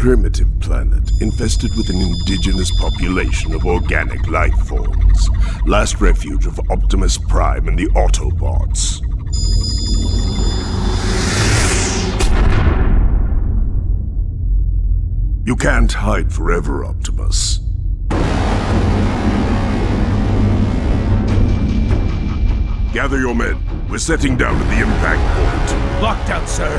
primitive planet infested with an indigenous population of organic life forms. Last refuge of Optimus Prime and the Autobots. You can't hide forever, Optimus. Gather your men. We're setting down at the impact point. Lockdown, sir.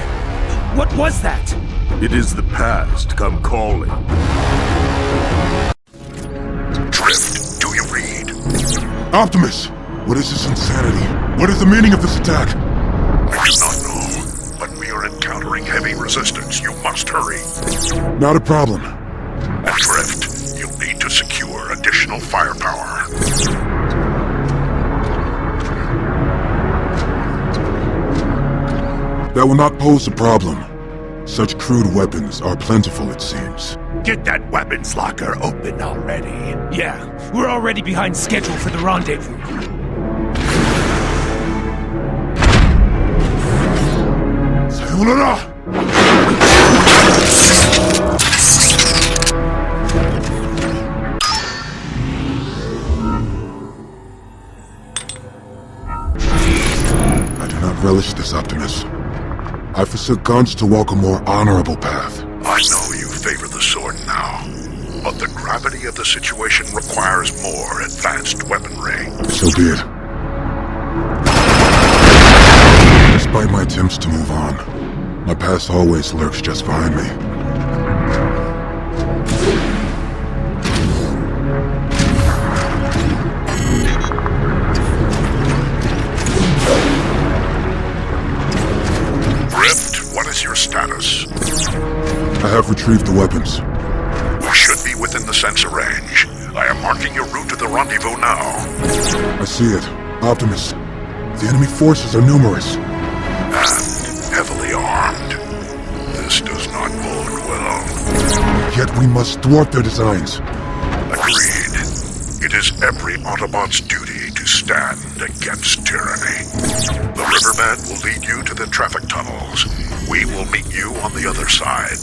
What was that? It is the past come calling. Drift, do you read? Optimus! What is this insanity? What is the meaning of this attack? I do not know, but we are encountering heavy resistance. You must hurry. Not a problem. And Drift, you'll need to secure additional firepower. That will not pose a problem. Such crude weapons are plentiful, it seems. Get that weapons locker open already. Yeah, we're already behind schedule for the rendezvous. Sayonara! I do not relish this, Optimus. I forsook guns to walk a more honorable path. I know you favor the sword now, but the gravity of the situation requires more advanced weaponry. So be it. Despite my attempts to move on, my past always lurks just behind me. Your status? I have retrieved the weapons. We should be within the sensor range. I am marking your route to the rendezvous now. I see it. Optimus. The enemy forces are numerous. And heavily armed. This does not bode well. Yet we must thwart their designs. Agreed. It is every Autobot's duty to stand against tyranny. The riverbed will lead you to the traffic tunnels. We will meet you on the other side.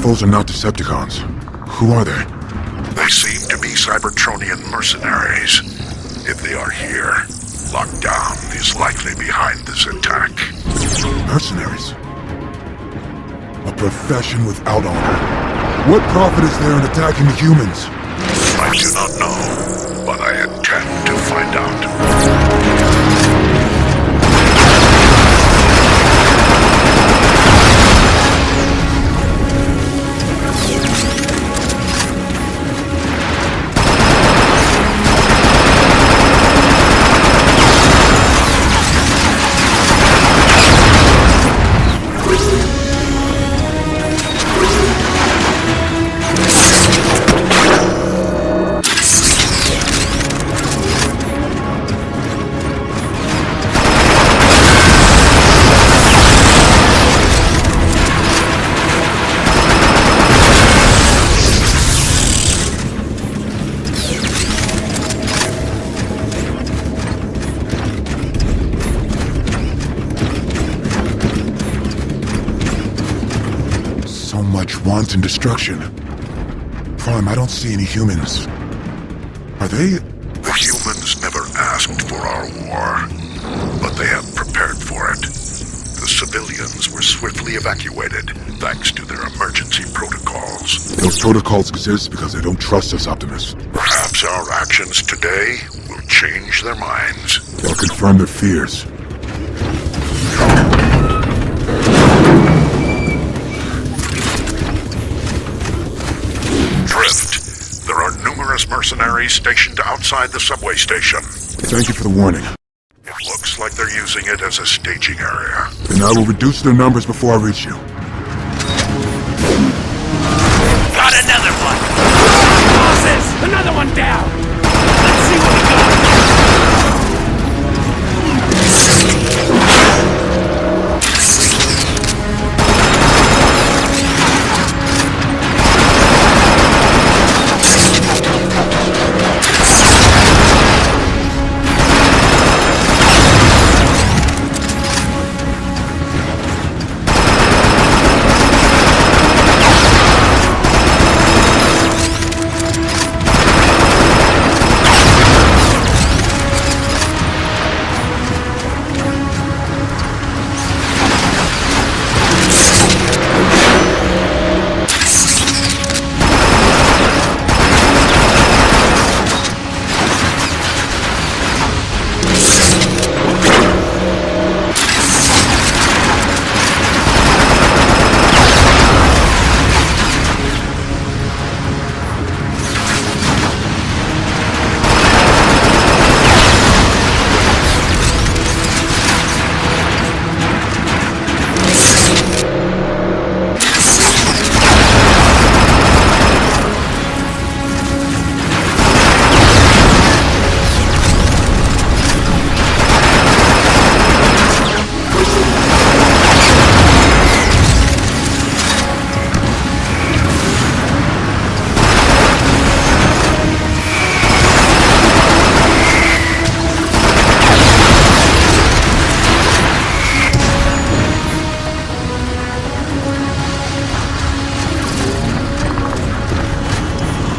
Those are not Decepticons. Who are they? They seem to be Cybertronian mercenaries. If they are here, Lockdown is likely behind this attack. Mercenaries? A profession without honor. What profit is there in attacking the humans? I do not know, but I intend to find out. wanton destruction. Prime, I don't see any humans. Are they... The humans never asked for our war, but they have prepared for it. The civilians were swiftly evacuated, thanks to their emergency protocols. Those protocols exist because they don't trust us, Optimus. Perhaps our actions today will change their minds. They'll confirm their fears. Drift. There are numerous mercenaries stationed outside the subway station. Thank you for the warning. It looks like they're using it as a staging area. Then I will reduce their numbers before I reach you. Got another one! Bosses! Another one down! Let's see what we got!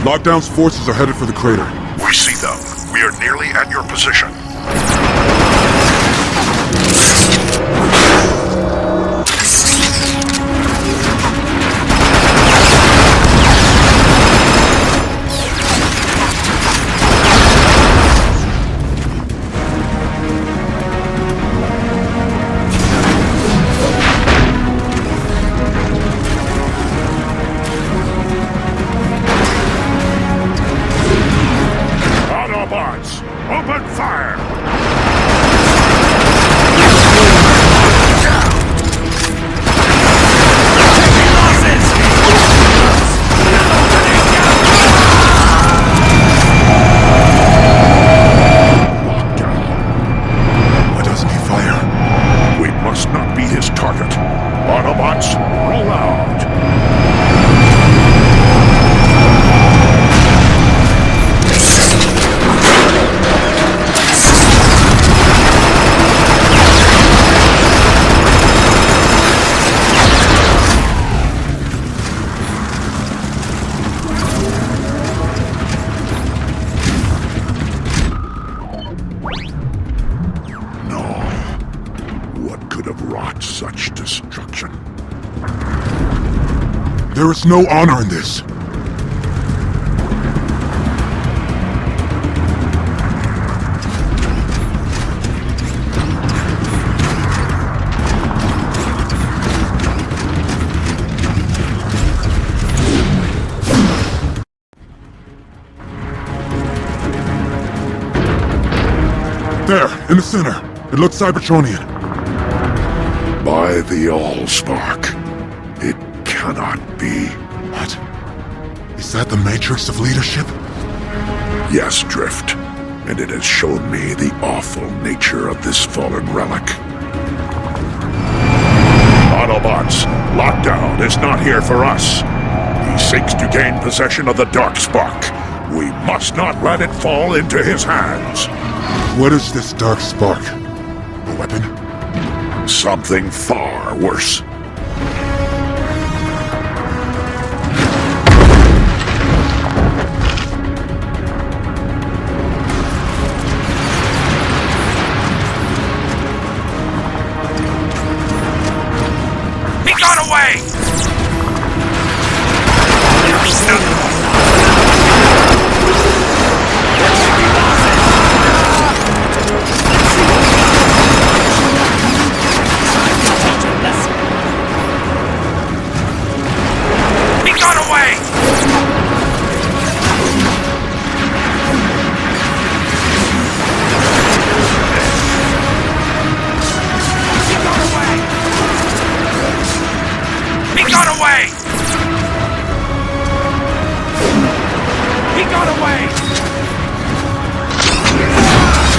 Lockdown's forces are headed for the crater. We see them. We are nearly at your position. Autobots, open fire! Why doesn't he fire? We must not be his target. Autobots, roll out. What could have wrought such destruction? There is no honor in this. There, in the center. It looks Cybertronian. By the Allspark, it cannot be. What? Is that the matrix of leadership? Yes, Drift, and it has shown me the awful nature of this fallen relic. Autobots, lockdown is not here for us. He seeks to gain possession of the Darkspark. We must not let it fall into his hands. What is this dark spark? A weapon? Something far worse. away! He got away! He got away! He got away!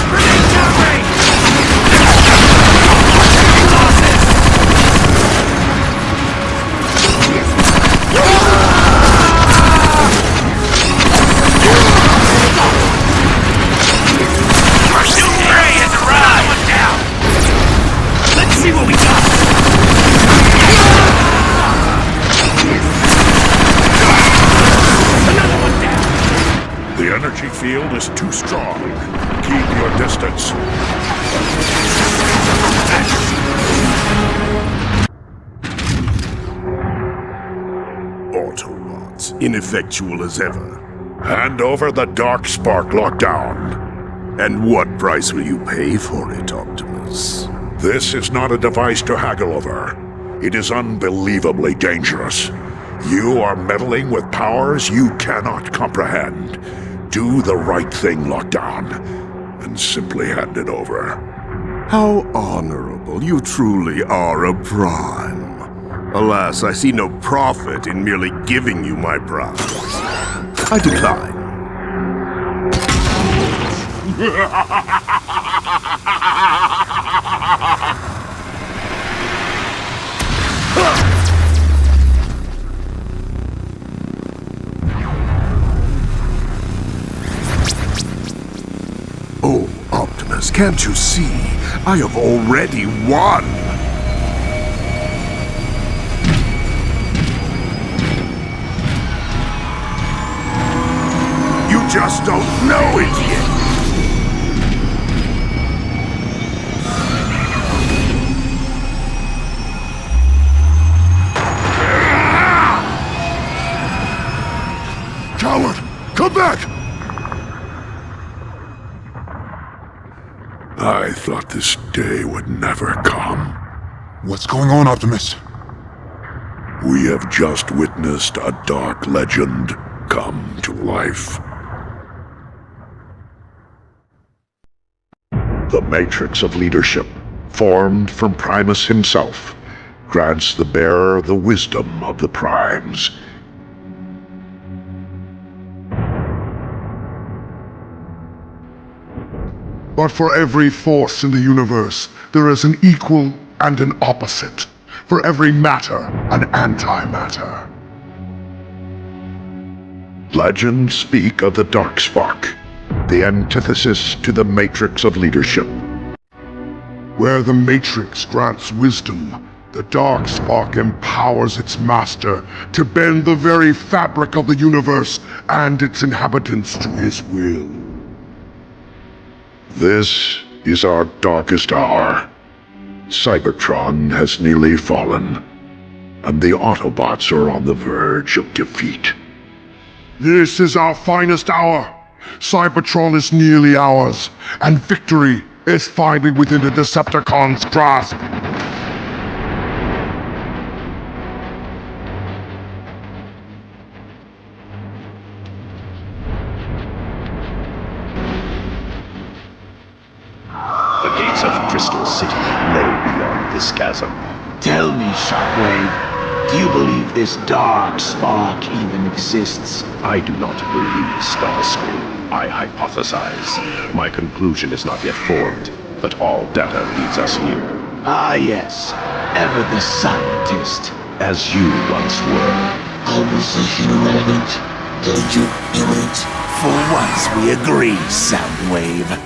Grenade downrange! Losses! Pursuit Gray has arrived! One down! Let's see what we got! The energy field is too strong. Keep your distance. Autobots, ineffectual as ever. Hand over the Dark Spark lockdown. And what price will you pay for it, Optimus? This is not a device to haggle over. It is unbelievably dangerous. You are meddling with powers you cannot comprehend. Do the right thing, Lockdown, and simply hand it over. How honorable. You truly are a Prime. Alas, I see no profit in merely giving you my prize. I decline. Oh, Optimus, can't you see? I have already won! You just don't know it yet! Coward! Come back! I thought this day would never come. What's going on, Optimus? We have just witnessed a dark legend come to life. The Matrix of Leadership, formed from Primus himself, grants the bearer the wisdom of the Primes. But for every force in the universe, there is an equal and an opposite. For every matter, an antimatter. Legends speak of the Dark Spark, the antithesis to the Matrix of Leadership. Where the Matrix grants wisdom, the Dark Spark empowers its master to bend the very fabric of the universe and its inhabitants to his will. This is our darkest hour. Cybertron has nearly fallen, and the Autobots are on the verge of defeat. This is our finest hour. Cybertron is nearly ours, and victory is finally within the Decepticons' grasp. The gates of Crystal City lay beyond this chasm. Tell me, Shockwave, do you believe this dark spark even exists? I do not believe Starscream. I hypothesize. My conclusion is not yet formed, but all data leads us here. Ah yes, ever the scientist. As you once were. Conversation irrelevant. Don't you do it? For once we agree, Soundwave.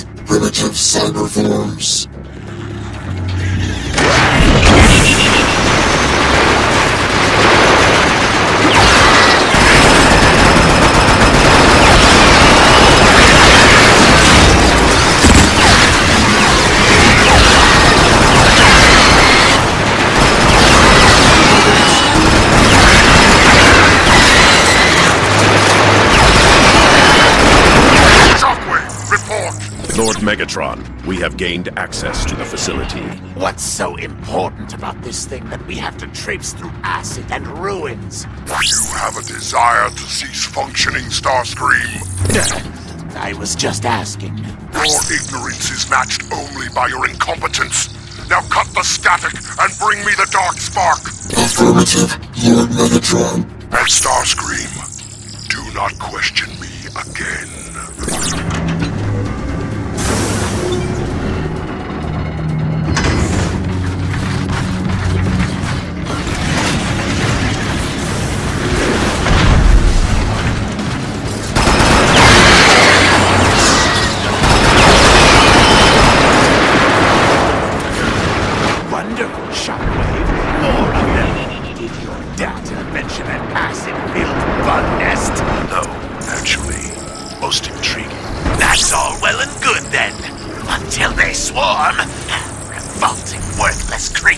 forms, primitive cyber forms. Lord Megatron, we have gained access to the facility. What's so important about this thing that we have to traipse through acid and ruins? You have a desire to cease functioning, Starscream? I was just asking. Your ignorance is matched only by your incompetence. Now cut the static and bring me the dark spark. Affirmative, Lord Megatron. And Starscream, do not question me again.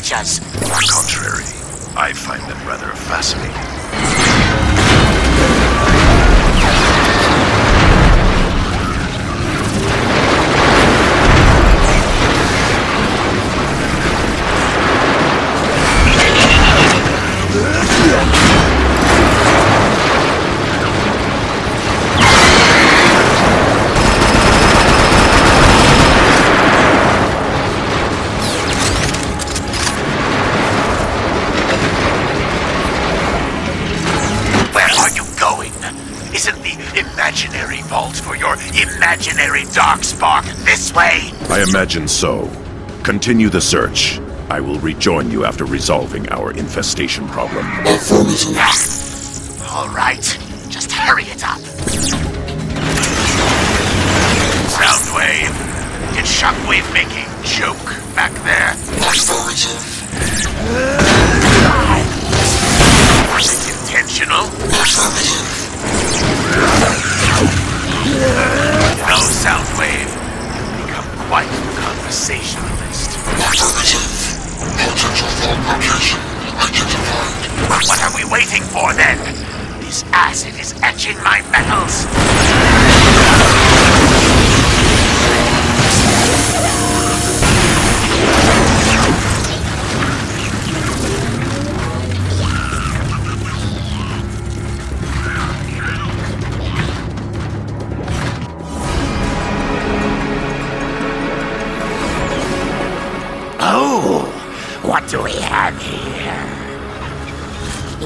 On the contrary, I find them rather fascinating. Imaginary vault for your imaginary dark spark this way? I imagine so. Continue the search. I will rejoin you after resolving our infestation problem. All right, just hurry it up. Soundwave, did Shockwave make a joke back there? Was it intentional? No, Soundwave. You've become quite the conversationalist. Potential fault location identified. What are we waiting for then? This acid is etching my metals. What do we have here?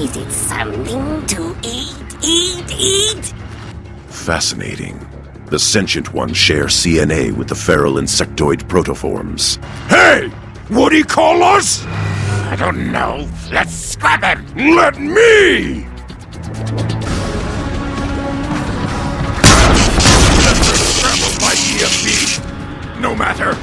Is it something to eat? Fascinating. The sentient ones share CNA with the feral insectoid protoforms. Hey! What do you call us? I don't know. Let's scrap him! Let me! Scrambled by EFB. No matter.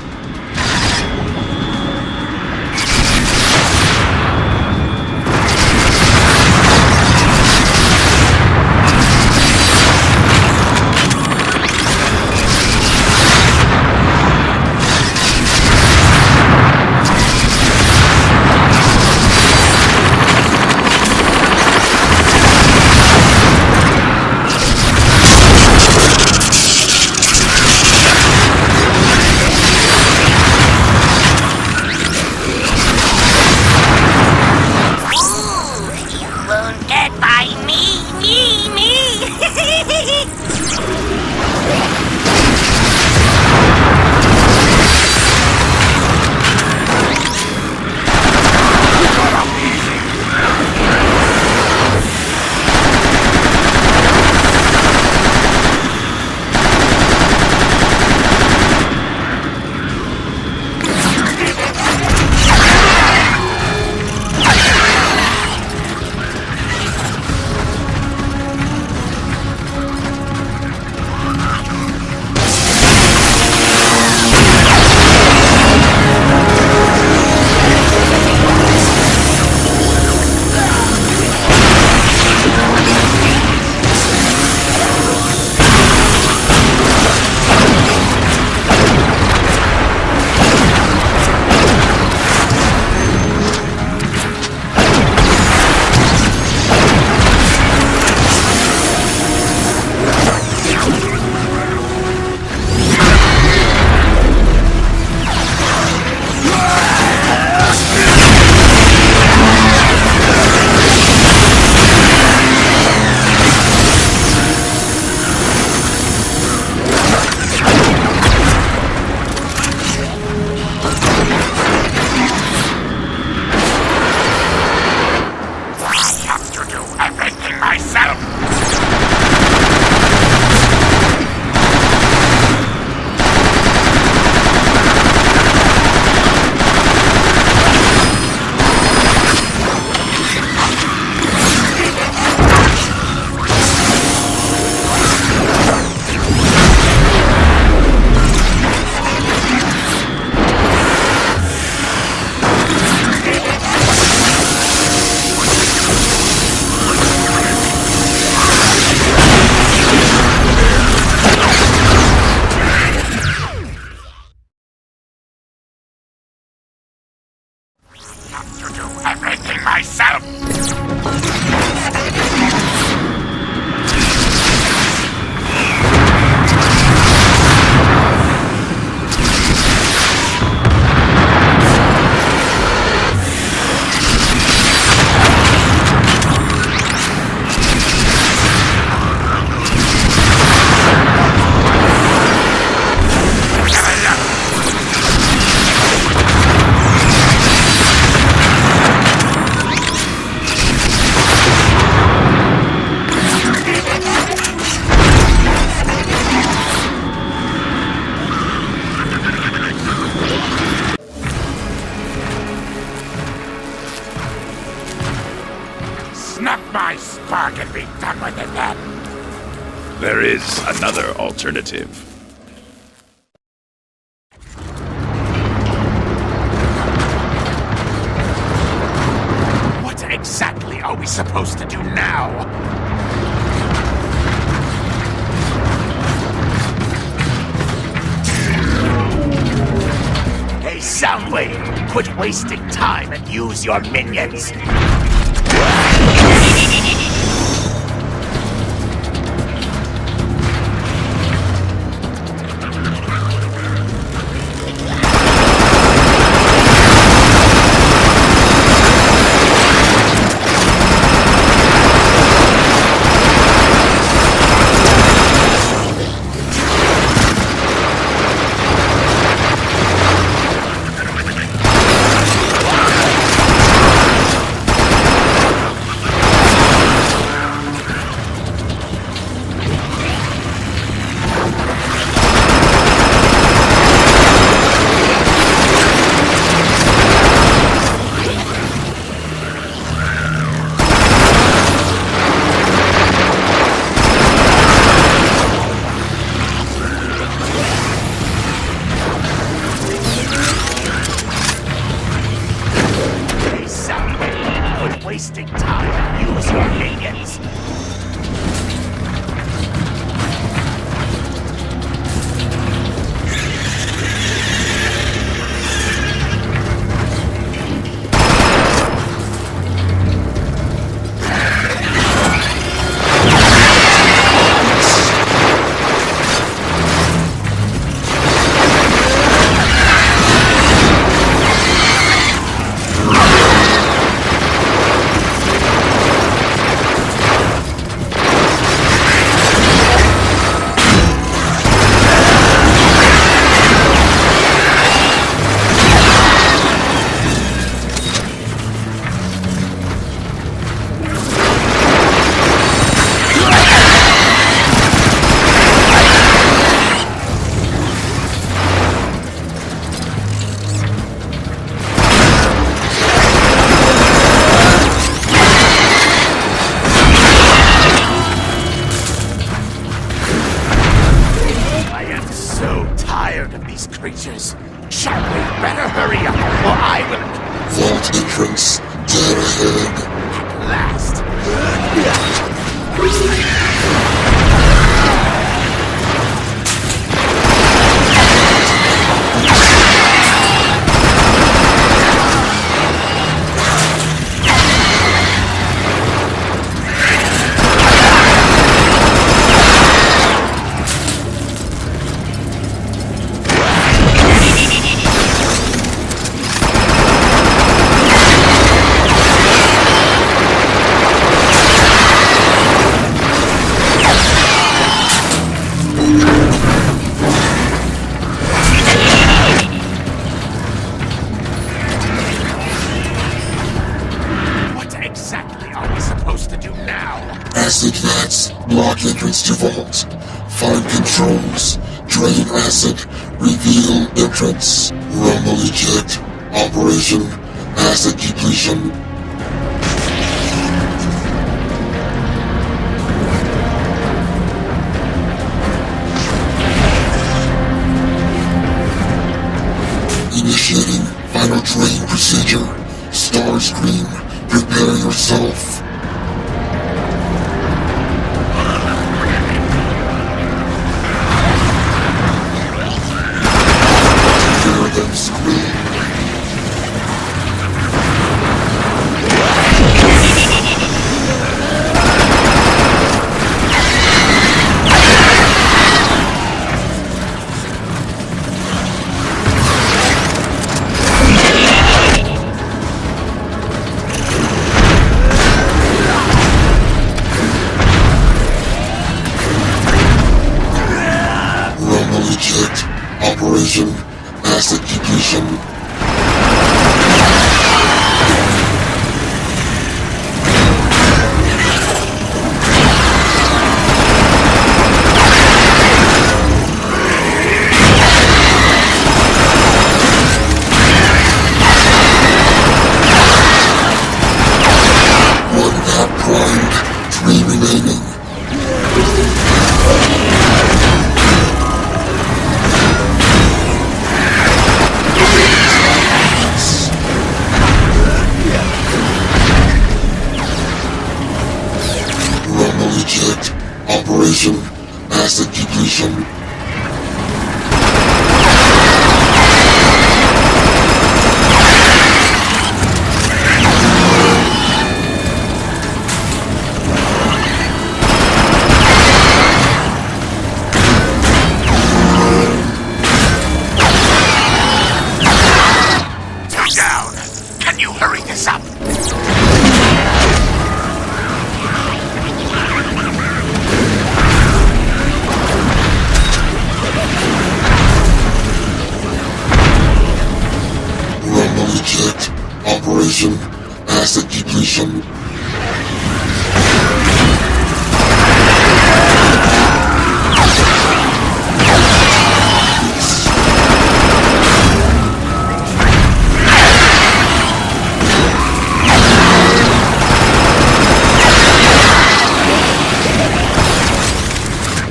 than that. There is another alternative. What exactly are we supposed to do now? Hey, Soundwave! Quit wasting time and use your minions! Wasting time. Use your minions. Creatures. Shockwave, better hurry up, or I will... Vault entrance, dead ahead. At last. Acid vats block entrance to vault. Find controls. Drain acid. Reveal entrance. Rumble eject. Operation. Acid depletion. Initiating final drain procedure. Star screen. Prepare yourself. Operation Acid Depletion. One vat primed, 3 remaining. depletion. Down! Can you hurry this up? Rumble eject. Operation Asset Depletion.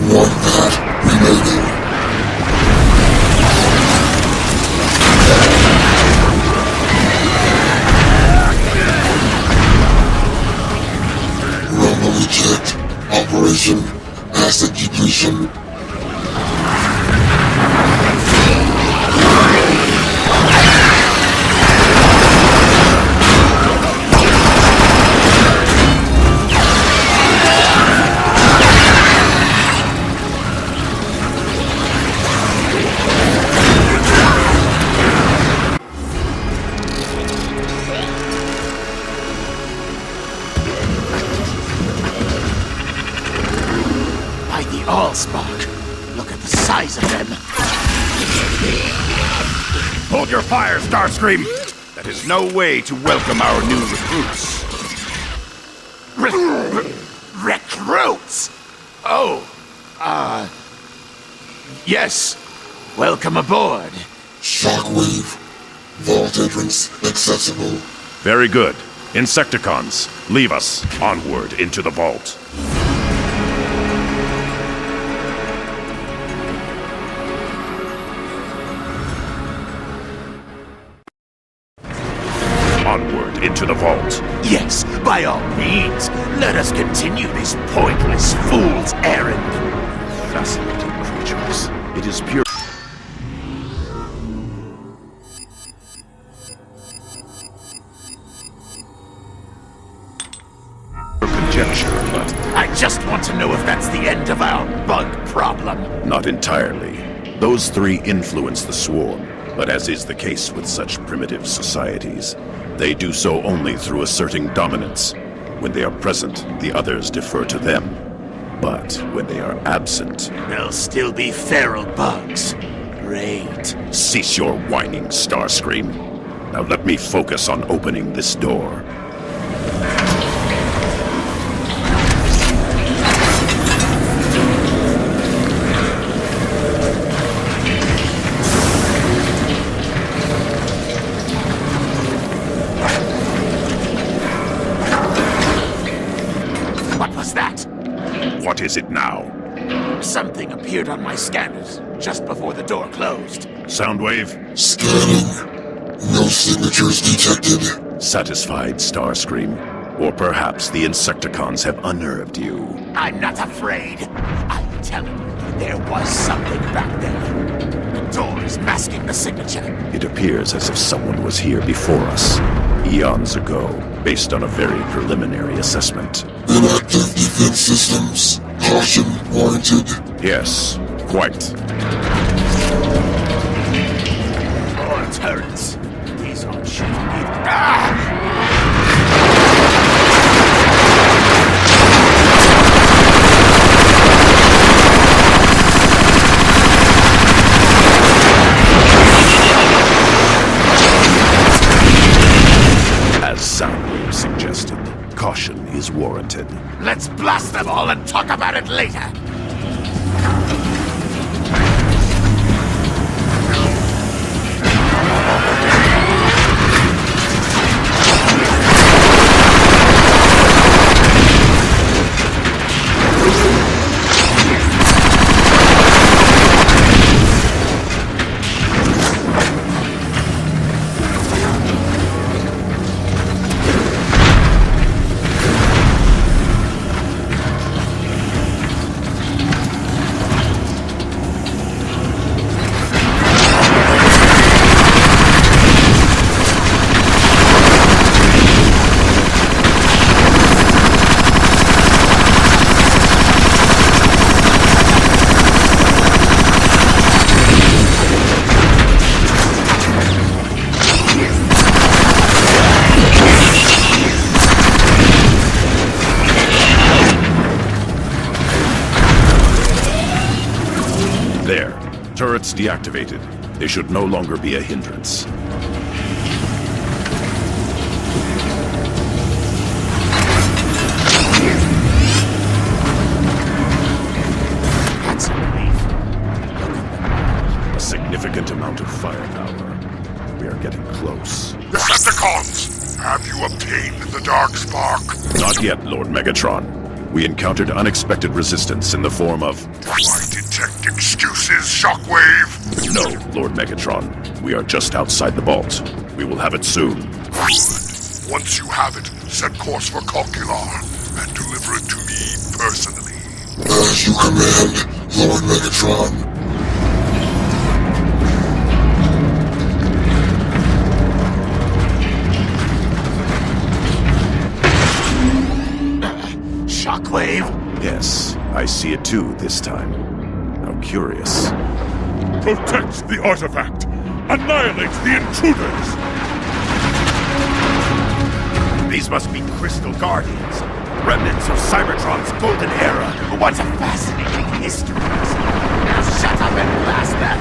One path remaining. Rumble eject. Operation Asset Depletion. By the Allspark. Look at the size of them. Hold your fire, Starscream! That is no way to welcome our new recruits. Recruits! Oh, yes. Welcome aboard. Shockwave. Vault entrance accessible. Very good. Insecticons, leave us. Onward into the vault. Onward into the vault. Yes, by all means. Let us continue this pointless fool's errand. Fascinating creatures. It is pure conjecture, but I just want to know if that's the end of our bug problem. not entirely. Those three influence the swarm, but as is the case with such primitive societies, they do so only through asserting dominance. When they are present, the others defer to them. But when they are absent, There'll still be feral bugs. Great. cease your whining, Starscream. Now let me focus on opening this door. What was that? What is it now? Something appeared on my scanners just before the door closed. Soundwave? Scanning. No signatures detected. Satisfied, Starscream? Or perhaps the Insecticons have unnerved you? I'm not afraid. I'm telling you, there was something back there. The door is masking the signature. It appears as if someone was here before us, eons ago, based on a very preliminary assessment. Inactive defense systems. Caution warranted. Yes, quite. More turrets. These aren't shooting either. Ah! As Soundwave suggested, caution is warranted. Let's blast them all and talk about it later. turrets deactivated. They should no longer be a hindrance. That's a relief. A significant amount of firepower. We are getting close. Decepticons! Have you obtained the Dark Spark? Not yet, Lord Megatron. We encountered unexpected resistance in the form of... Do I detect excuses, Shockwave? No, Lord Megatron. We are just outside the vault. We will have it soon. Good. Once you have it, set course for Calcular and deliver it to me personally. As you command, Lord Megatron. Shockwave? Yes, I see it too this time. How curious. Protect the artifact! Annihilate the intruders! These must be Crystal Guardians, remnants of Cybertron's golden era. What a fascinating history. Now shut up and blast them!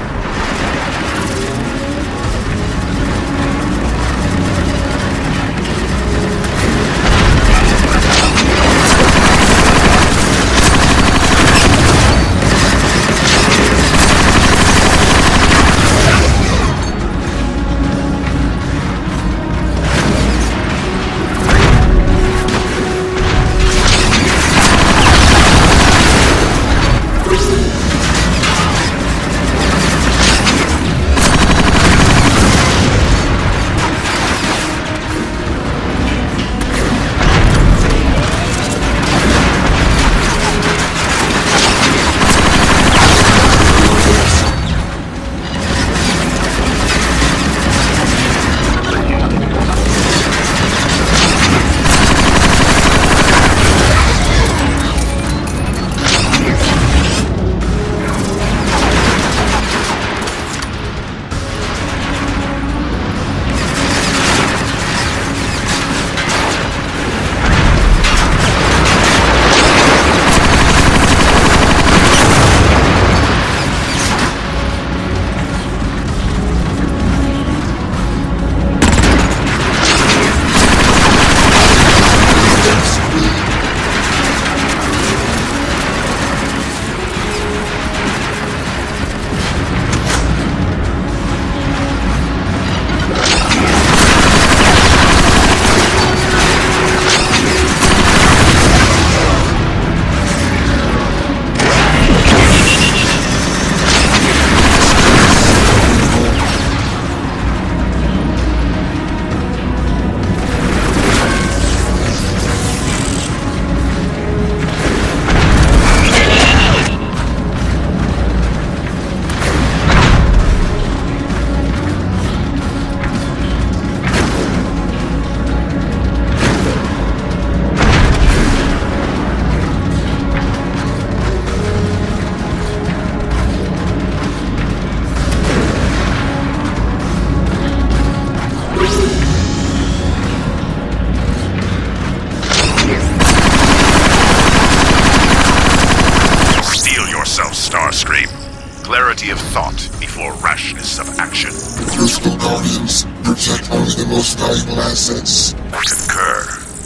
Clarity of thought before rashness of action. Crystal Guardians protect only the most valuable assets. I concur.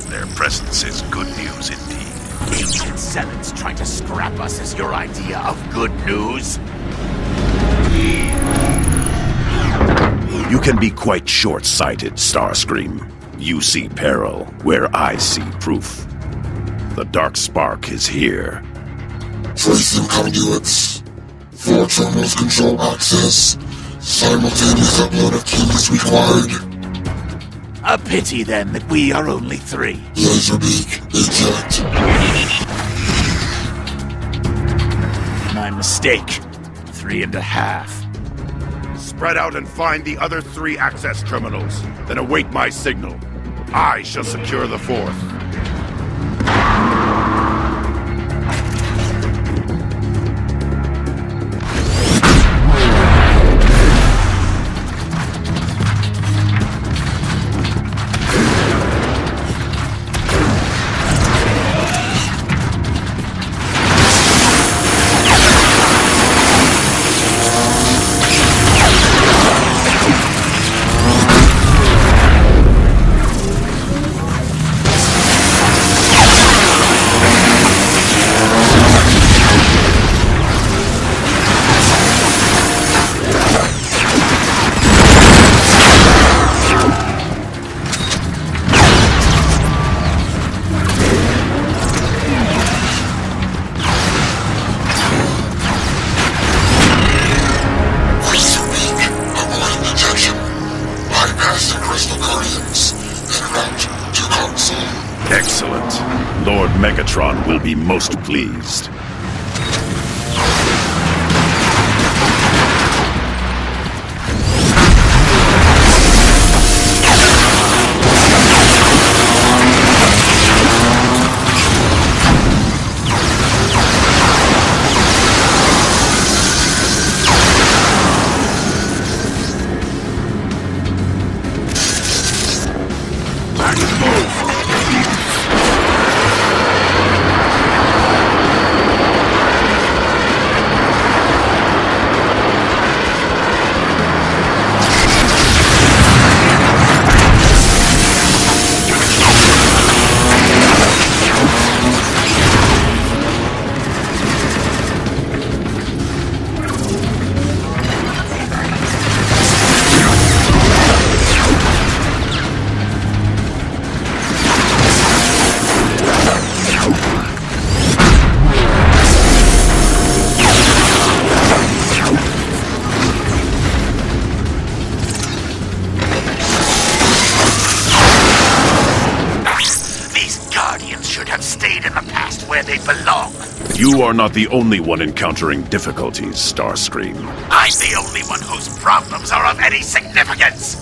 Their presence is good news indeed. Ancient Sevens trying to scrap us as your idea of good news? You can be quite short-sighted, Starscream. You see peril where I see proof. The Dark Spark is here. Tracing conduits. 4 terminals control access. Simultaneous upload of keys required. A pity then that we are only 3. Laserbeak, eject. My mistake. 3.5. Spread out and find the other 3 access terminals. Then await my signal. I shall secure the 4th. the Crystal Guardians en route to console. Excellent. Lord Megatron will be most pleased. You are not the only one encountering difficulties, Starscream. I'm the only one whose problems are of any significance!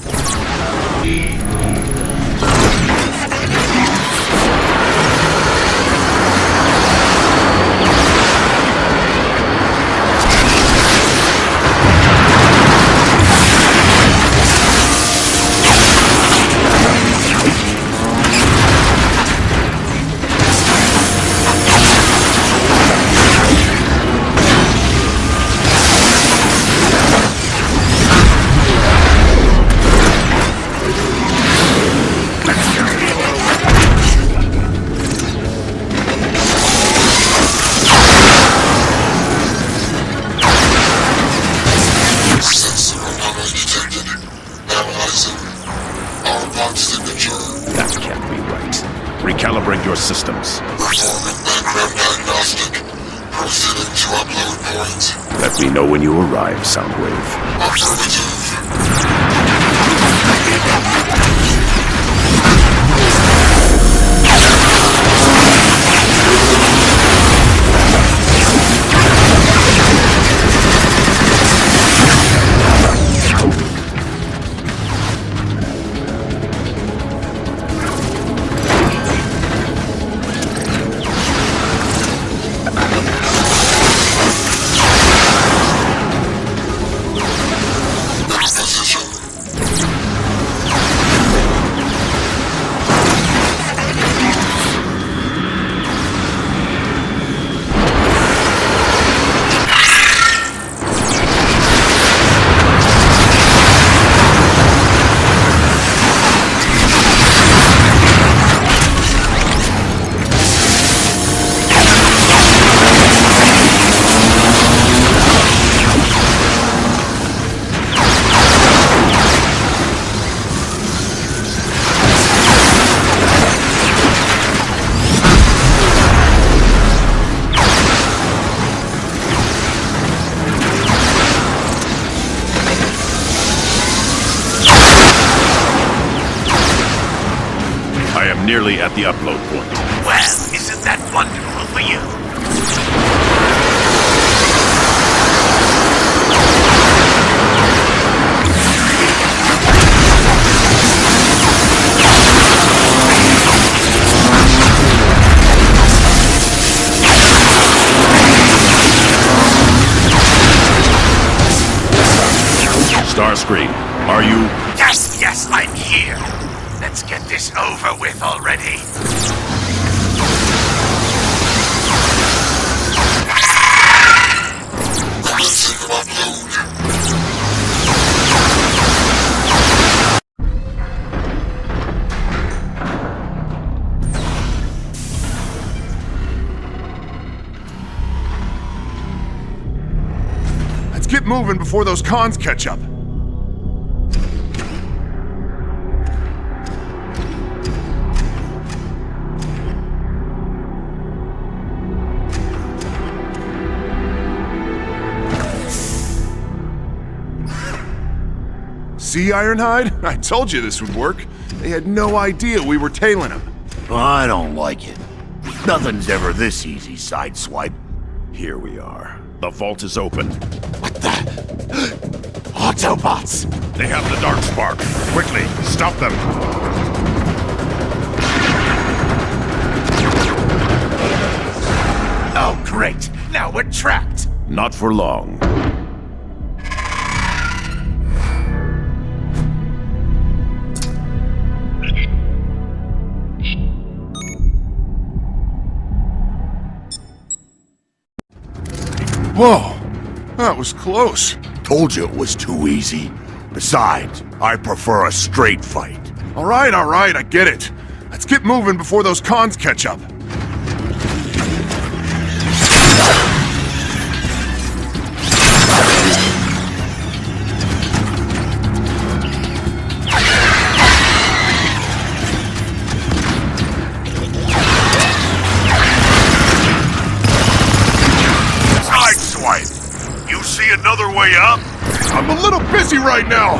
Recalibrate your systems. Performing background diagnostic. Proceeding to upload point. Let me know when you arrive, Soundwave. Affirmative. Nearly at the upload point. Well, isn't that wonderful for you? Starscream, are you? Yes, I'm here. Let's get this over with already. Commencing upload. Let's get moving before those cons catch up. See, Ironhide? I told you this would work. They had no idea we were tailing them. I don't like it. Nothing's ever this easy, Sideswipe. Here we are. The vault is open. What the? Autobots! They have the dark spark. Quickly, stop them. Oh, great. Now we're trapped. Not for long. Whoa, that was close. Told you it was too easy. Besides, I prefer a straight fight. All right, I get it. Let's get moving before those cons catch up. Sideswipe! You see another way up? I'm a little busy right now.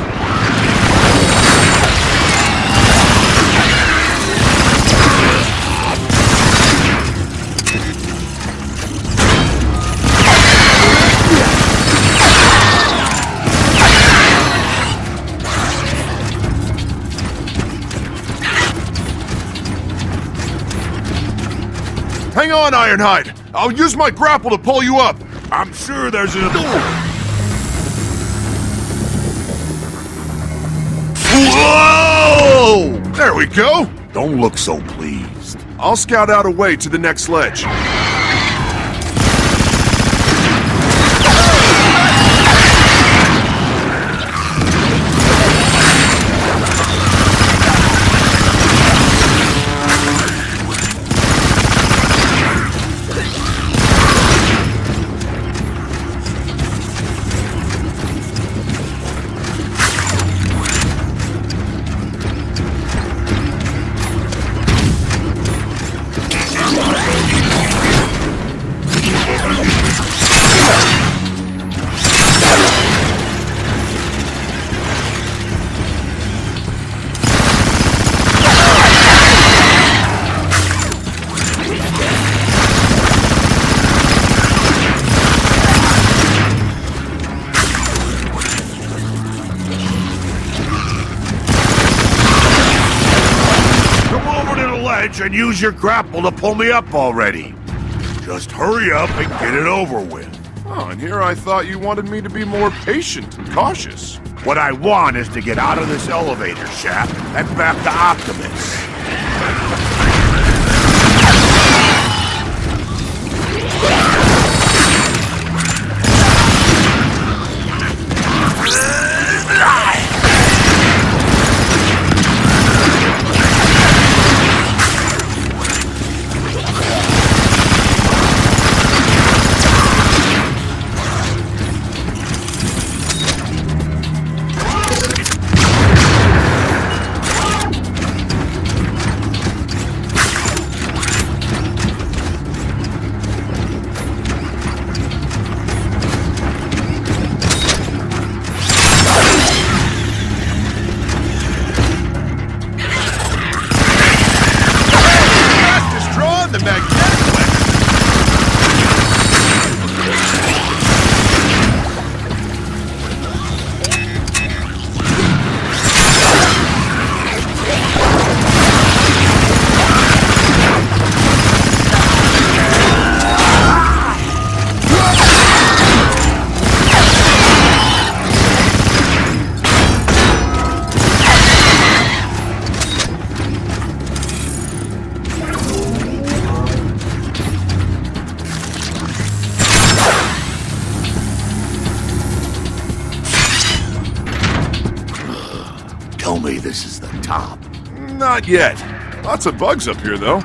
Hang on, Ironhide. I'll use my grapple to pull you up. I'm sure there's a... Whoa! There we go. Don't look so pleased. I'll scout out a way to the next ledge. And use your grapple to pull me up already. Just hurry up and get it over with. Oh, and here I thought you wanted me to be more patient and cautious. What I want is to get out of this elevator shaft and back to Optimus. Tell me this is the top. Not yet. Lots of bugs up here, though.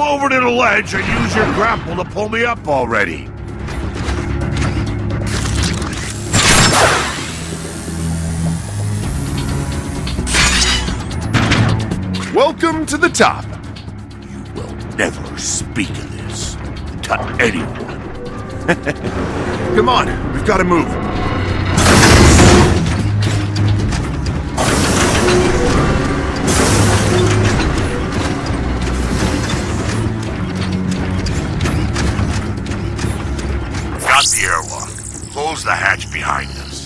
over to the ledge and use your grapple to pull me up already. Welcome to the top. You will never speak of this to anyone. Come on, we've got to move. Got the airlock. Close the hatch behind us.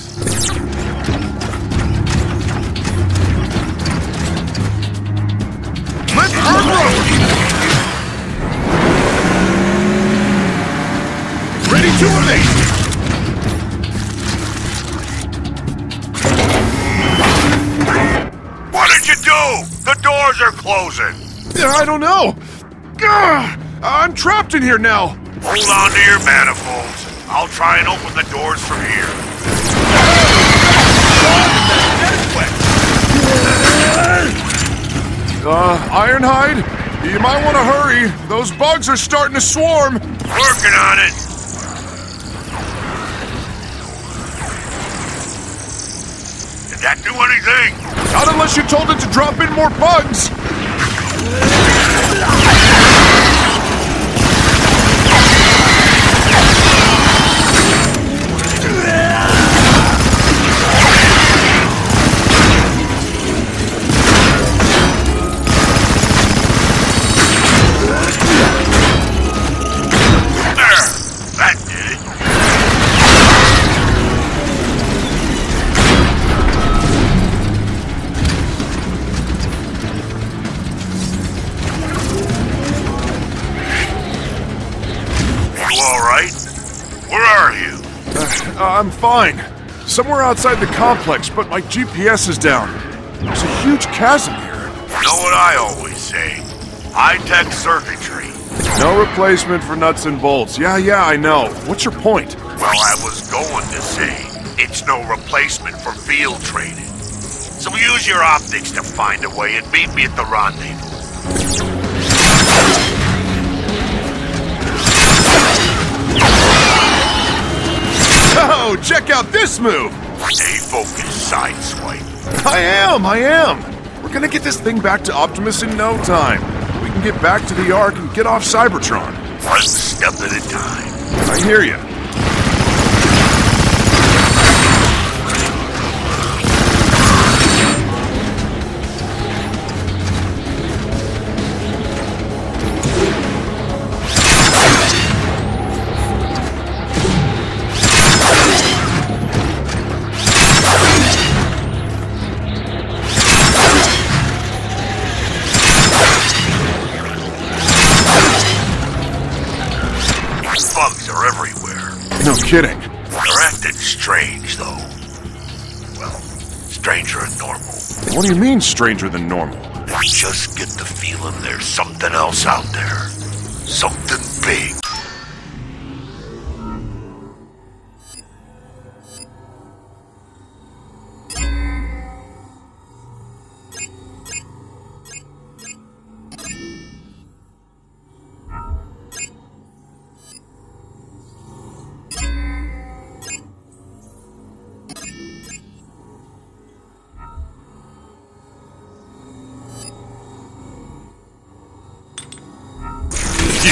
Let's unload! Ready to evade! What did you do? The doors are closing. I don't know. Gah! I'm trapped in here now. Hold on to your manifolds. I'll try and open the doors from here. Ironhide, you might want to hurry. Those bugs are starting to swarm. Working on it. Did that do anything? Not unless you told it to drop in more bugs. I'm fine. Somewhere outside the complex, but my GPS is down. There's a huge chasm here. You know what I always say? High-tech circuitry. No replacement for nuts and bolts. Yeah, I know. What's your point? Well, I was going to say, it's no replacement for field training. So use your optics to find a way and meet me at the rendezvous. Oh, check out this move! Stay focused, Sideswipe. I am! We're gonna get this thing back to Optimus in no time. We can get back to the Ark and get off Cybertron. One step at a time. I hear you. No kidding. They're acting strange, though. Well, stranger than normal. What do you mean, stranger than normal? I just get the feeling there's something else out there. Something big.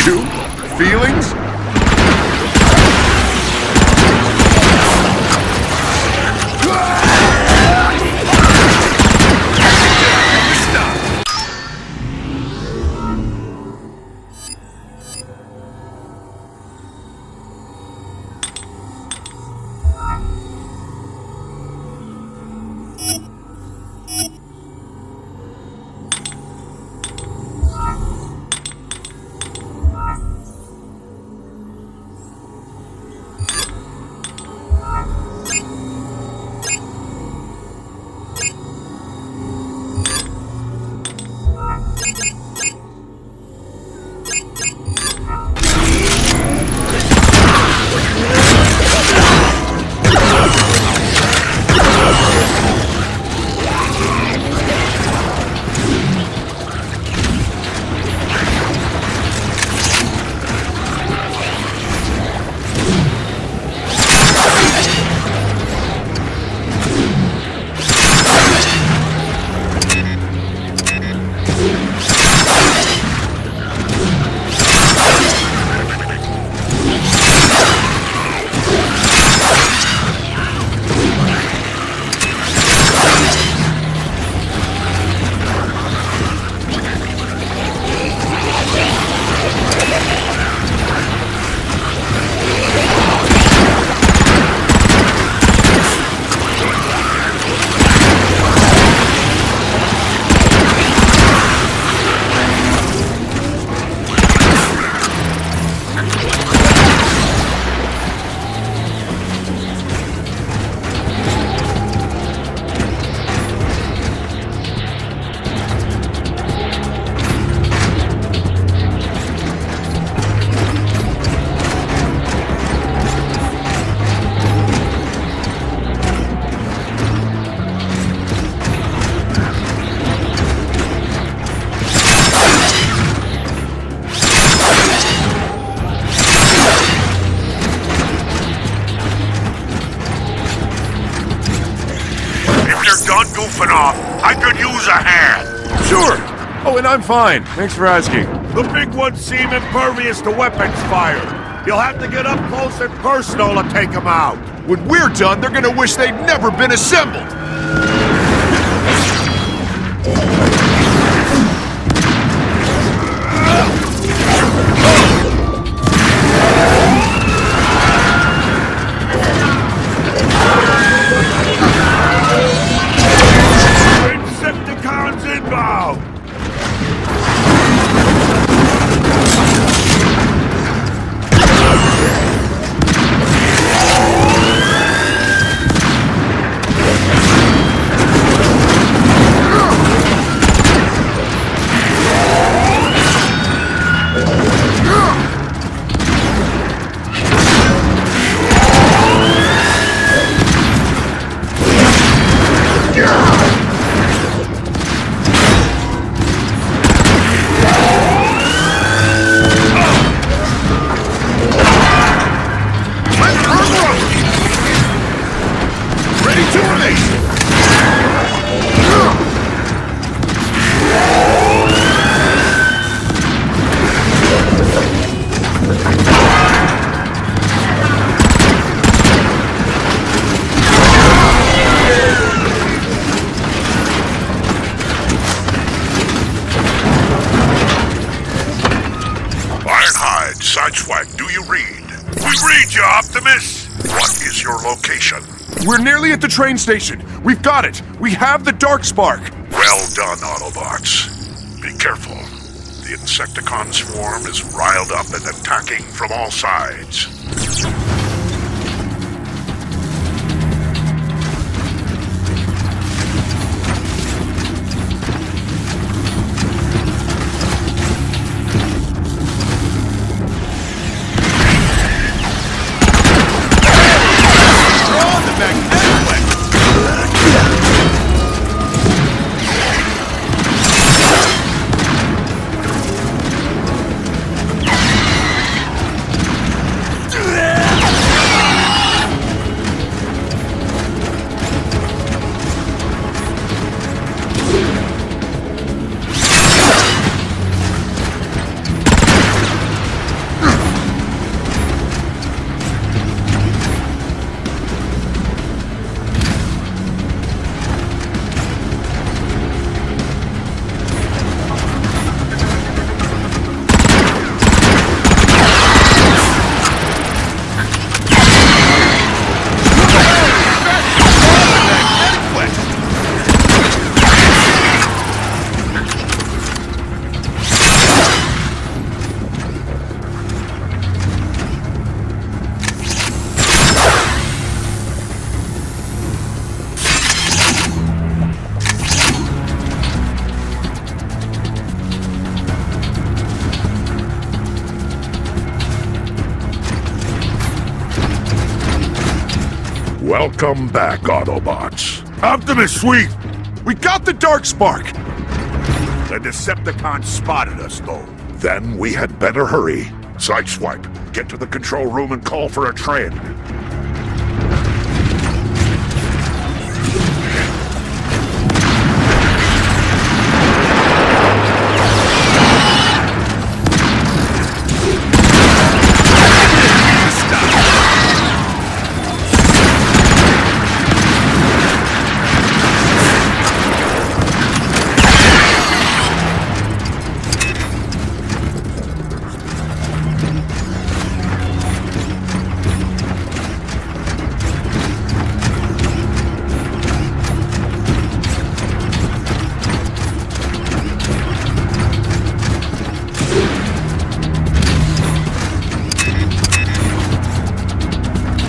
You? Feelings? done goofing off? I could use a hand. Sure. Oh, and I'm fine. Thanks for asking. The big ones seem impervious to weapons fire. You'll have to get up close and personal to take them out. When we're done, they're gonna wish they'd never been assembled. Decepticons inbound! Sideswipe, do you read? We read you, Optimus! What is your location? We're nearly at the train station. We've got it. We have the Dark Spark. Well done, Autobots. Be careful. The Insecticon swarm is riled up and attacking from all sides. Welcome back, Autobots. Optimus, sweet! We got the Dark Spark. The Decepticons spotted us, though. Then we had better hurry. Sideswipe, get to the control room and call for a train.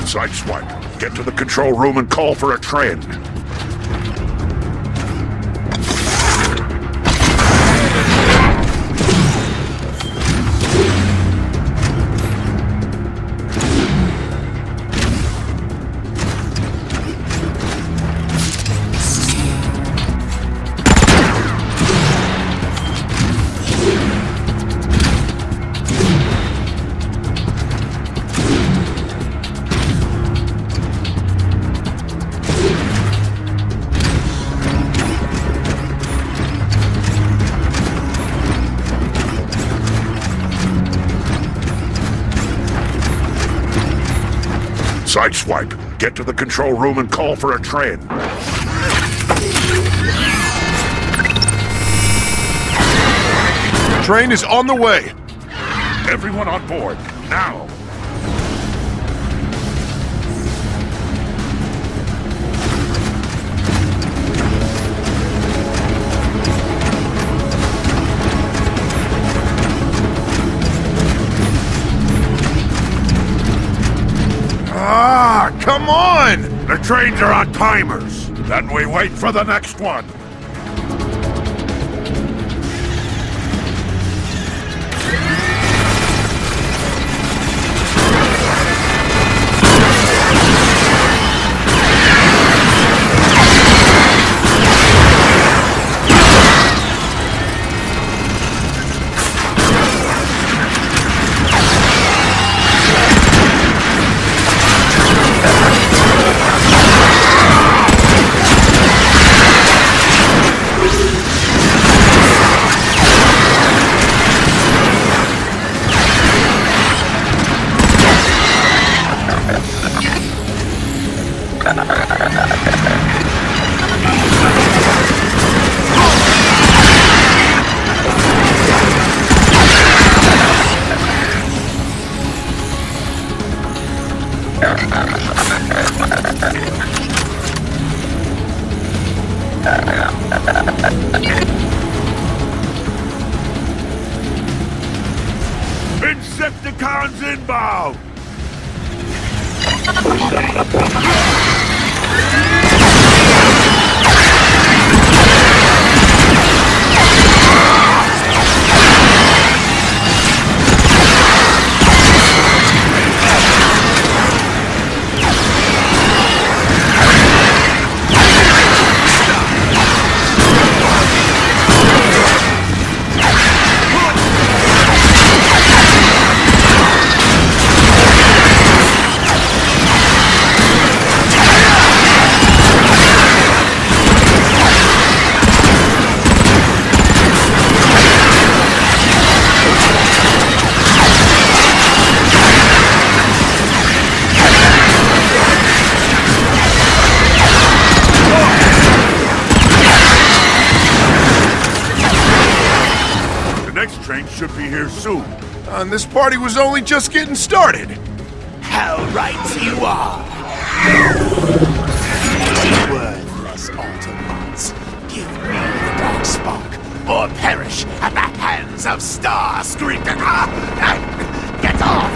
Sideswipe, get to the control room and call for a train. Sideswipe, get to the control room and call for a train. Train is on the way. Everyone on board, now! Ah, come on! The trains are on timers. Then we wait for the next one. Insecticons inbound! Should be here soon. And this party was only just getting started. How right you are! Worthless Autobots, give me the dark spark, or perish at the hands of Starscream! Get off!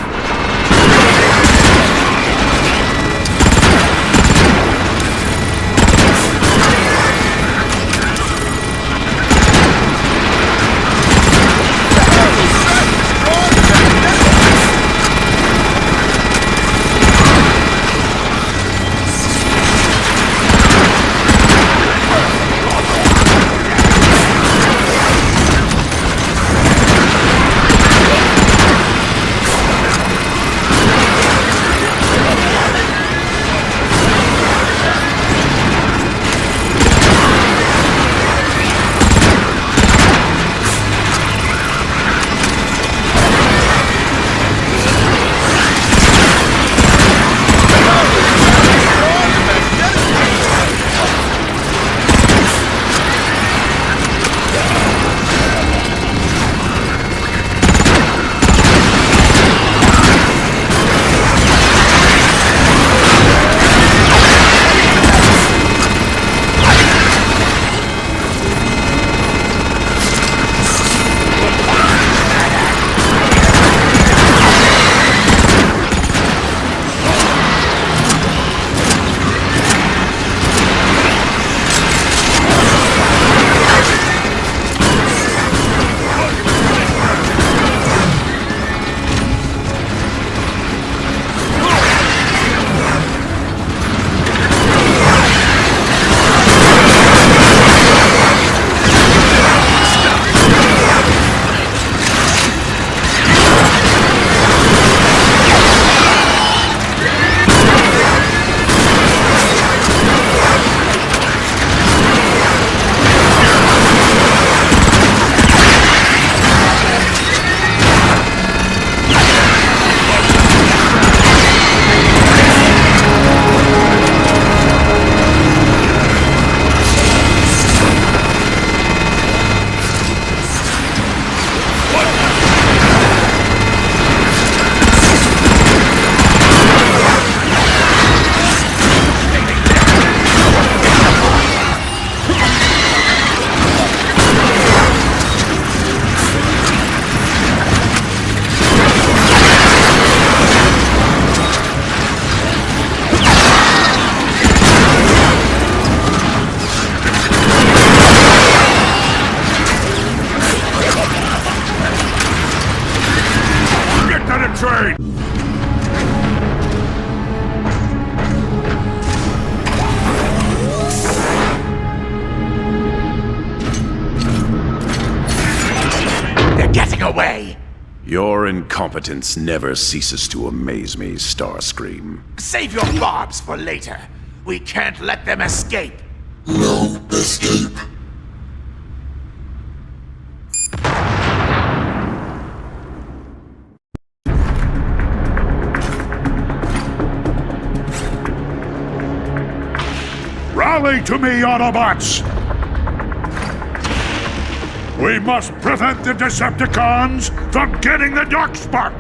Your incompetence never ceases to amaze me, Starscream. Save your barbs for later. We can't let them escape. No escape. Rally to me, Autobots! We must prevent the Decepticons from getting the Darkspark!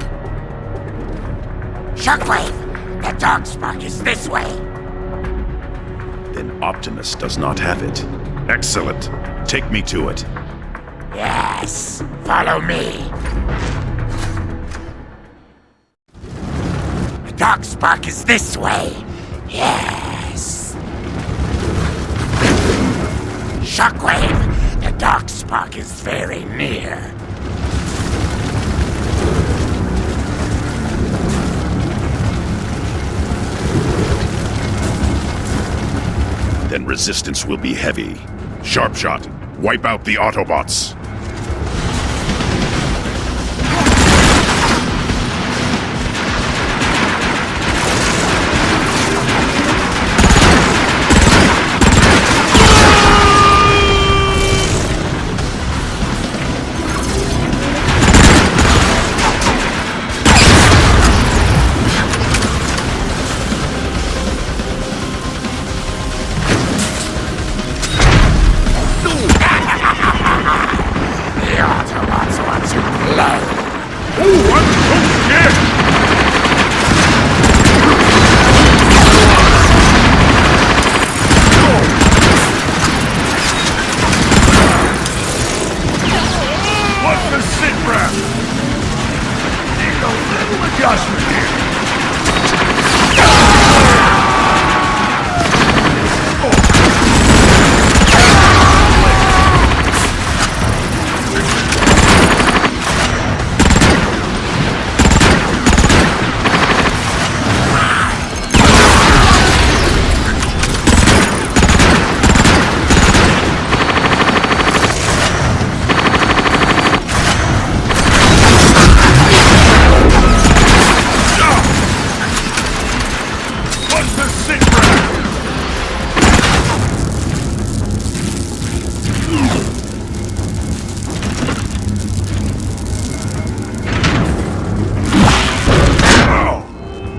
Shockwave! The Darkspark is this way! Then Optimus does not have it. Excellent. Take me to it. Yes! Follow me! The Darkspark is this way! Yes! Shockwave! The Darkspark is very near. Then resistance will be heavy. Sharpshot, wipe out the Autobots.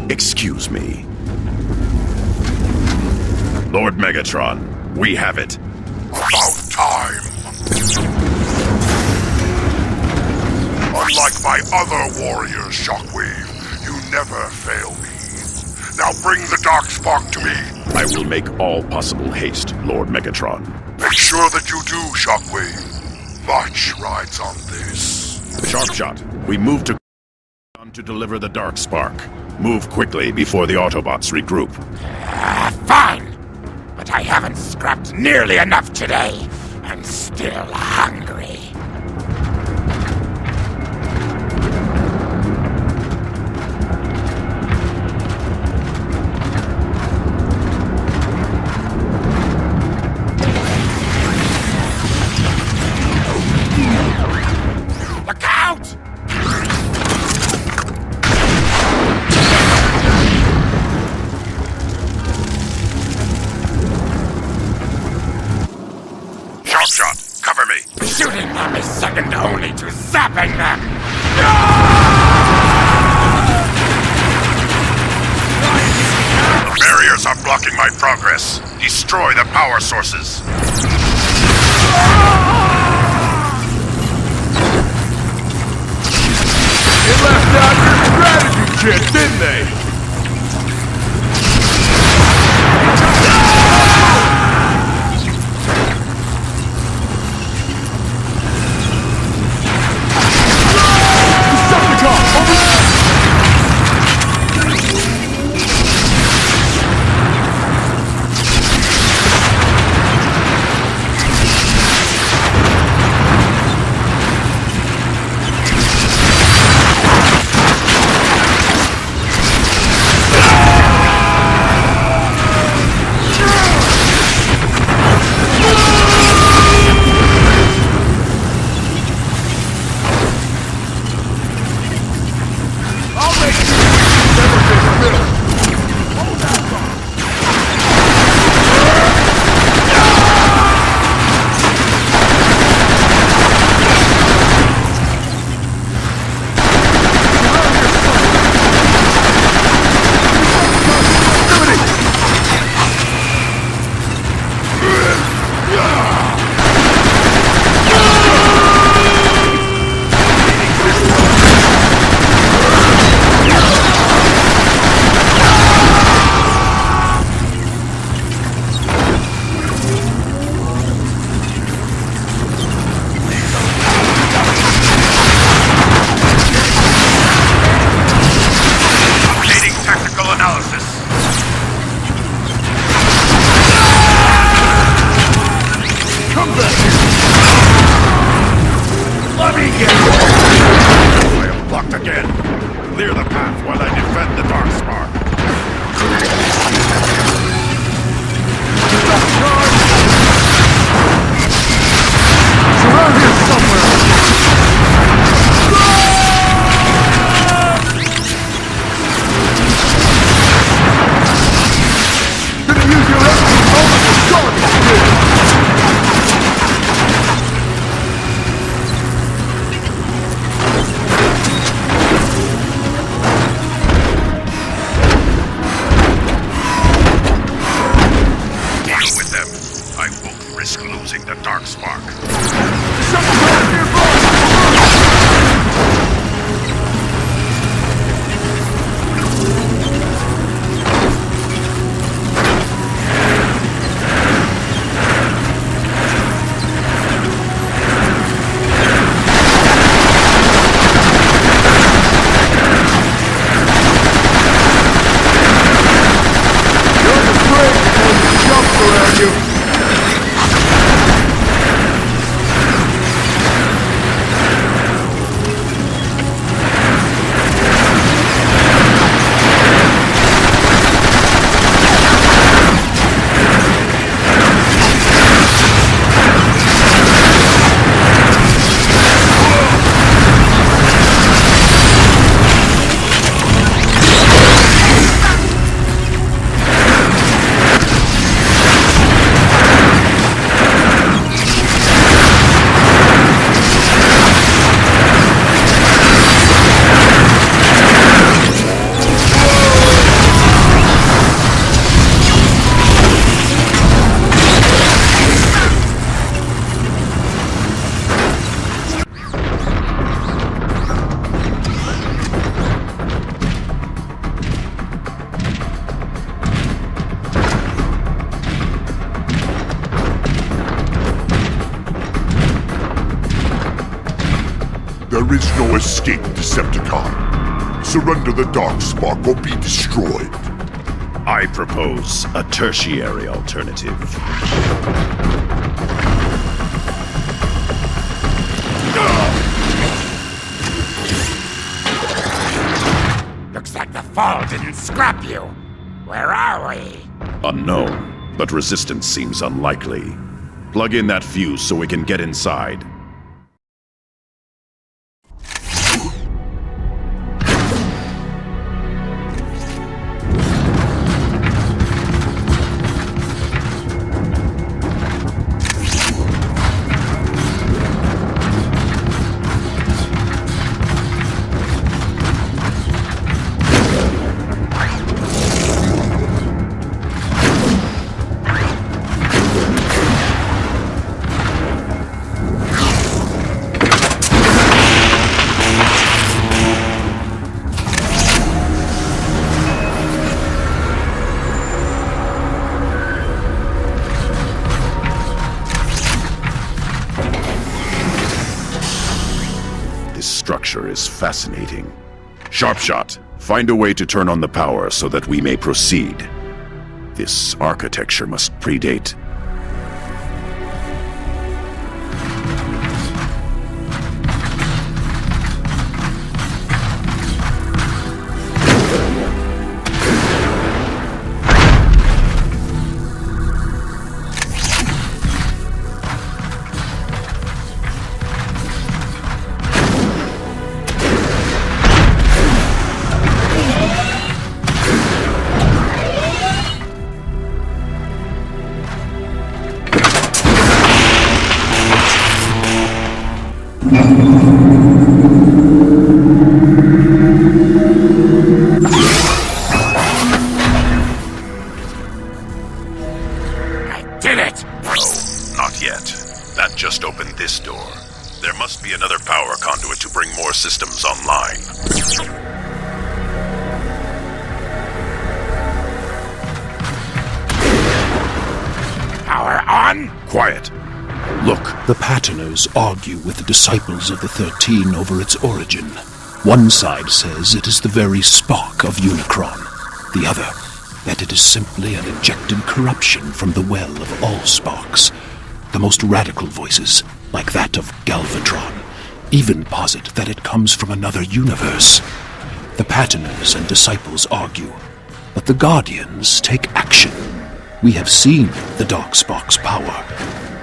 Excuse me. Lord Megatron, we have it. About time. Unlike my other warriors, Shockwave, you never fail me. Now bring the Darkspark to me. I will make all possible haste, Lord Megatron. Make sure that you do, Shockwave. Much rides on this. Sharpshot, we move to deliver the Darkspark. Move quickly before the Autobots regroup. Fine! But I haven't scrapped nearly enough today. I'm still hungry. Look out! Sharpshot, cover me. Shooting them is second only to zapping them! The barriers are blocking my progress. Destroy the power sources. They left out your strategy kit, didn't they? risk losing the dark spark. There is no escape, Decepticon. Surrender the dark spark or be destroyed. I propose a tertiary alternative. Looks like the fall didn't scrap you. Where are we? Unknown, but resistance seems unlikely. Plug in that fuse so we can get inside. Structure is fascinating. Sharpshot, find a way to turn on the power so that we may proceed. This architecture must predate. Just opened this door. There must be another power conduit to bring more systems online. Power on? Quiet. Look, the Patterners argue with the disciples of the 13 over its origin. One side says it is the very spark of Unicron. The other, that it is simply an ejected corruption from the well of all sparks. The most radical voices, like that of Galvatron, even posit that it comes from another universe. The Patterners and disciples argue, but the Guardians take action. We have seen the Dark Spark's power.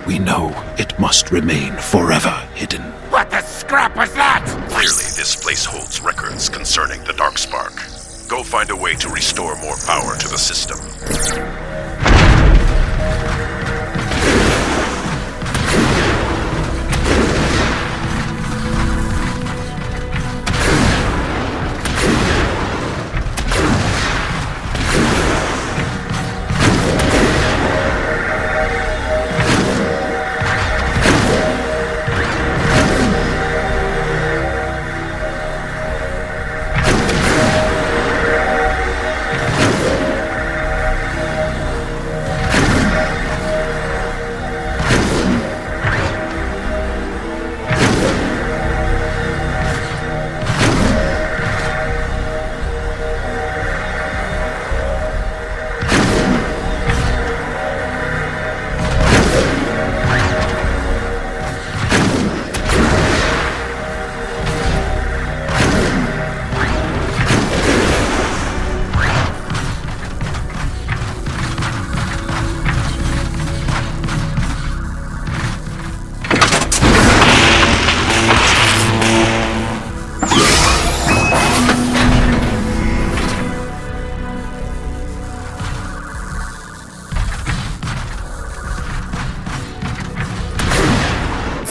We know it must remain forever hidden. What the scrap was that? Clearly, this place holds records concerning the Dark Spark. Go find a way to restore more power to the system.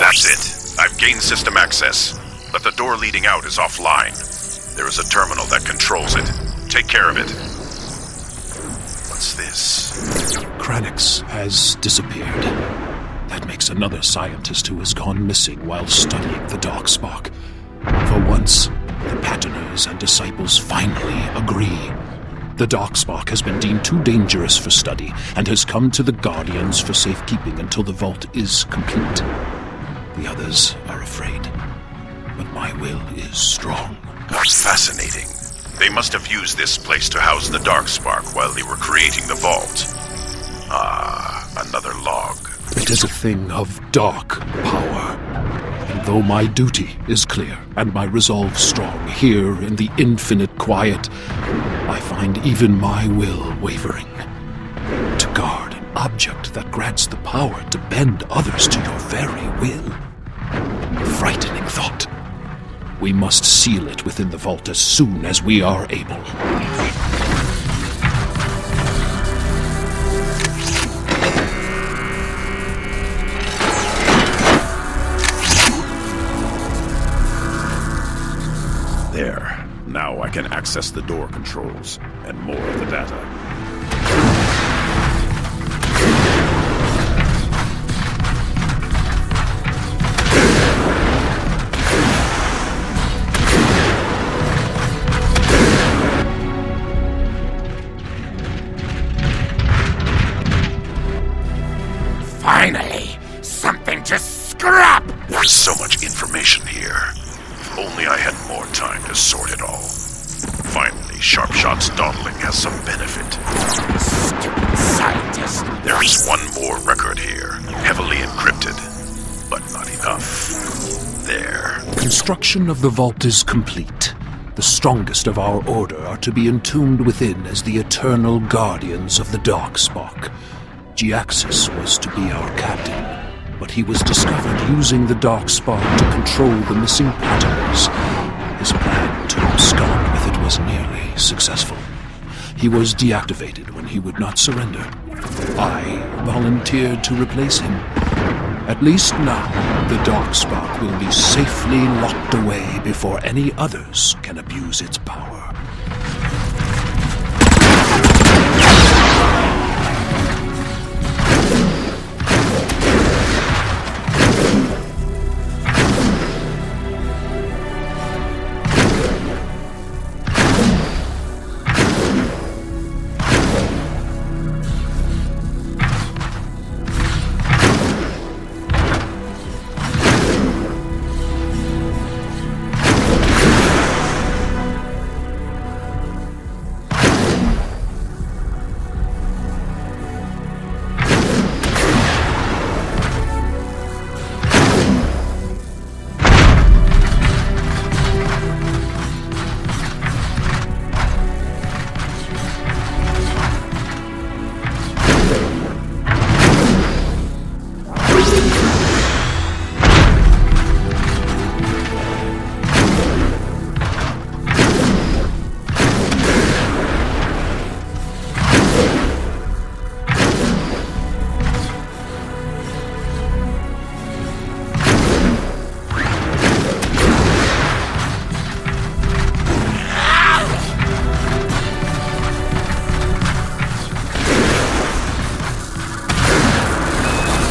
That's it. I've gained system access, but the door leading out is offline. There is a terminal that controls it. Take care of it. What's this? Kranix has disappeared. That makes another scientist who has gone missing while studying the Darkspark. For once, the Patiners and disciples finally agree. The Darkspark has been deemed too dangerous for study and has come to the Guardians for safekeeping until the vault is complete. The others are afraid, but my will is strong. Fascinating. They must have used this place to house the Darkspark while they were creating the vault. Ah, another log. It is a thing of dark power. And though my duty is clear and my resolve strong here in the infinite quiet, I find even my will wavering. To guard an object that grants the power to bend others to your very will. Frightening thought. We must seal it within the vault as soon as we are able. There. Now I can access the door controls and more of the data. Finally, something to scrap! There's so much information here. If only I had more time to sort it all. Finally, Sharpshot's dawdling has some benefit. Stupid scientist! There is one more record here, heavily encrypted, but not enough. There. Construction of the vault is complete. The strongest of our order are to be entombed within as the eternal guardians of the Darkspark. Giaxis was to be our captain, but he was discovered using the Darkspark to control the missing Patiners. His plan to abscond with it was nearly successful. He was deactivated when he would not surrender. I volunteered to replace him. At least now, the Darkspark will be safely locked away before any others can abuse its power.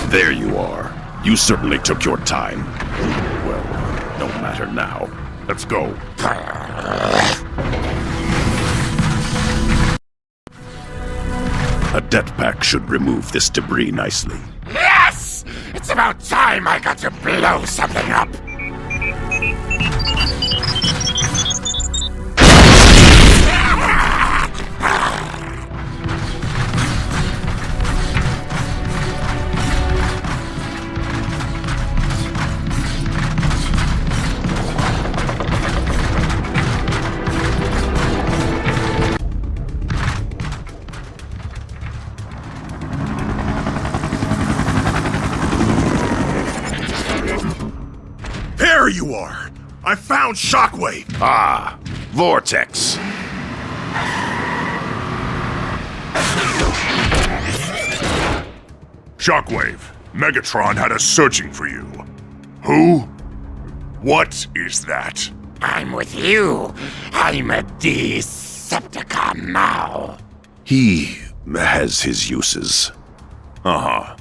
There you are. You certainly took your time. Well, no matter now. Let's go. A jetpack should remove this debris nicely. Yes! It's about time I got to blow something up! There you are! I found Shockwave! Ah, Vortex. Shockwave, Megatron had us searching for you. Who? What is that? I'm with you. I'm a Decepticon now. He has his uses. Uh-huh.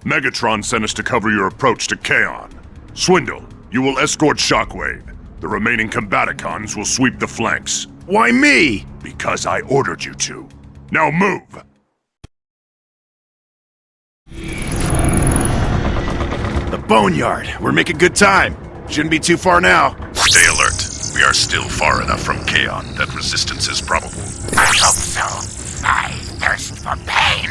Megatron sent us to cover your approach to Kaon. Swindle, you will escort Shockwave. The remaining Combaticons will sweep the flanks. Why me? Because I ordered you to. Now move! The Boneyard. We're making good time. Shouldn't be too far now. Stay alert. We are still far enough from Kaon that resistance is probable. I hope so. I thirst for pain.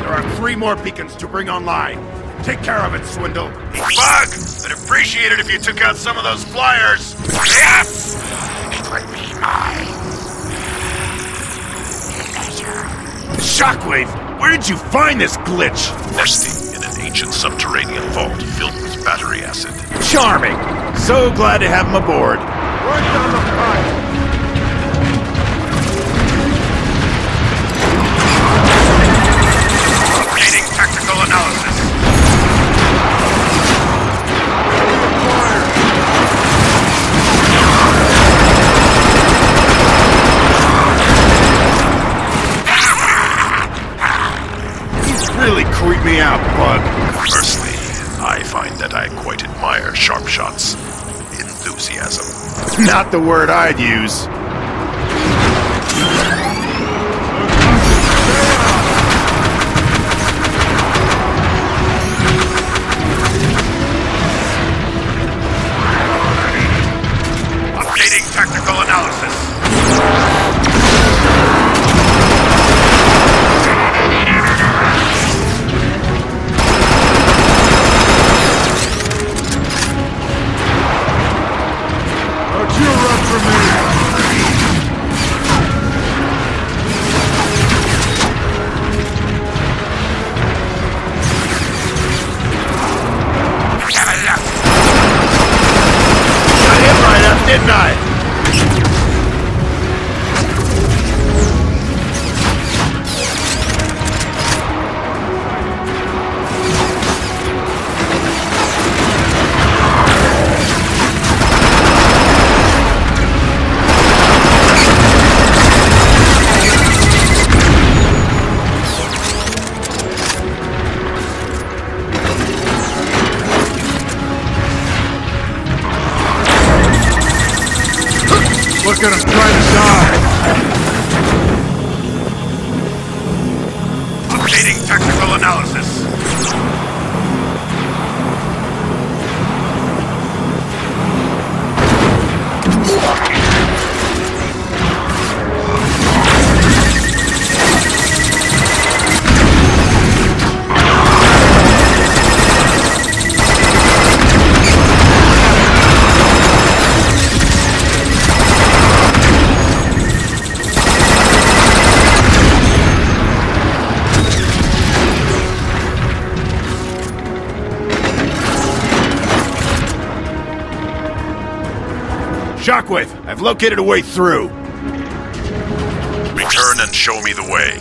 There are 3 more beacons to bring online. Take care of it, Swindle. Bug! I'd appreciate it if you took out some of those flyers. Yes! It would be my pleasure. Shockwave, where did you find this glitch? Nesting in an ancient subterranean vault filled with battery acid. Charming. So glad to have him aboard. Right down the pipe! Updating tactical analysis. Really creep me out, Bug. Firstly, I find that I quite admire sharp shots. Enthusiasm. Not the word I'd use. Updating tactical analysis. Didn't I? Look at him trying to die! Updating tactical analysis. Shockwave, I've located a way through. Return and show me the way.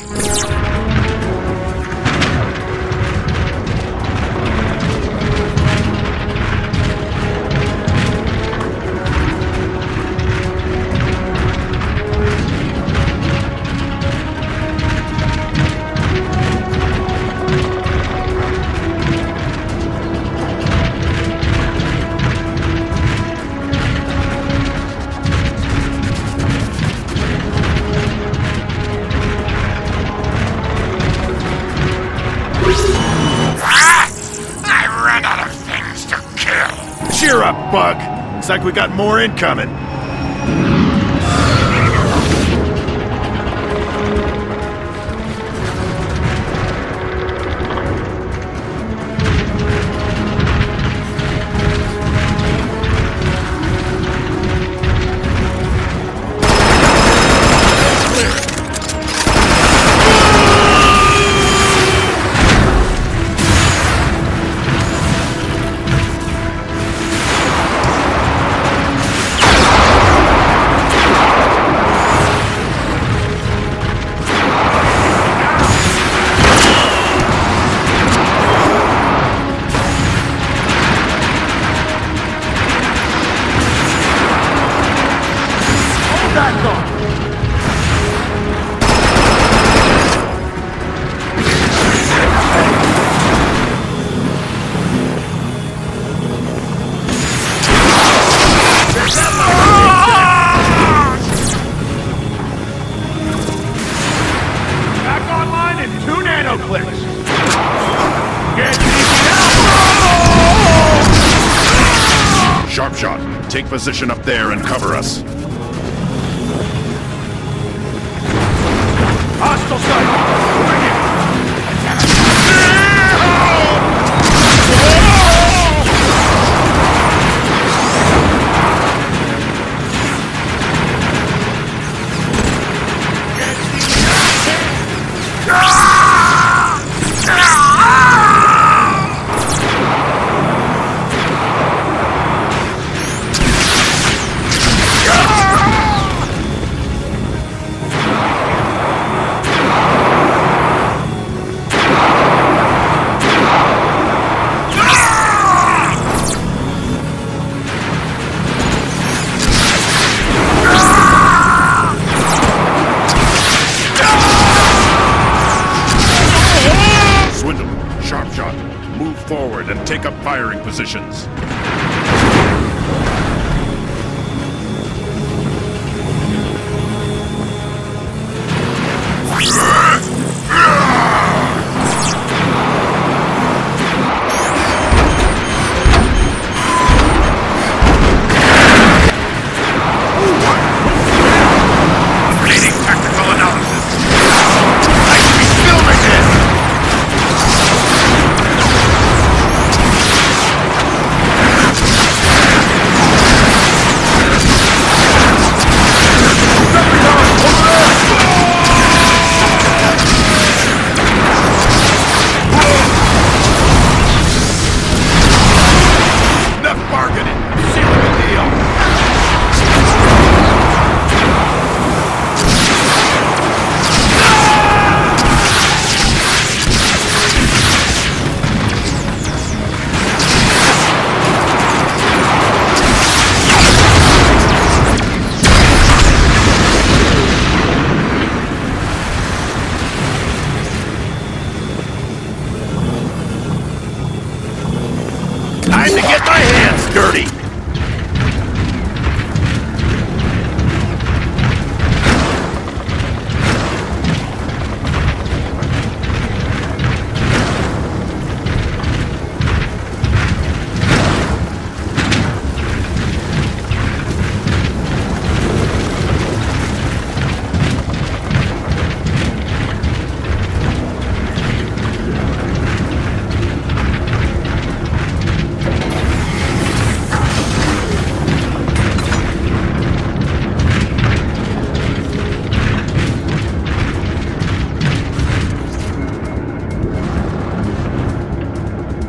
Cheer up, Bug. Looks like we got more incoming. Sharpshot, take position up there and cover us. Hostile sight! Moving in! And take up firing positions. Completing tactical analysis. I should be filming this! Time to get my hands dirty!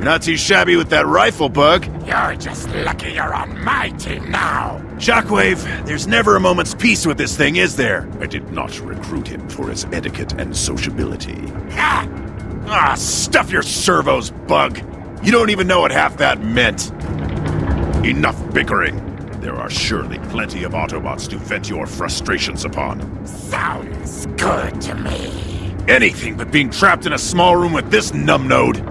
Not too shabby with that rifle, Bug. You're just lucky you're on my team now. Shockwave, there's never a moment's peace with this thing, is there? I did not recruit him for his etiquette and sociability. Ha! Stuff your servos, Bug. You don't even know what half that meant. Enough bickering. There are surely plenty of Autobots to vent your frustrations upon. Sounds good to me. Anything but being trapped in a small room with this numbnode.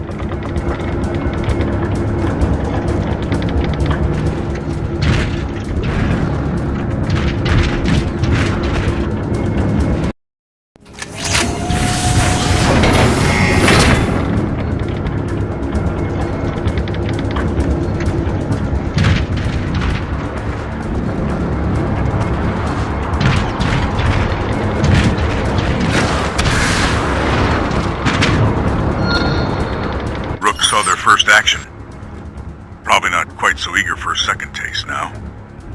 Action. Probably not quite so eager for a second taste now.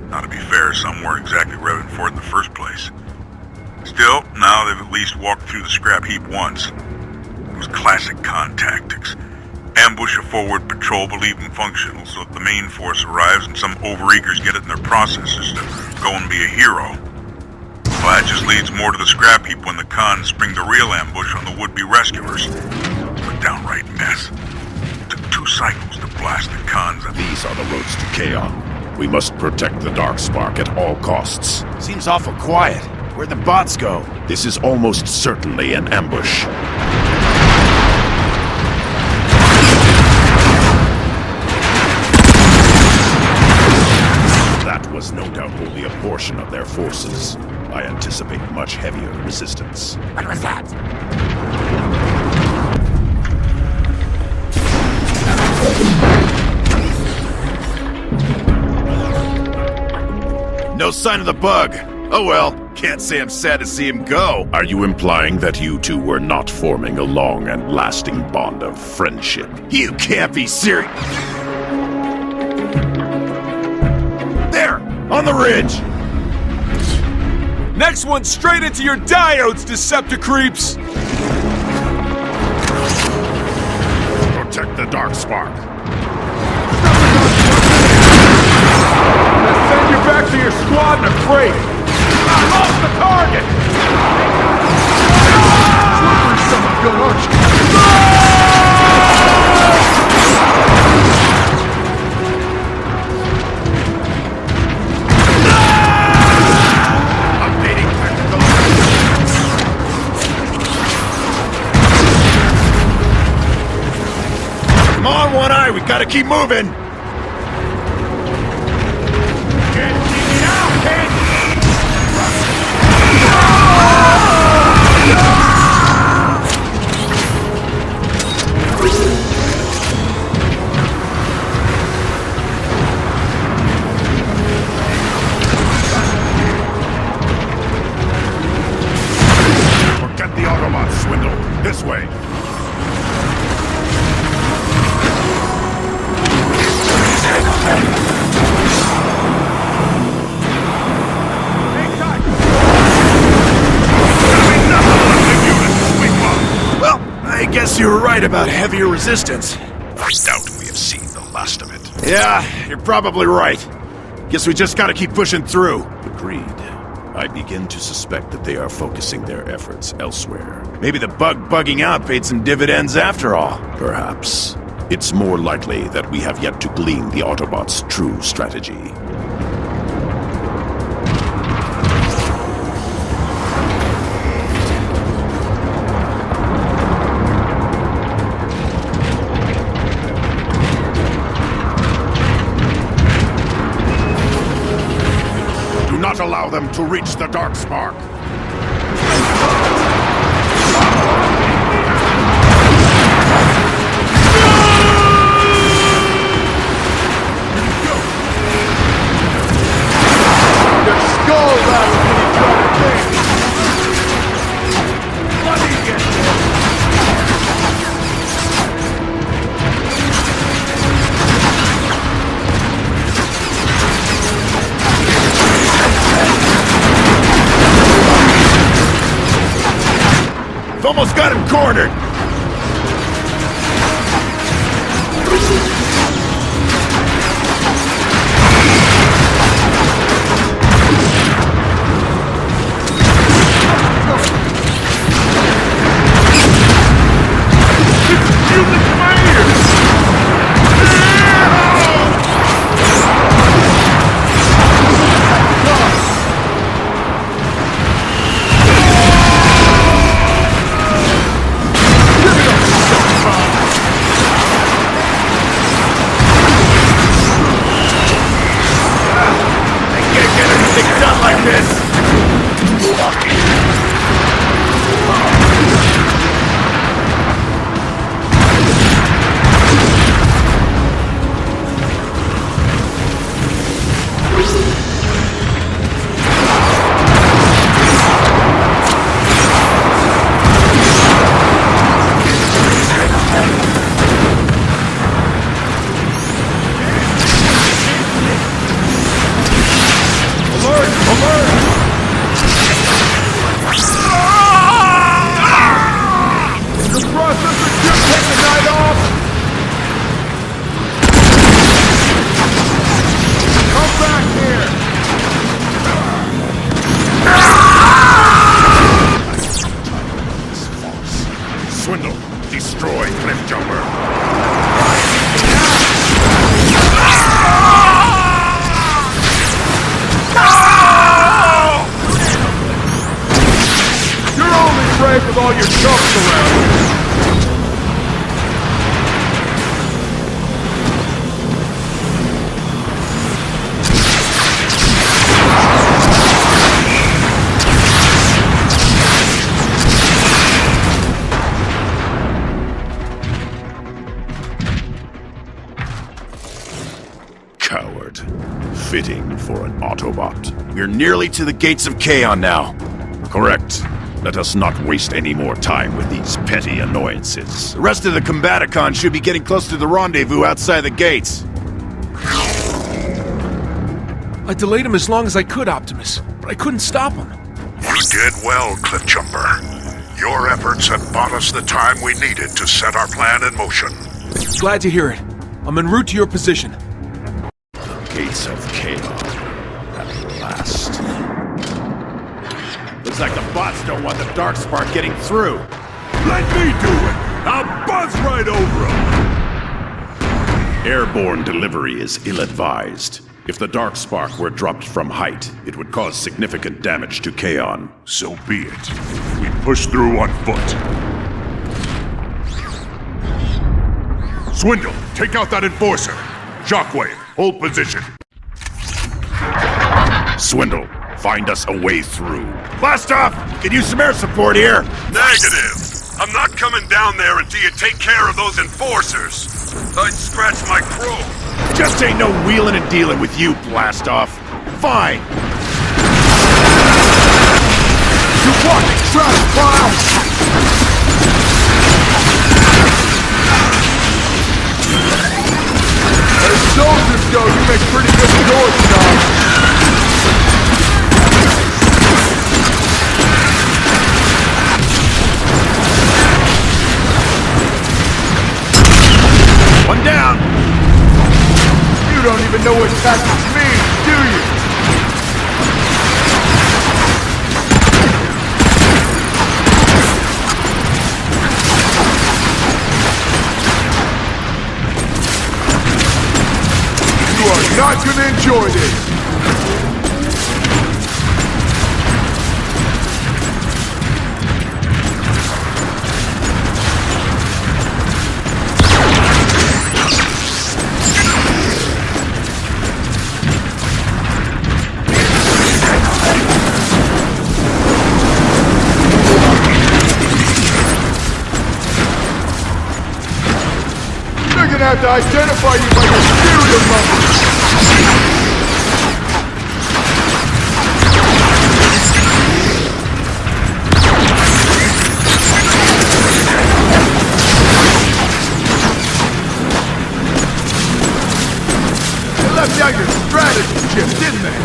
Now, to be fair, some weren't exactly revving for it in the first place. Still, now they've at least walked through the scrap heap once. It was classic con tactics. Ambush a forward patrol believing functional so that the main force arrives and some overeagers get it in their processes to go and be a hero. Well, that just leads more to the scrap heap when the cons spring the real ambush on the would-be rescuers. A downright mess. Took 2 cycles to blast the cons. These are the roads to Kaon. We must protect the Darkspark at all costs. Seems awful quiet. Where'd the bots go? This is almost certainly an ambush. That was no doubt only a portion of their forces. I anticipate much heavier resistance. What was that? no sign of the bug. Oh well, can't say I'm sad to see him go. Are you implying that you two were not forming a long and lasting bond of friendship? You can't be serious. There, on the ridge. Next one straight into your diodes, Decepticreeps! Protect the dark spark. Send you back to your squad in a crate! I lost the target! Slippery son of a gun, aren't you? Updating tactical. Come on, One Eye, we gotta keep moving. Forget the Autobots, Swindle. This way. Well, I guess you were right about heavier resistance. I doubt we have seen the last of it. Yeah, you're probably right. Guess we just gotta keep pushing through. Agreed. I begin to suspect that they are focusing their efforts elsewhere. Maybe the bugging out paid some dividends after all. Perhaps. It's more likely that we have yet to glean the Autobots' true strategy. Do not allow them to reach the dark spark. Almost got him cornered! word. Fitting for an Autobot. We're nearly to the gates of Kaon now. Correct. Let us not waste any more time with these petty annoyances. The rest of the Combaticons should be getting close to the rendezvous outside the gates. I delayed him as long as I could, Optimus, but I couldn't stop him. You did well, Cliffjumper. Your efforts have bought us the time we needed to set our plan in motion. Glad to hear it. I'm en route to your position. Gates of Chaos. At last. Looks like the bots don't want the Darkspark getting through. Let me do it! I'll buzz right over them! Airborne delivery is ill-advised. If the Darkspark were dropped from height, it would cause significant damage to Kaon. So be it. We push through on foot. Swindle, take out that enforcer. Shockwave, hold position. Swindle, find us a way through. Blast off! Can use some air support here. Negative. I'm not coming down there until you take care of those enforcers. I'd scratch my crow. Just ain't no wheeling and dealing with you, Blast off. Fine. You fucking trash pile! As soldiers go, you make pretty good doors, dog. One down! You don't even know what tactics mean, do you? You are not gonna enjoy this! They're gonna have to identify you by your serial number! They left out your strategy chip, didn't they?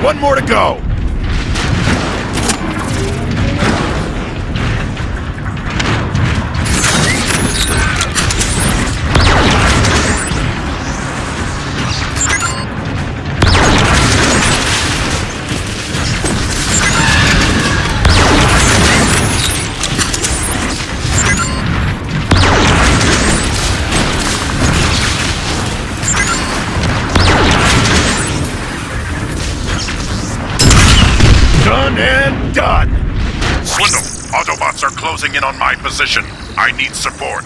One more to go! Done and done! Swindle, Autobots are closing in on my position. I need support.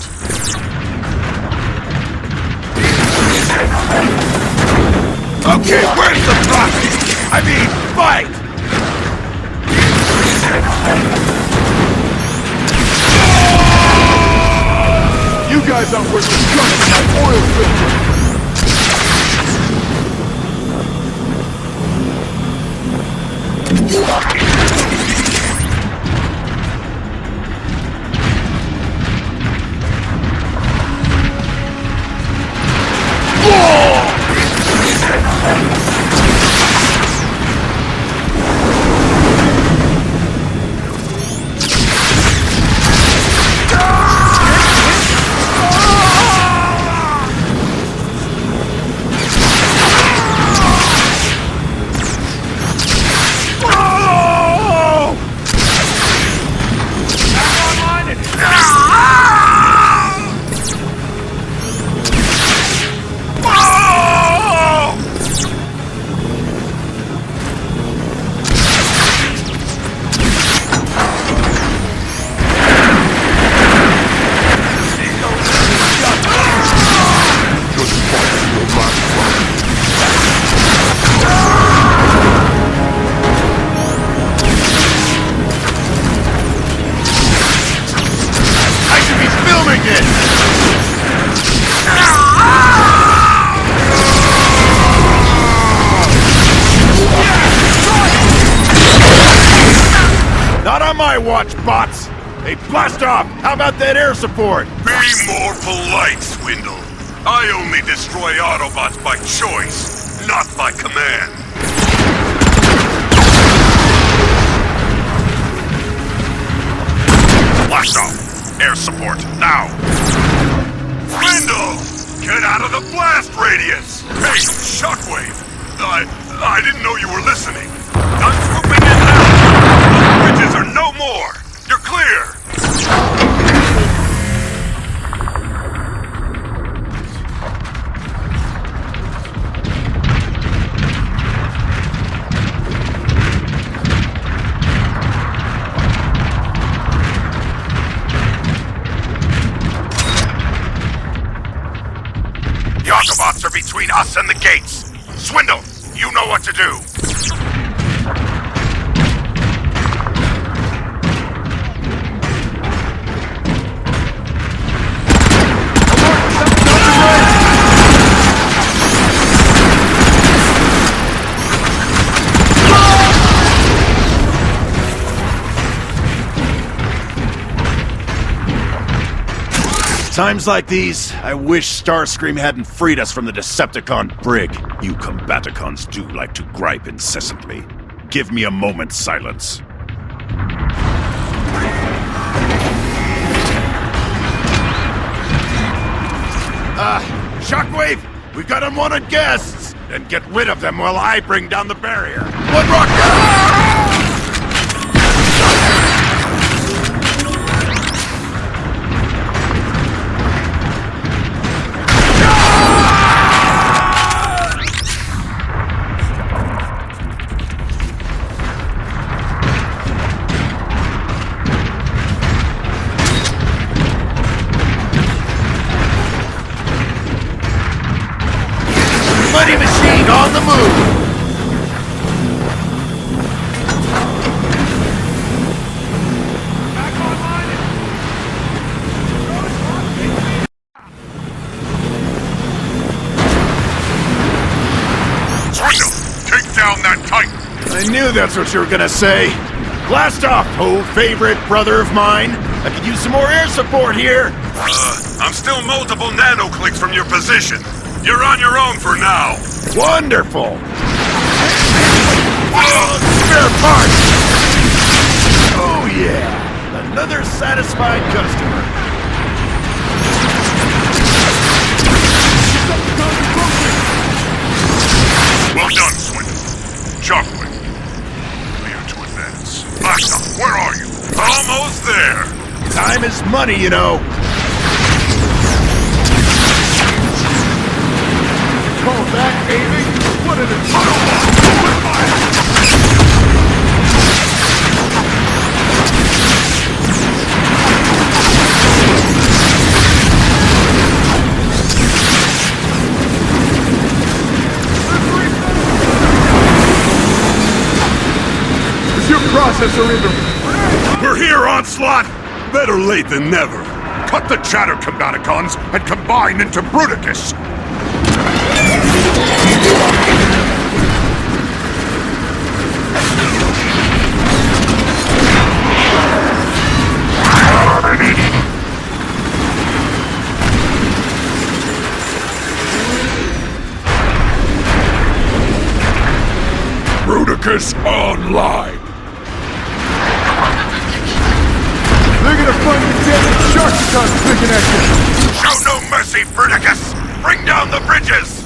Okay, where's the profit? I mean, fight! You guys aren't worth the gun in my oil filter! Watch, bots! Hey, blast off! How about that air support? Be more polite, Swindle. I only destroy Autobots by choice, not by command. Blast off! Air support, now! Swindle! Get out of the blast radius! Hey, Shockwave! I didn't know you were listening. I'm swooping in now! The bridges are no more! You're clear! The Autobots are between us and the gates! Swindle, you know what to do! Times like these, I wish Starscream hadn't freed us from the Decepticon brig. You Combaticons do like to gripe incessantly. Give me a moment's silence. Shockwave! We've got unwanted guests! Then get rid of them while I bring down the barrier. One rocket! Money machine on the move! Swindle, take down that Titan! I knew that's what you were gonna say. Blast off, oh favorite brother of mine. I could use some more air support here. I'm still multiple nanoclicks from your position. You're on your own for now. Wonderful! Spare parts! Oh yeah! Another satisfied customer. Well done, Swindle. Shockwave. Clear to advance. Blast off, where are you? Almost there. Time is money, you know. Call that aiming? What an Autobot! Open fire! Is your processor in the... We're here, Onslaught! Better late than never. Cut the chatter, Combaticons, and combine into Bruticus! Circus Online! They're gonna find the dead Sharkticons picking at you! Show no mercy, Bruticus! Bring down the bridges!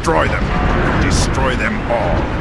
Destroy them. Destroy them all.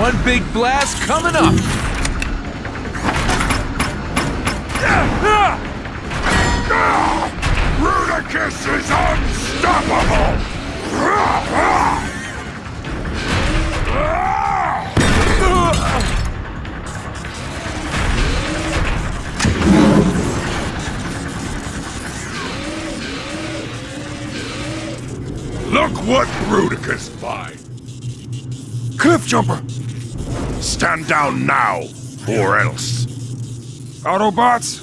One big blast coming up! Rudicus is unstoppable! Look what Rudicus finds! Cliff jumper! Stand down now, or else. Autobots,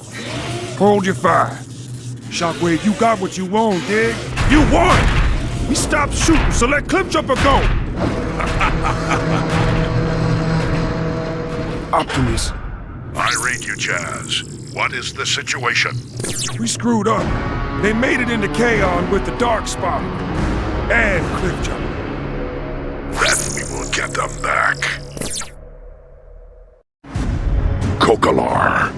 hold your fire. Shockwave, you got what you want, dig? You won! We stopped shooting, so let Cliff Jumper go! Optimus. I read you, Jazz. What is the situation? We screwed up. They made it into Kaon with the Dark Spark. And Cliff Jumper. Then we will get them back. Kokalar,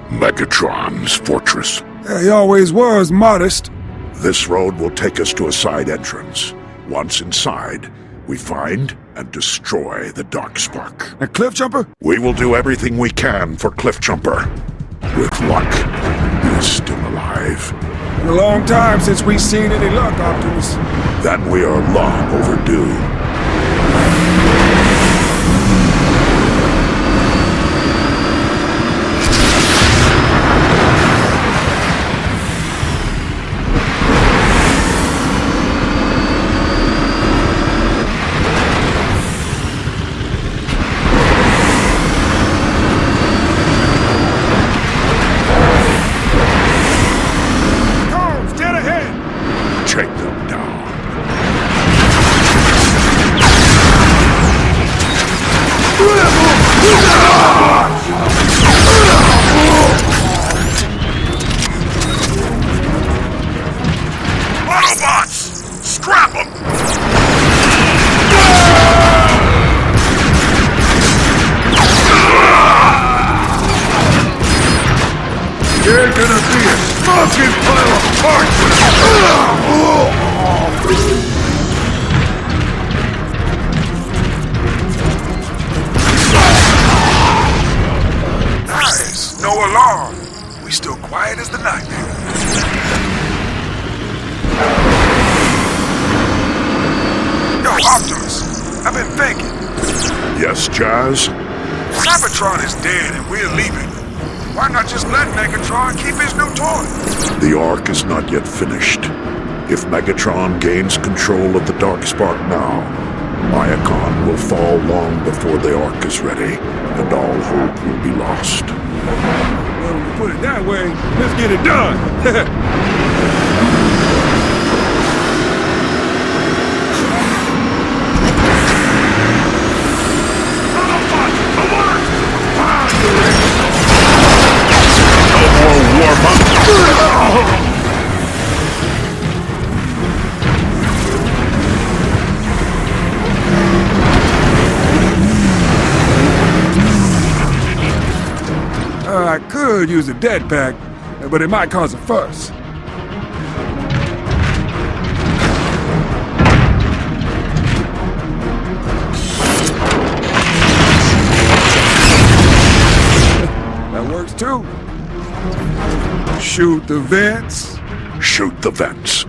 Megatron's fortress. He always was modest. This road will take us to a side entrance. Once inside, we find and destroy the Darkspark. And Cliff Jumper? We will do everything we can for Cliff Jumper. With luck, he is still alive. Been a long time since we've seen any luck, Optimus. Then we are long overdue. They're gonna be a fucking pile of parts! Nice! No alarm! We still quiet as the night. Yo, Optimus! I've been thinking. Yes, Jazz? Cybertron is dead and we're leaving. Why not just let Megatron keep his new toy? The arc is not yet finished. If Megatron gains control of the Darkspark now, Iacon will fall long before the arc is ready, and all hope will be lost. Well, when you put it that way, let's get it done! I could use a dead pack, but it might cause a fuss. That works too. Shoot the vents. Shoot the vents.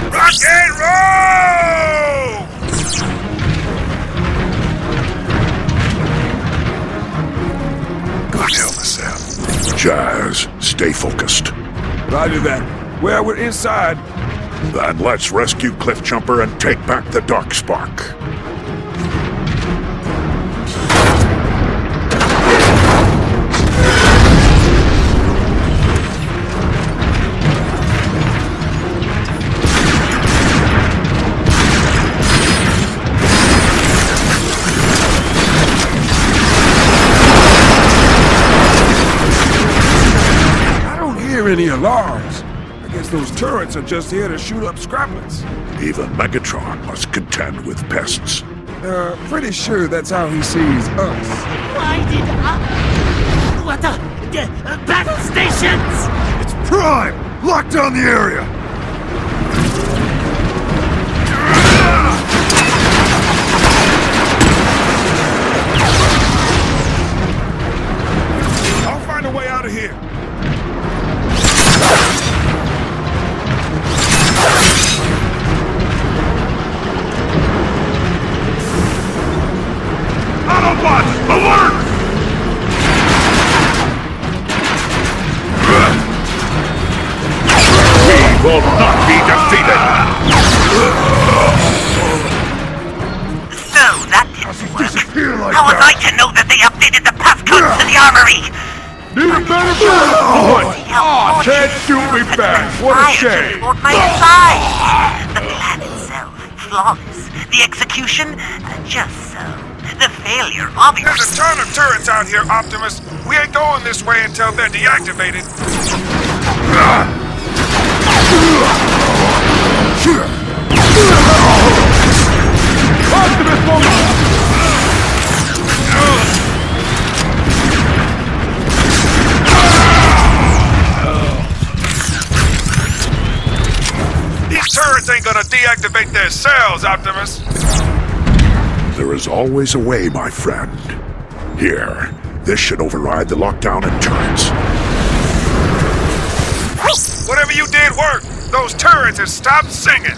Rock and roll! Good help myself. Jazz, stay focused. Roger that. Well, we're inside. Then let's rescue Cliff Jumper and take back the Darkspark. I don't hear any alarms. I guess those turrets are just here to shoot up scraplets. Even Megatron must contend with pests. Pretty sure that's how he sees us. Why did what the battle stations? Prime! Lock down the area! I'll find a way out of here. Autobots, alert! We will not be defeated! So that didn't work. How was I to know that they updated the passcodes to the armory? Oh, can't shoot me back! What a shame! My side. The plan itself, flawless. The execution, just so. The failure, obvious. There's a ton of turrets out here, Optimus. We ain't going this way until they're deactivated. Optimus won't... These turrets ain't gonna deactivate their cells, Optimus. There is always a way, my friend. Here, this should override the lockdown and turrets. Whatever you did worked. Those turrets have stopped singing.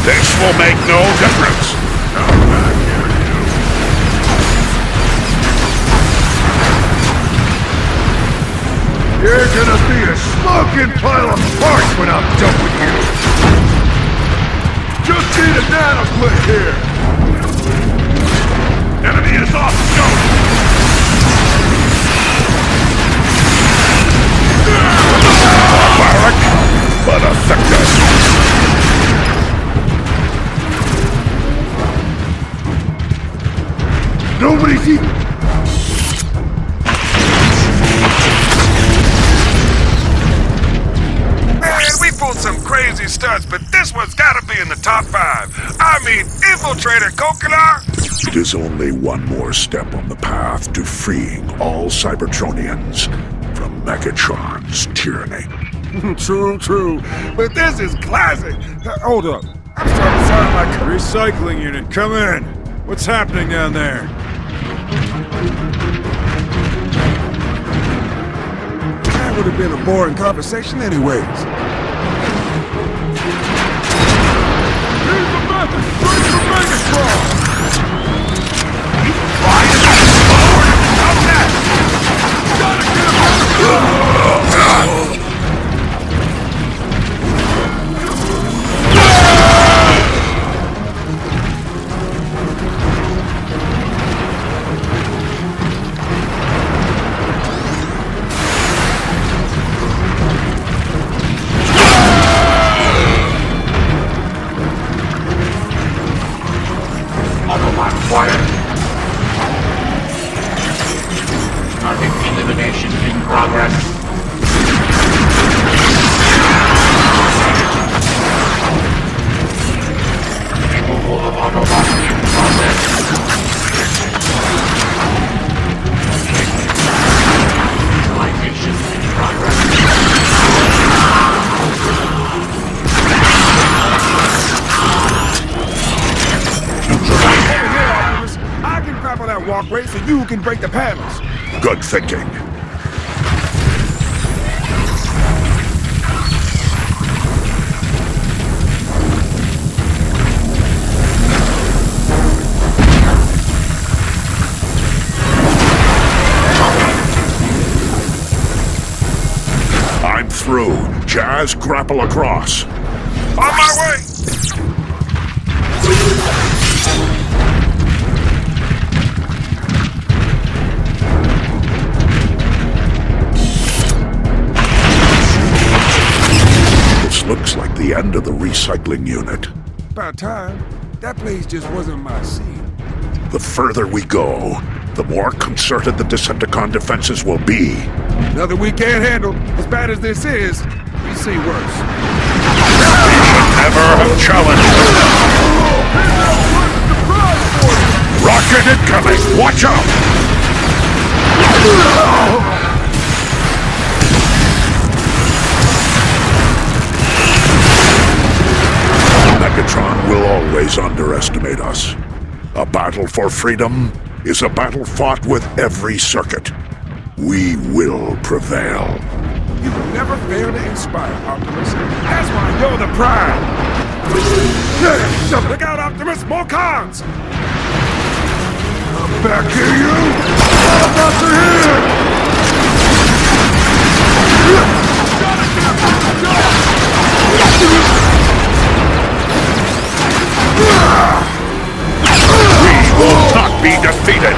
This will make no difference. You're gonna be a smoking pile of parts when I'm done with you! Just need a nanoclip here! Enemy is off scope! Barbaric, but effective. Nobody's even... We pulled some crazy stunts, but this one's gotta be in the top 5. I mean, Infiltrator Coconut! It is only one more step on the path to freeing all Cybertronians from Megatron's tyranny. True. But this is classic! Hold up. I'm starting to sound like a recycling unit. Come in. What's happening down there? That would have been a boring conversation anyways. Here's the message straight from Megatron! He's flying forward! How's that? Gotta get him out of here! Autobot quiet. Target elimination in progress. Removal of Autobots in process. Utilization in progress. I can grapple that walkway so you can break the panels. Good thinking. I'm through. Jazz, grapple across. On my way! This looks like the end of the recycling unit. About time. That place just wasn't my scene. The further we go, the more concerted the Decepticon defenses will be. Nothing we can't handle. As bad as this is, we've seen worse. We should never have challenged them. Rocket incoming! Watch out! Megatron will always underestimate us. A battle for freedom is a battle fought with every circuit. We will prevail. You will never fail to inspire, Optimus. That's why you're the Prime! Look out, Optimus! More cons! I'm back here, you! Autobots are here! We will not be defeated!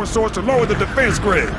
Source to lower the defense grid.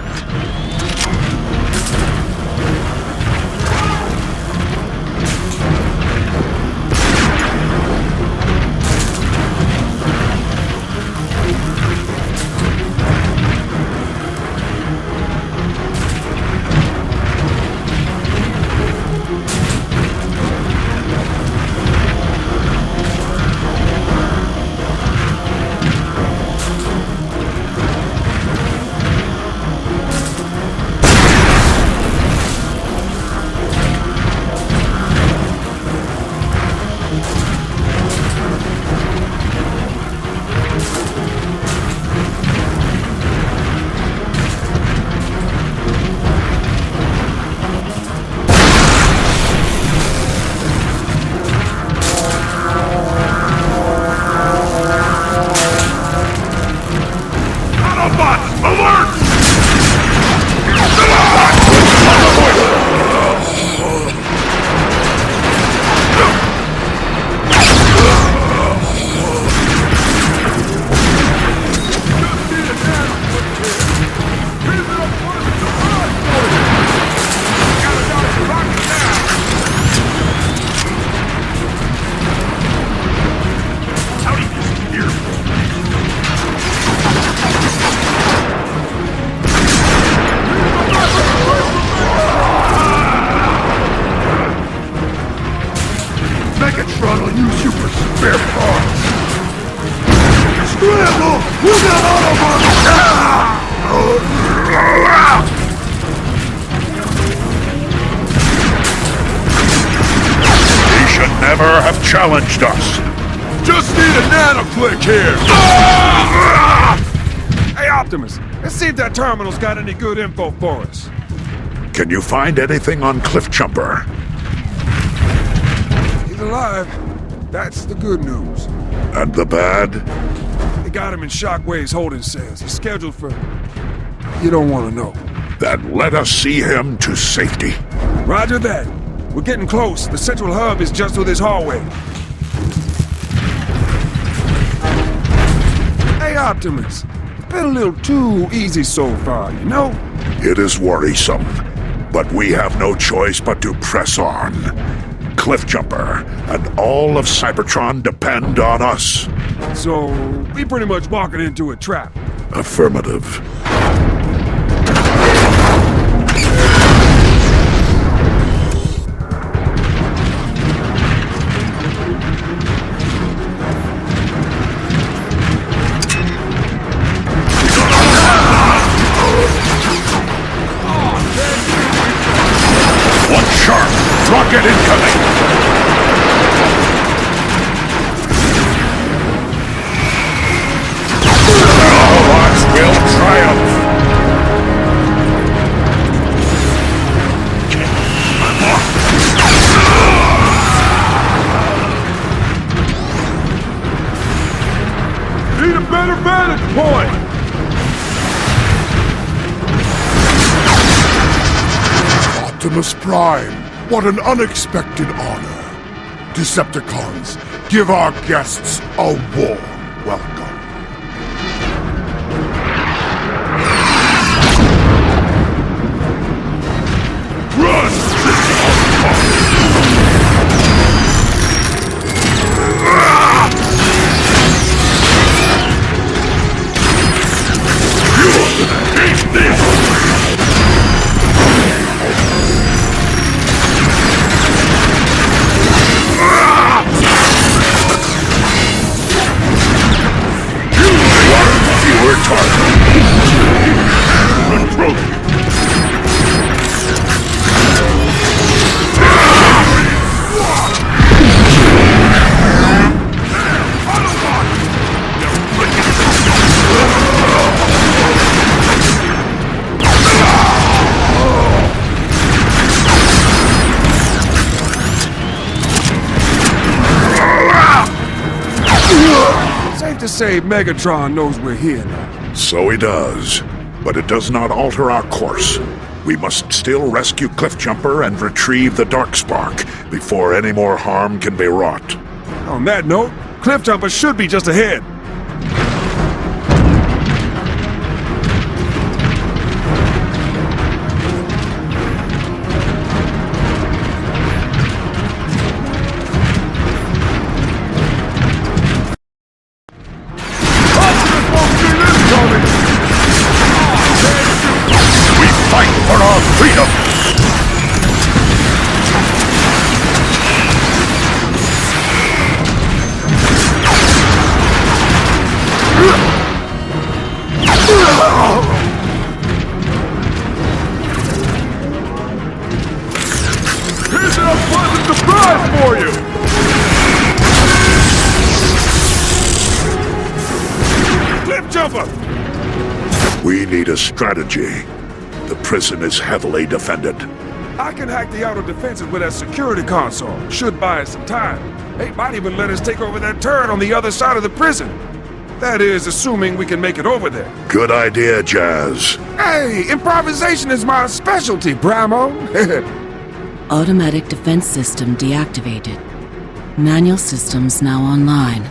challenged us. Just need a nano-click here! Hey, Optimus, let's see if that terminal's got any good info for us. Can you find anything on Cliffjumper? He's alive. That's the good news. And the bad? They got him in Shockwave's holding cells. He's scheduled for... You don't want to know. Then let us see him to safety. Roger that. We're getting close. The central hub is just through this hallway. Hey, Optimus. It's been a little too easy so far, you know? It is worrisome, but we have no choice but to press on. Cliffjumper and all of Cybertron depend on us. So, we pretty much walking into a trap. Affirmative. One sharp rocket incoming! Autobots will triumph! Need a better vantage point! Optimus Prime, what an unexpected honor. Decepticons, give our guests a warm welcome. Safe to say Megatron knows we're here now. So he does, but it does not alter our course. We must still rescue Cliffjumper and retrieve the Darkspark before any more harm can be wrought. On that note, Cliffjumper should be just ahead. Here's an unpleasant surprise for you! Cliffjumper! We need a strategy. The prison is heavily defended. I can hack the outer defenses with that security console. Should buy us some time. They might even let us take over that turret on the other side of the prison. That is, assuming we can make it over there. Good idea, Jazz. Hey, improvisation is my specialty, Bramo. Automatic defense system deactivated. Manual systems now online.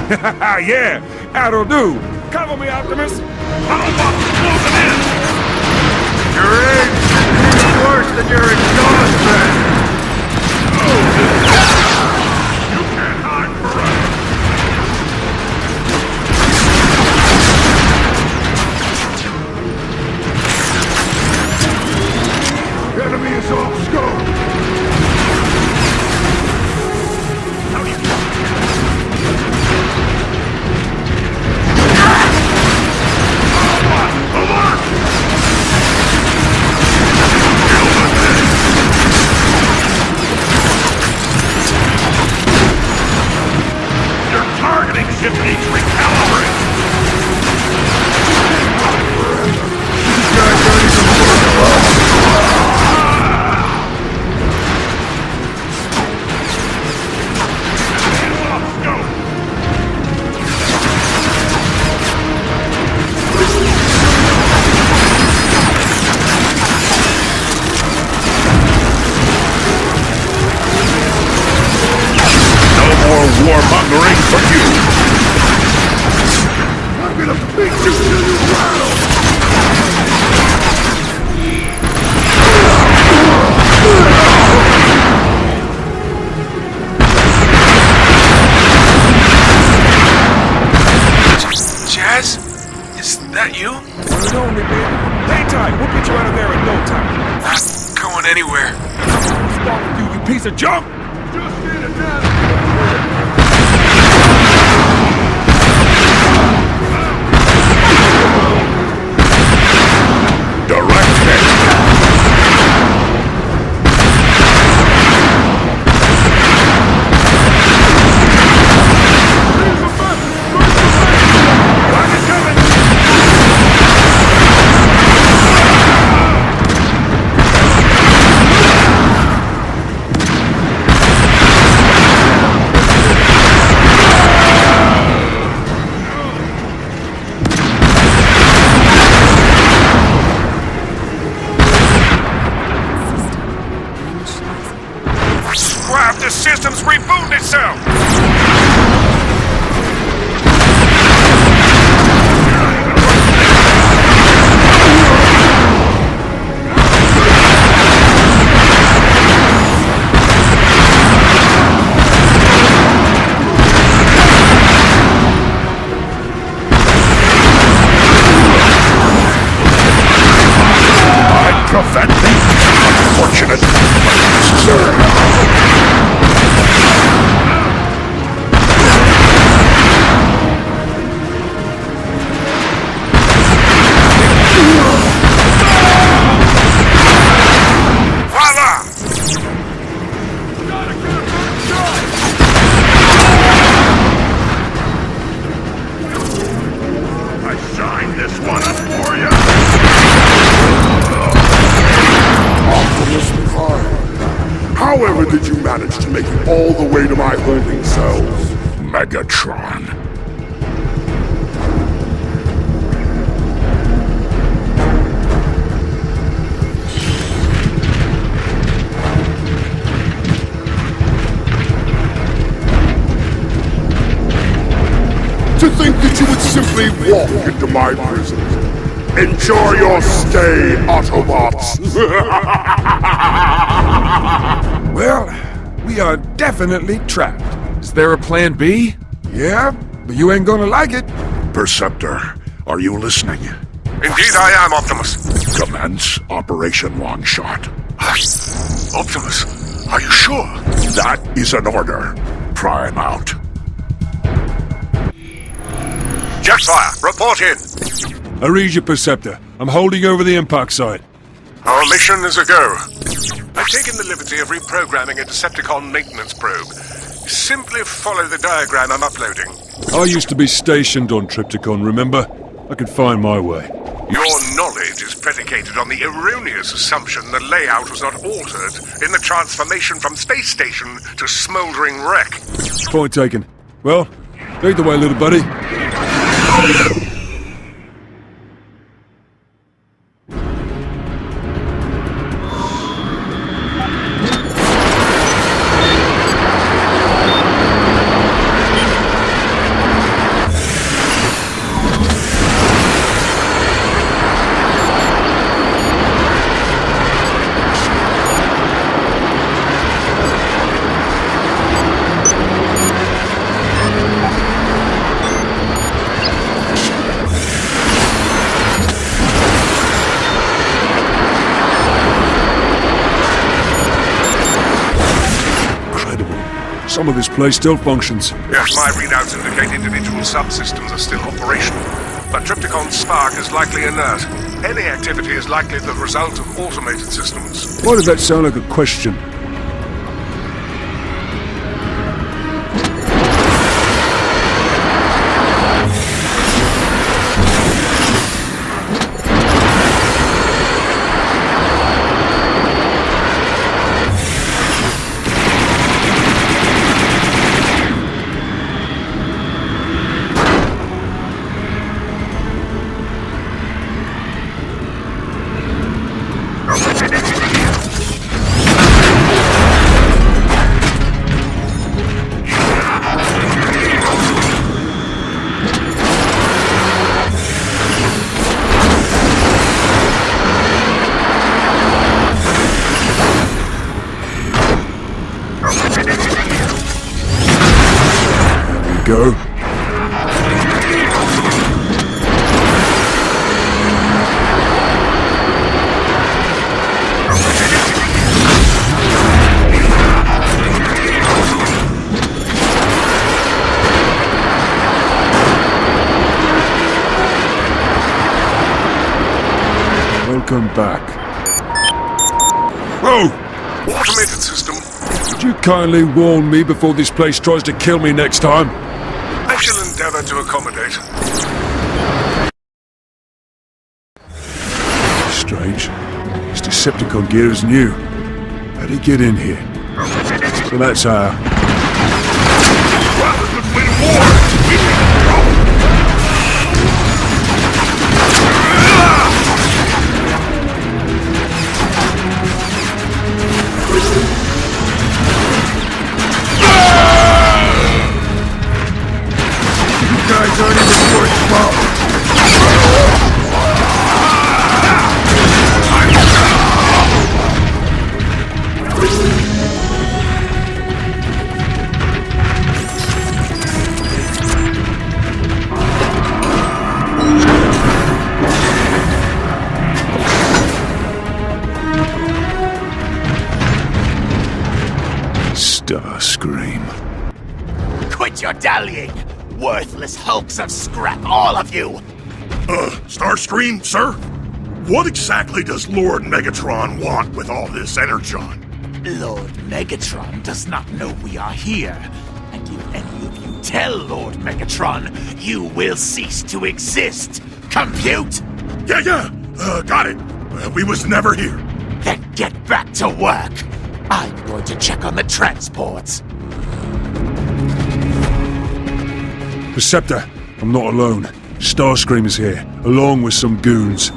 Yeah, that'll do. Cover me, Optimus. Autobots closing in. Your age is even worse than your exhaust fan. You can't hide forever! Enemy is off scope. Alert! Warning, ship needs recalibrate! Warmongering for you! I'm gonna beat you till you rattle! Jazz? Is that you? One and only, baby. Hang tight. We'll get you out of there in no time. Not going anywhere. What's wrong with you, you piece of junk? Just need a dance. Direct hit! The system's rebooting itself! I prevent me! Unfortunate, but necessary! However did you manage to make it all the way to my holding cells? Megatron. To think that you would simply walk into my prison. Enjoy your stay, Autobots! Well, we are definitely trapped. Is there a plan B? Yeah, but you ain't gonna like it. Perceptor, are you listening? Indeed I am, Optimus. Commence Operation Longshot. Optimus, are you sure? That is an order. Prime out. Jetfire, report in. I read you, Perceptor. I'm holding over the impact site. Our mission is a go. I've taken the liberty of reprogramming a Decepticon maintenance probe. Simply follow the diagram I'm uploading. I used to be stationed on Tripticon, remember? I could find my way. Your knowledge is predicated on the erroneous assumption the layout was not altered in the transformation from space station to smoldering wreck. Point taken. Well, lead the way, little buddy. Some of this place still functions. Yes, my readouts indicate individual subsystems are still operational. But Tripticon's spark is likely inert. Any activity is likely the result of automated systems. Why did that sound like a question? Welcome back. Whoa! Automated system. Would you kindly warn me before this place tries to kill me next time? I shall endeavor to accommodate. Strange. This Decepticon gear is new. How'd he get in here? So that's how. Rather than win wars, we can trouble. You guys aren't even worth well. Starscream. Quit your dallying! Worthless hulks of scrap, all of you! Starscream, sir? What exactly does Lord Megatron want with all this energon? Lord Megatron does not know we are here. And if any of you tell Lord Megatron, you will cease to exist. Compute? Yeah, got it. We was never here. Then get back to work. I'm going to check on the transports. Perceptor, I'm not alone. Starscream is here, along with some goons.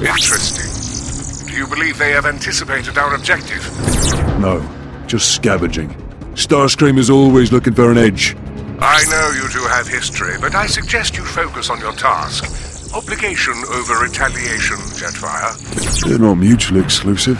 Interesting. Do you believe they have anticipated our objective? No, just scavenging. Starscream is always looking for an edge. I know you two have history, but I suggest you focus on your task. Obligation over retaliation, Jetfire. They're not mutually exclusive.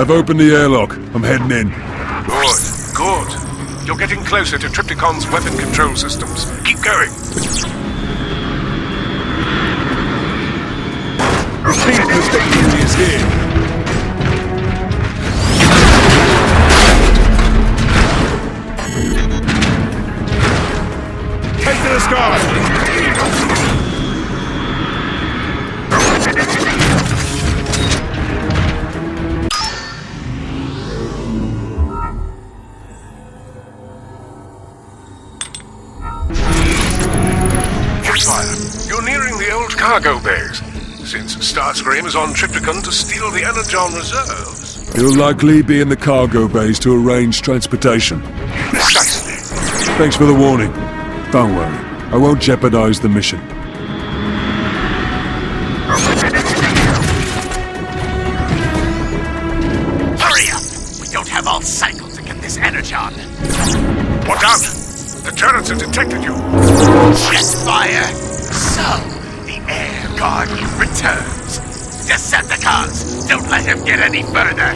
I've opened the airlock. I'm heading in. Good, good. You're getting closer to Triptychon's weapon control systems. Keep going. The safety is here. Take to the sky! You're nearing the old cargo bays. Since Starscream is on Triptychon to steal the Energon reserves. He'll likely be in the cargo bays to arrange transportation. Precisely. Thanks for the warning. Don't worry, I won't jeopardize the mission. Hurry up! We don't have all cycle to get this Energon. Watch out! The turrets have detected you. Chest fire! So, the Air Guardian returns. Decepticons, don't let him get any further.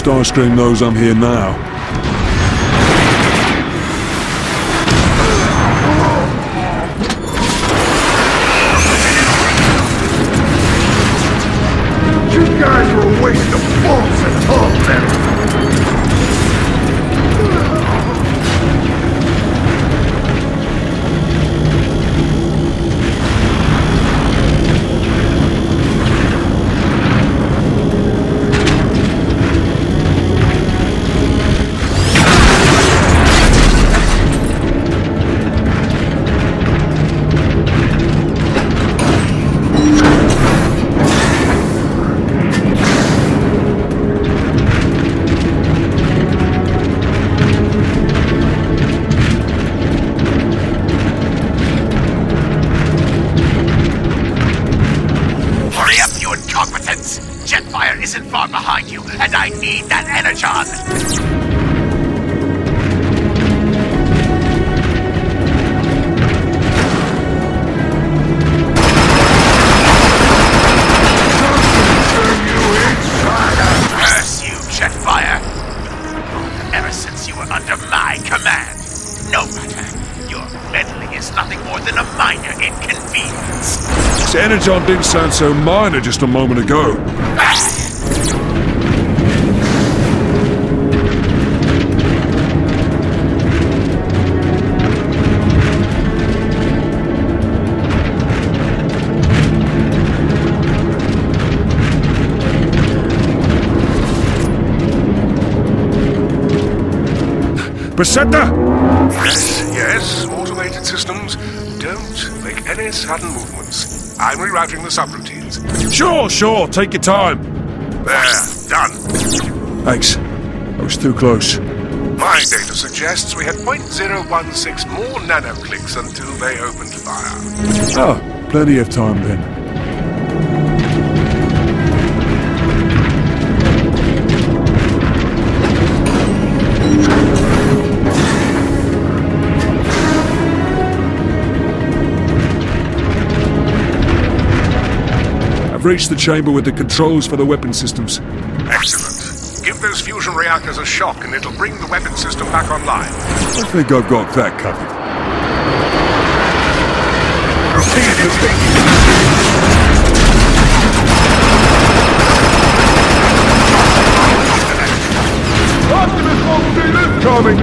Starscream knows I'm here now. You guys are a waste of bullets and torment! Jetfire isn't far behind you, and I need that Energon! Curse you, Jetfire! Ever since you were under my command, no matter, your meddling is nothing more than a minor inconvenience. This Energon didn't sound so minor just a moment ago. Presenta! Yes, automated systems. Don't make any sudden movements. I'm rerouting the subroutines. Sure, take your time. There, done. Thanks. I was too close. My data suggests we had 0.016 more nanoclicks until they opened fire. Oh, plenty of time then. I've reached the chamber with the controls for the weapon systems. Excellent. Give those fusion reactors a shock and it'll bring the weapon system back online. I think I've got that covered. Optimus won't see this coming!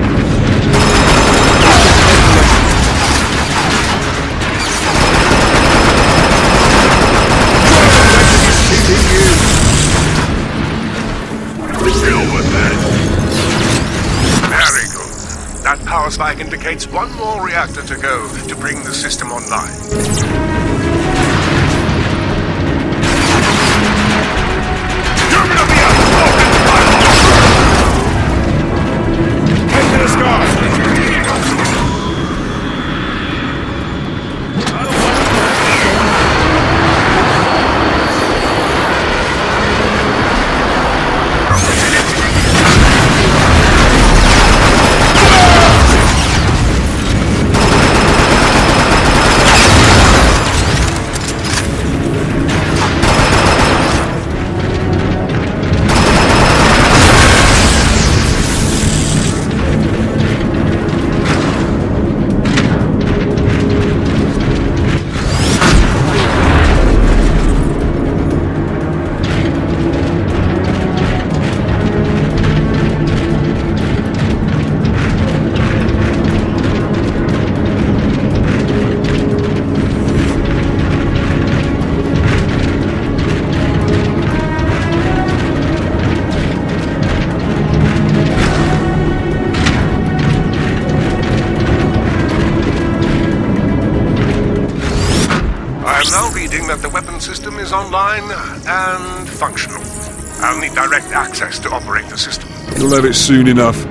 Deal with that. star spike indicates one more reactor to go to bring the system online. You're gonna be outspoken, head to the sky! That the weapon system is online and functional. I'll need direct access to operate the system. You'll have it soon enough.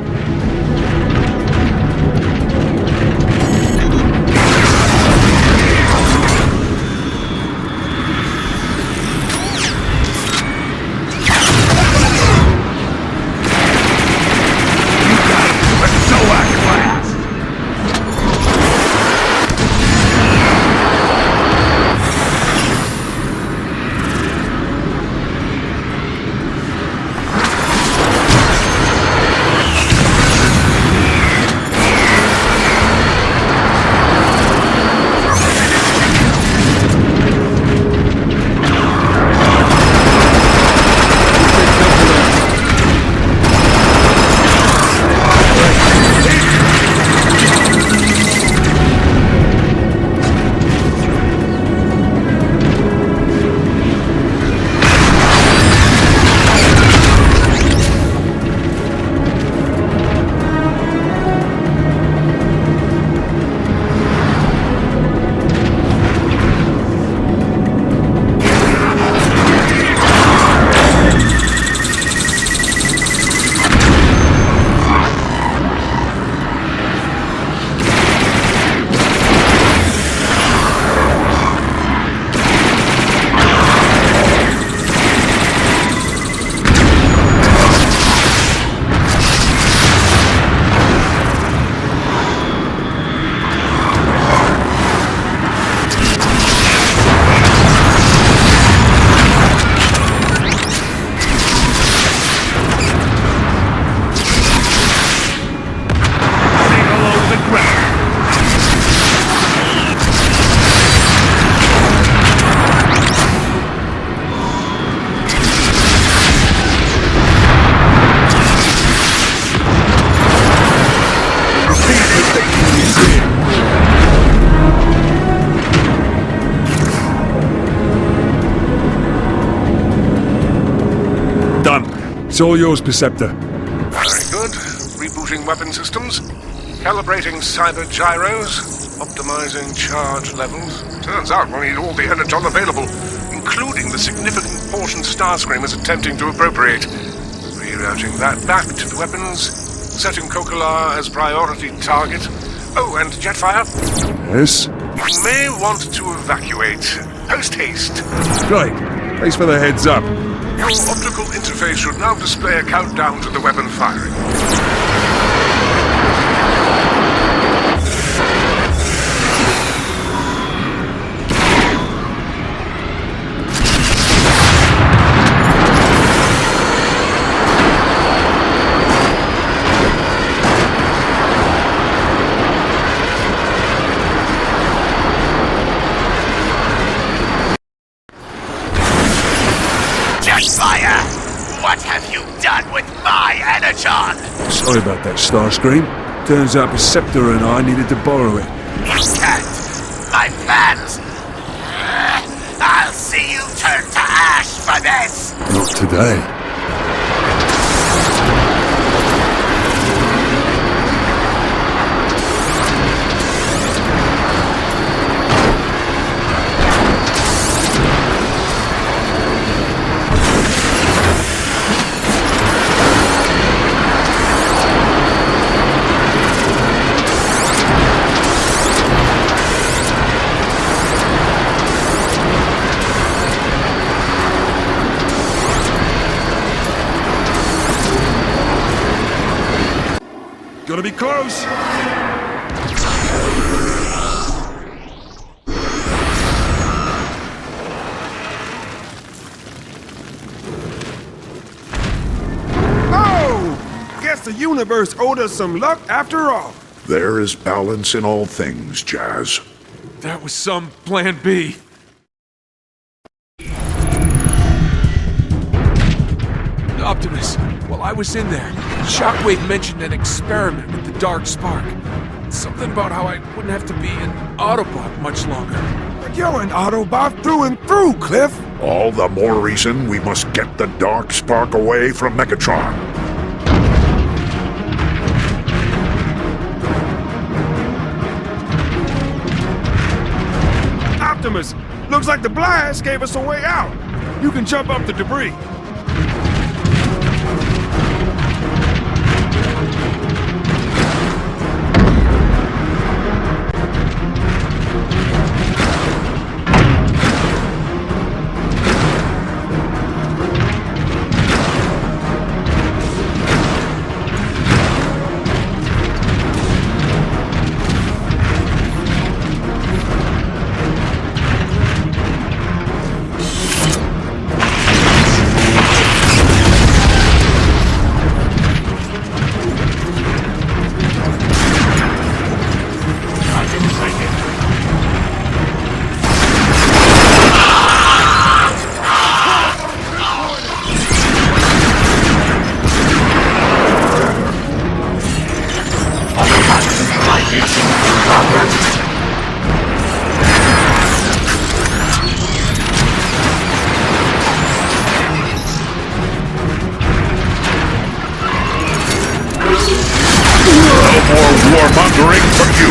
It's all yours, Perceptor. Very good. Rebooting weapon systems, calibrating cyber gyros, optimizing charge levels. Turns out we'll need all the energon available, including the significant portion Starscream is attempting to appropriate. Rerouting that back to the weapons, setting Kokolar as priority target. Oh, and Jetfire? Yes? You may want to evacuate. Post-haste. Right. Thanks for the heads up. Your optical interface should now display a countdown to the weapon firing. Jetfire! What have you done with my energon? Sorry about that, Starscream. Turns out Perceptor and I needed to borrow it. You can't. My plans. I'll see you turn to ash for this. Not today. gonna be close. Oh! Guess the universe owed us some luck after all. There is balance in all things, Jazz. That was some plan B. Optimus, while I was in there, Shockwave mentioned an experiment with the Dark Spark. Something about how I wouldn't have to be an Autobot much longer. But you're an Autobot through and through, Cliff. All the more reason we must get the Dark Spark away from Megatron. Optimus, looks like the blast gave us a way out. You can jump up the debris. Warmongering from you!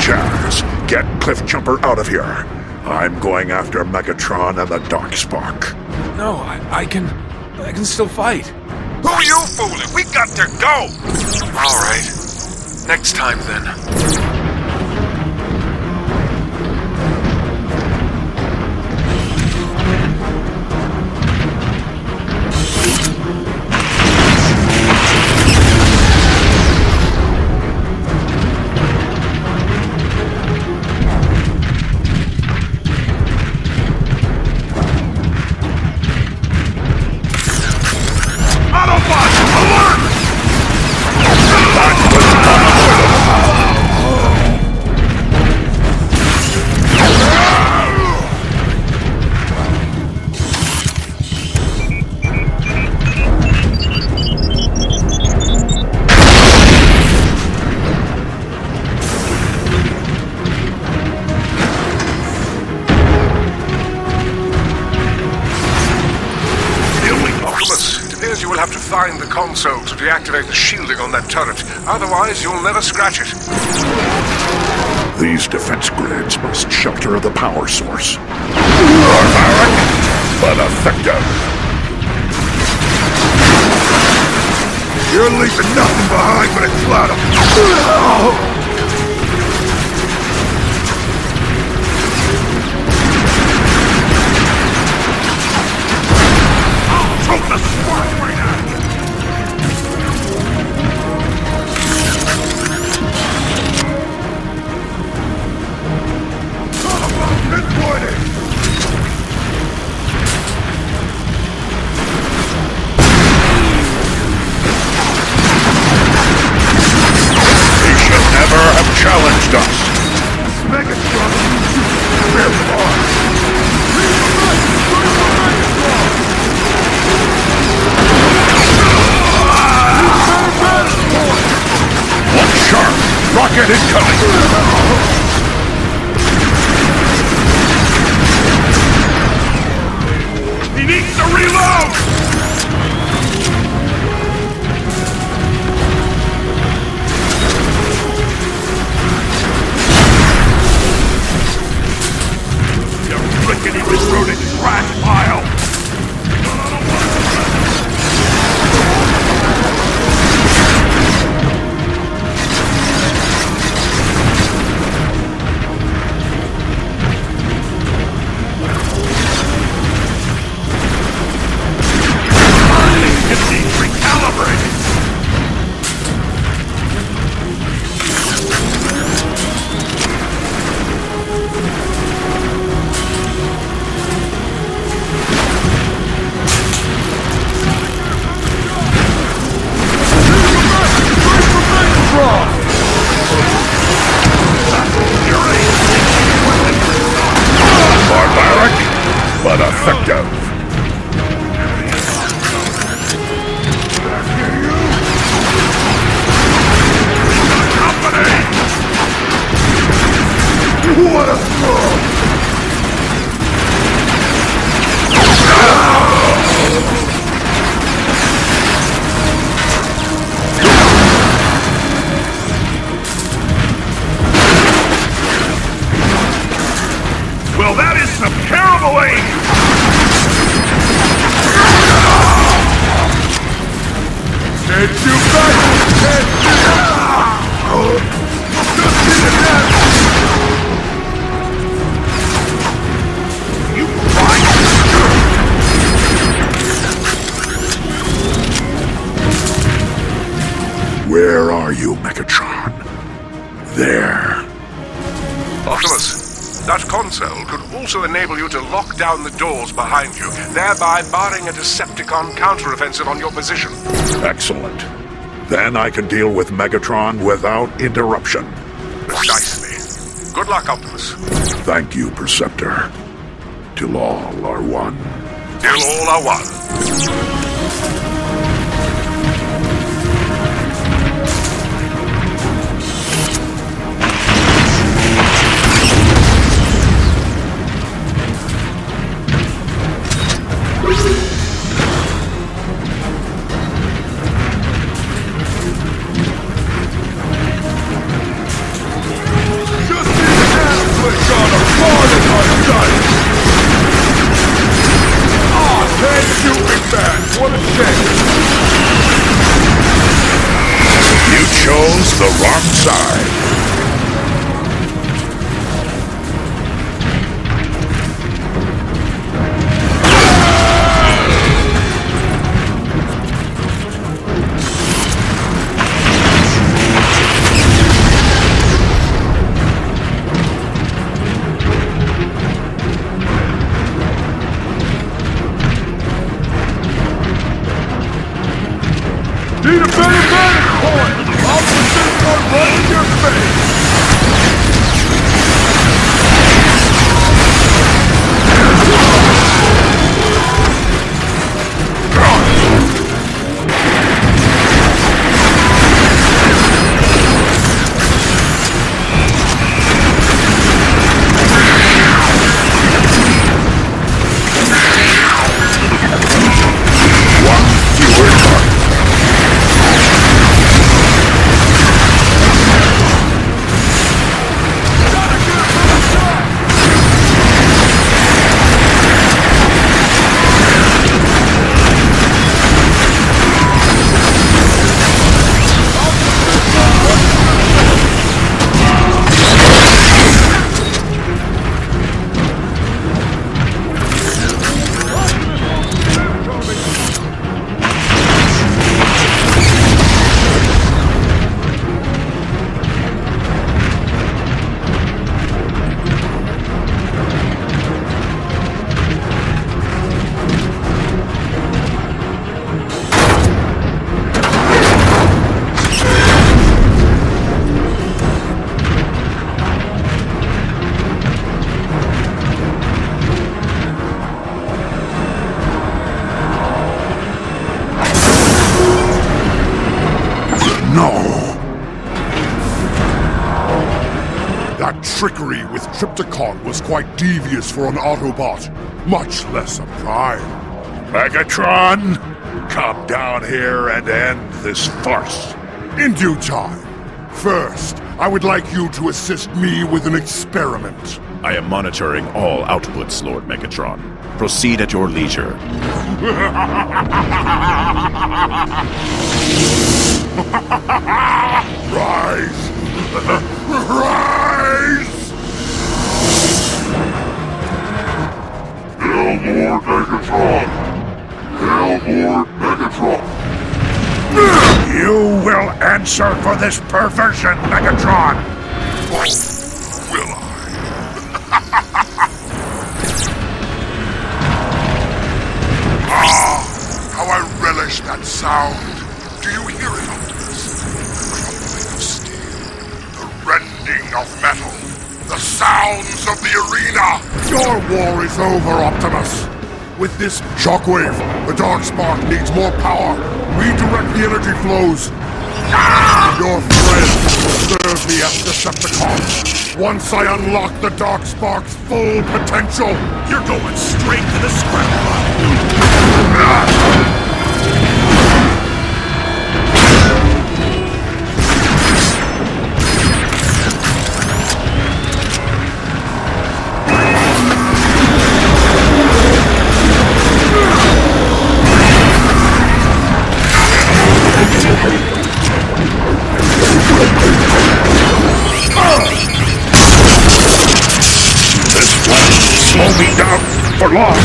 Jazz, get Cliff Jumper out of here. I'm going after Megatron and the Dark Spark. No, I can still fight. Who are you fooling? We got to go! Alright. Next time, then. Find the console to deactivate the shielding on that turret. Otherwise, you'll never scratch it. These defense grids must shelter the power source. Barbaric, but effective. You're leaving nothing behind but a cloud of... Take the spark right now! Never but effective. What a throw! Well, that is some terrible aim! Can't you back? Can't just see the death! You blind! Where are you, Megatron? There. Optimus, that console could also enable you to lock down the doors behind you, thereby barring a Decepticon counteroffensive on your position. Excellent. Then I can deal with Megatron without interruption. Precisely. Good luck, Optimus. Thank you, Perceptor. Till all are one. Till all are one. You chose the wrong side. Need a better vantage point! I'll put this one right in your face! One fewer target. Trickery with Trypticon was quite devious for an Autobot, much less a Prime. Megatron, come down here and end this farce. In due time. First, I would like you to assist me with an experiment. I am monitoring all outputs, Lord Megatron. Proceed at your leisure. Rise! Rise! Hail Lord Megatron! Hail Lord Megatron! You will answer for this perversion, Megatron! Oh, will I? Ah, how I relish that sound! Do you hear it, Optimus? The crumbling of steel, the rending of metal, the sounds of the arena! Your war is over, Optimus! With this shockwave, the Darkspark needs more power. Redirect the energy flows. Your friends serve the Decepticons. Once I unlock the Darkspark's full potential, You're going straight to the scrap pile. slow me down for long.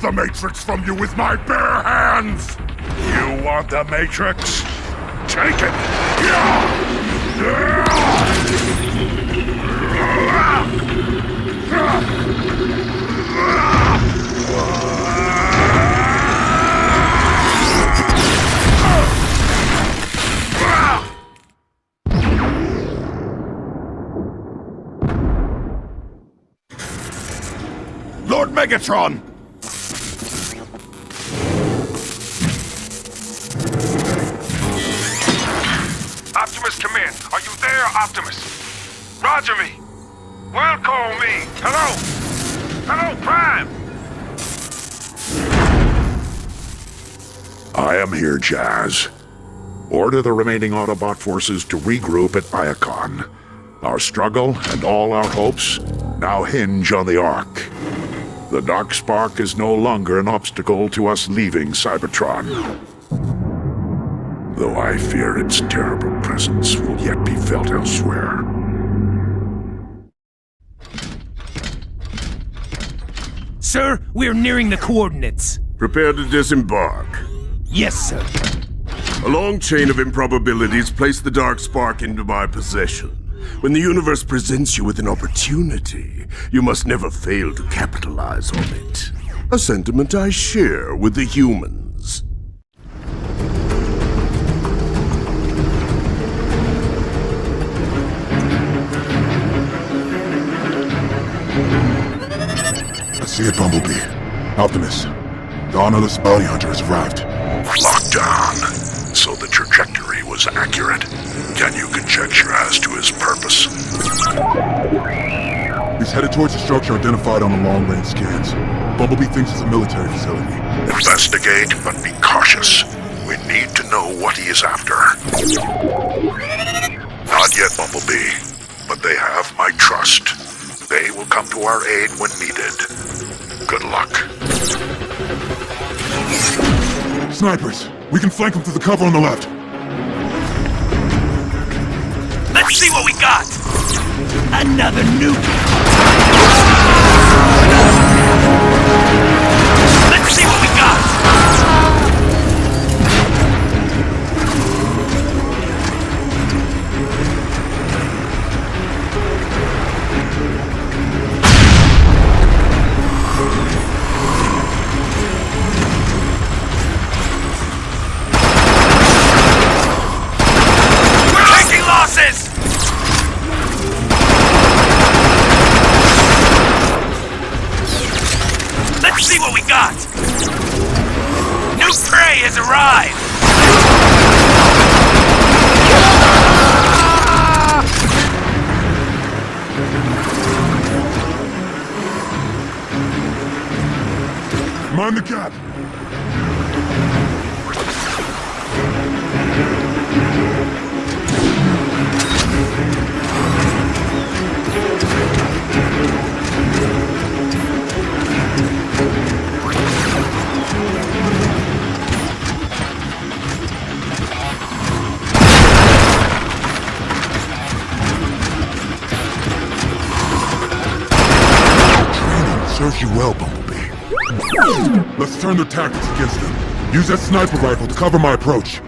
The Matrix from you with my bare hands! You want the Matrix? Take it! Lord Megatron! Optimus, come in. Are you there, Optimus? Roger me. Well, call me. Hello? Hello, Prime. I am here, Jazz. Order the remaining Autobot forces to regroup at Iacon. Our struggle and all our hopes now hinge on the Ark. The Darkspark is no longer an obstacle to us leaving Cybertron. Though I fear its terrible presence will yet be felt elsewhere. Sir, we are nearing the coordinates. Prepare to disembark. Yes, sir. A long chain of improbabilities place the Darkspark into my possession. When the universe presents you with an opportunity, you must never fail to capitalize on it. A sentiment I share with the humans. I see it, Bumblebee. Optimus, the honorless bounty hunter has arrived. Locked on, so the trajectory was accurate. Can you conjecture as to his purpose? He's headed towards the structure identified on the long-range scans. Bumblebee thinks it's a military facility. Investigate, but be cautious. We need to know what he is after. Not yet, Bumblebee, but they have my trust. They will come to our aid when needed. Good luck. Snipers! We can flank them through the cover on the left. Let's see what we got! Another nuke! Let's see what we got! Let's see what we got! New prey has arrived! Mind the gap! well, Bumblebee. Let's turn their tactics against them. Use that sniper rifle to cover my approach.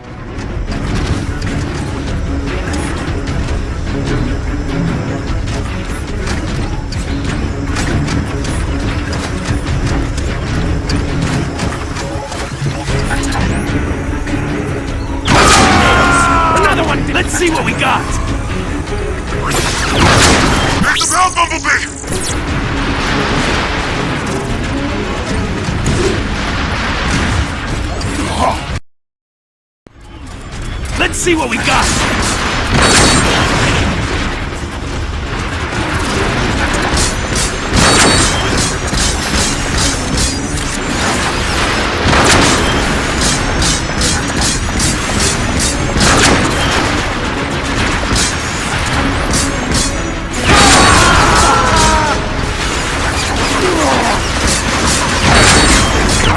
Another one! Let's see what we got! Here's the bell, Bumblebee! Let's see what we got!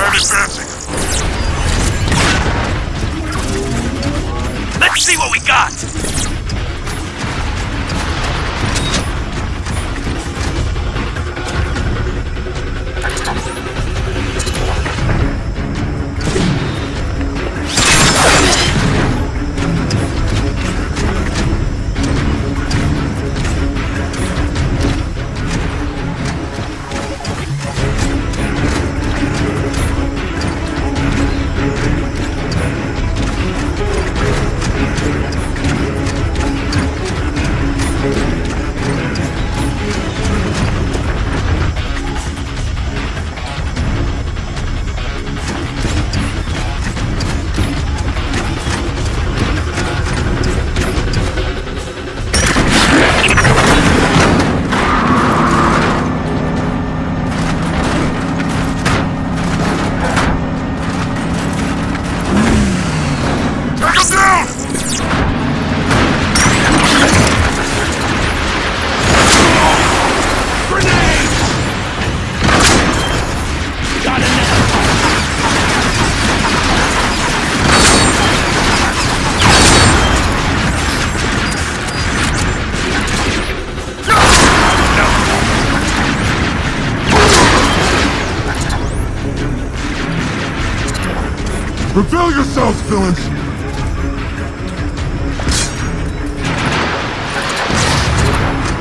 I'm advancing. Let's see what we got! Reveal yourselves, villains!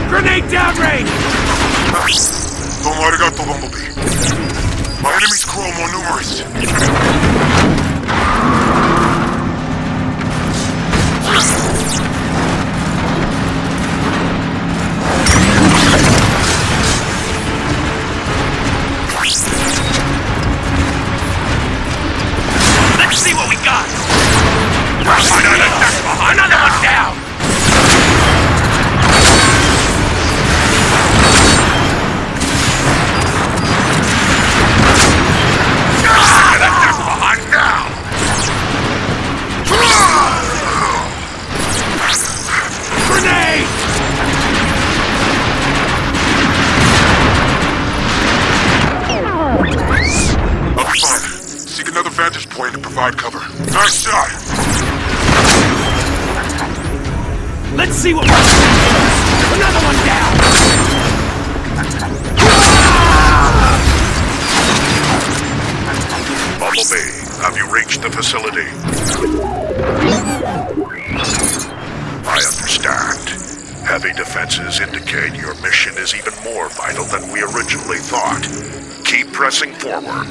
Grenade downrange! Domo arigato, Bumblebee. My enemies grow more numerous. Let's see what we got! Another one down! Grenade! I'll be fine. Seek another vantage point to provide cover. Nice shot! Let's see what we're... Another one down! Bumblebee, have you reached the facility? I understand. Heavy defenses indicate your mission is even more vital than we originally thought. Keep pressing forward.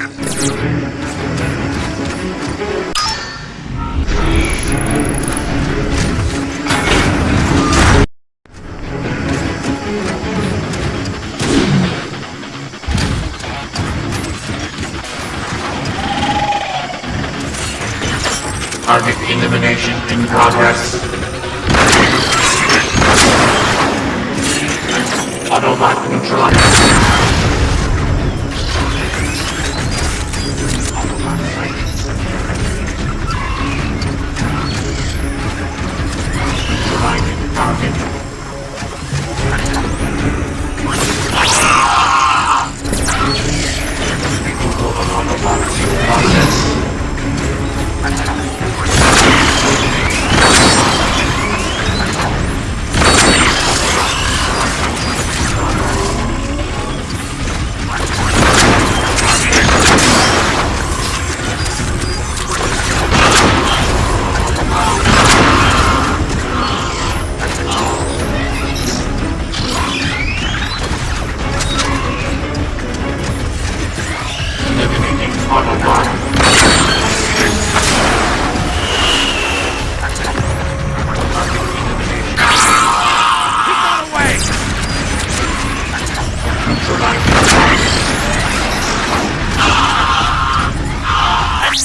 Target elimination in progress. Autobot neutralized.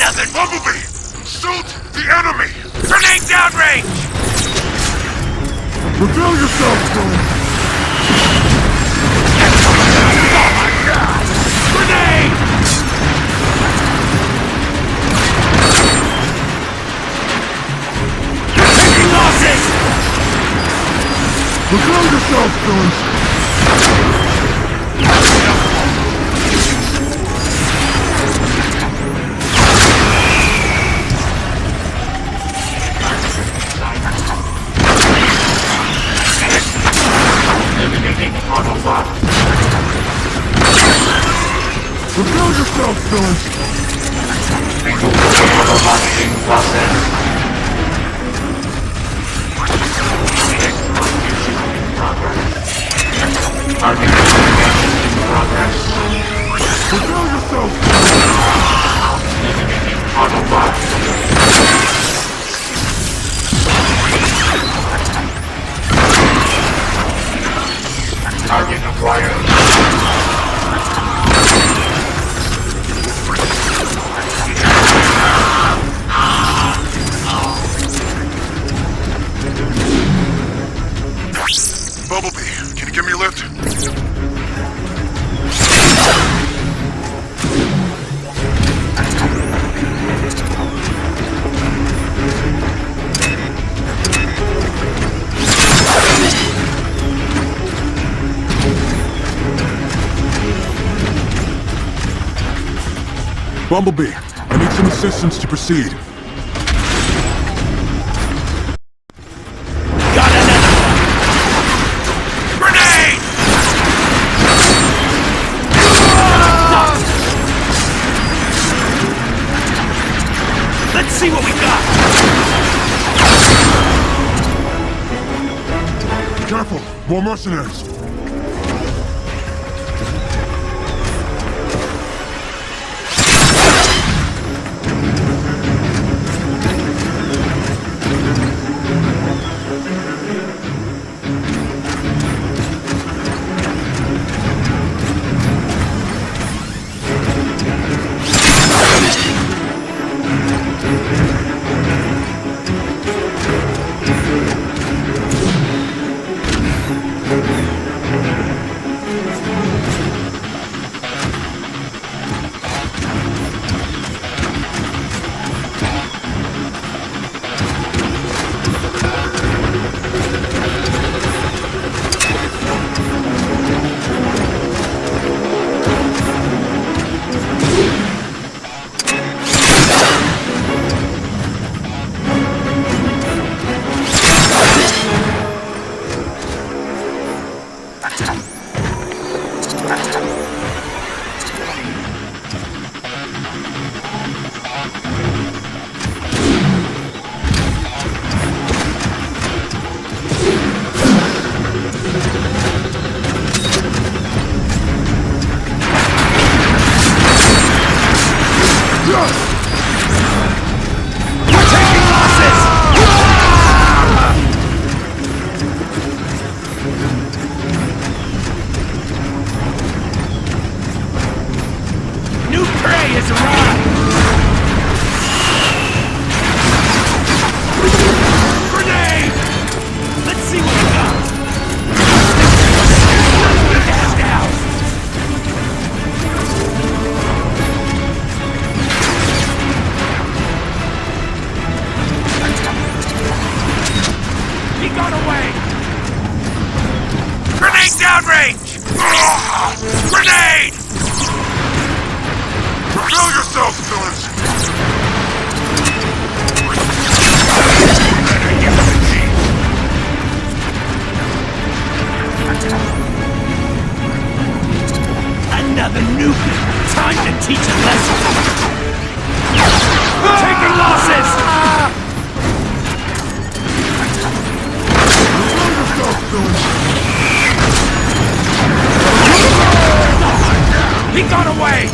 Another Bumblebee! Shoot the enemy! grenade downrange! Reveal yourself, Stone! Grenade! You're taking losses! Reveal yourself, Stone! Reveal yourself, villains! Reveal yourself! Target acquired. Bumblebee, can you give me a lift? Bumblebee, I need some assistance to proceed. Got another one! Grenade! Let's see what we got! Careful, more mercenaries. Grenade! Reveal yourselves, villains! Another nuke! Time to teach a lesson! Taking losses! Reveal yourself, villains! He got away!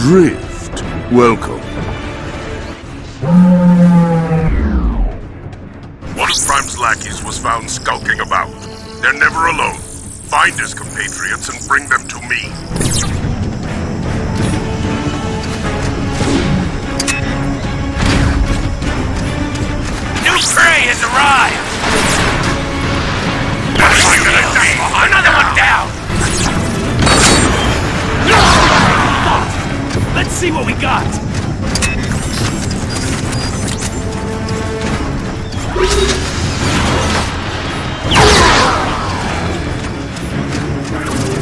Drift. Welcome. One of Prime's lackeys was found skulking about. They're never alone. Find his compatriots and bring them to me. New prey has arrived! Another one down! Let's see what we got!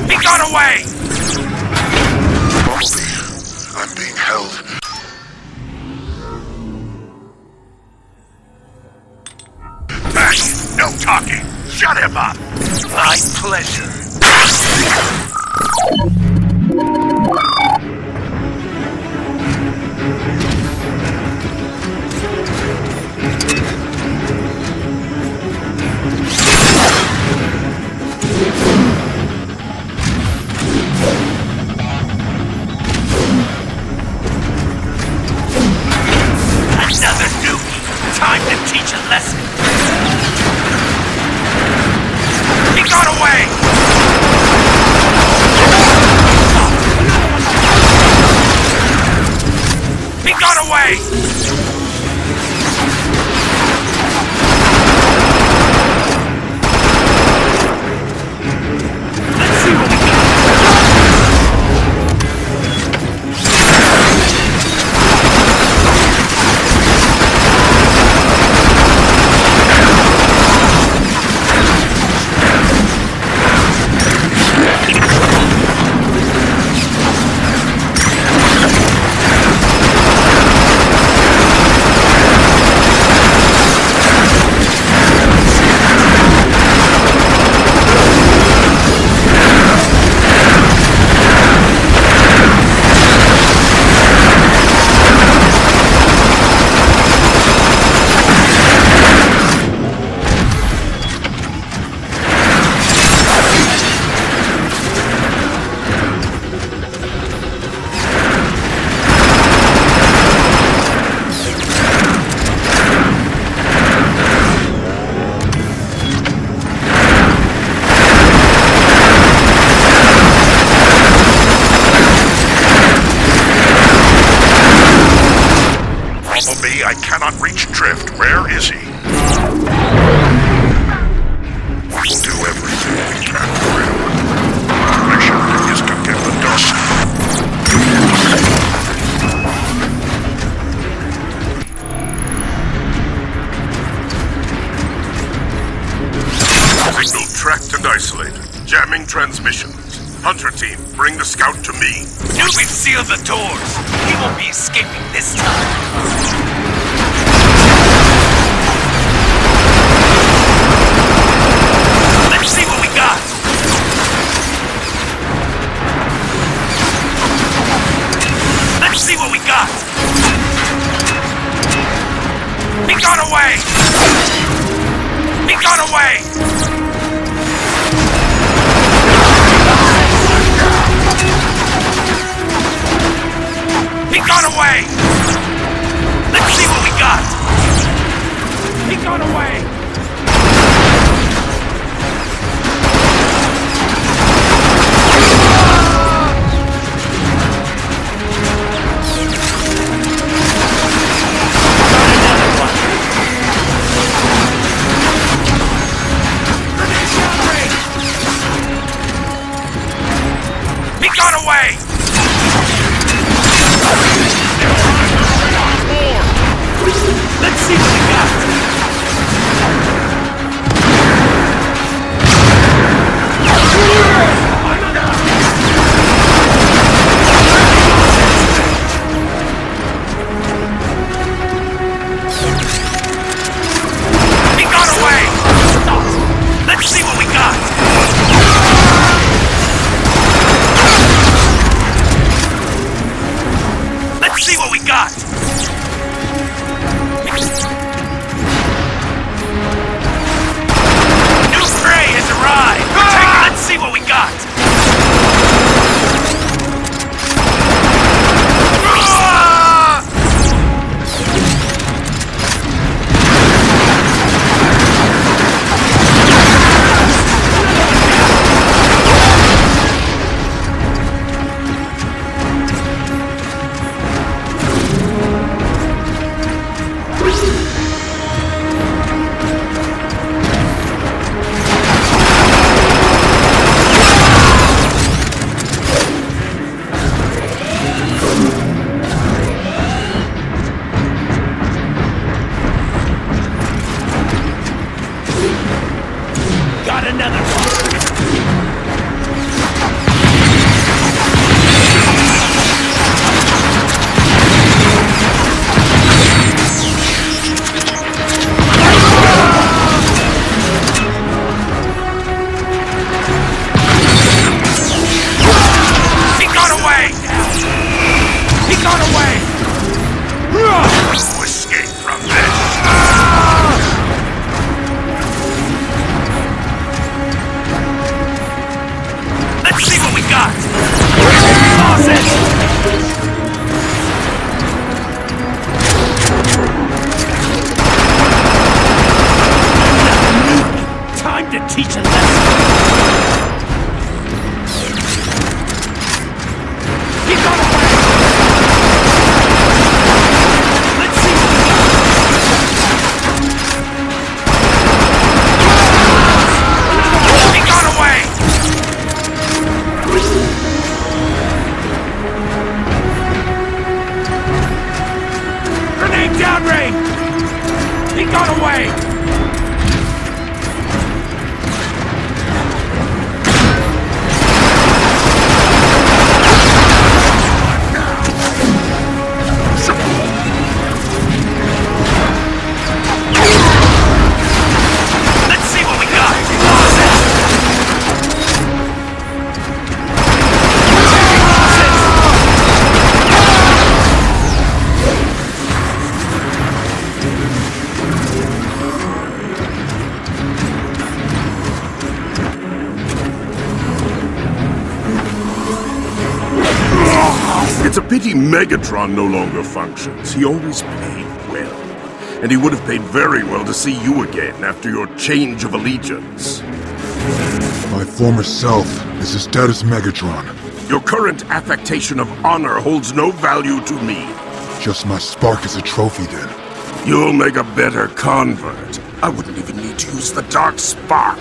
He got away! Bumblebee, I'm being held. Hey, no talking! Shut him up! My pleasure. Another newbie! Time to teach a lesson! He got away! He got away! Let's see what we got! I cannot reach Drift. Where is he? We'll do everything we can for him. Our mission is to get the dust. Signal tracked and isolated. Jamming transmissions. Hunter team, bring the scout to me. We've sealed the doors. He won't be escaping this time. Let's see what we got. Let's see what we got. He got away. He got away. He got away! Let's see what we got! He got away! He got away! another one! He got away! He got away! To escape from this! Let's see what we got! Toss it! Time to teach a lesson! He got away! Let's see what we got! He got away! Grenade downrange! He got away! Let's see what we got! It's a pity Megatron no longer functions. He always played well. And he would have paid very well to see you again after your change of allegiance. My former self is as dead as Megatron. Your current affectation of honor holds no value to me. Just my spark as a trophy, then. You'll make a better convert. I wouldn't even need to use the dark spark.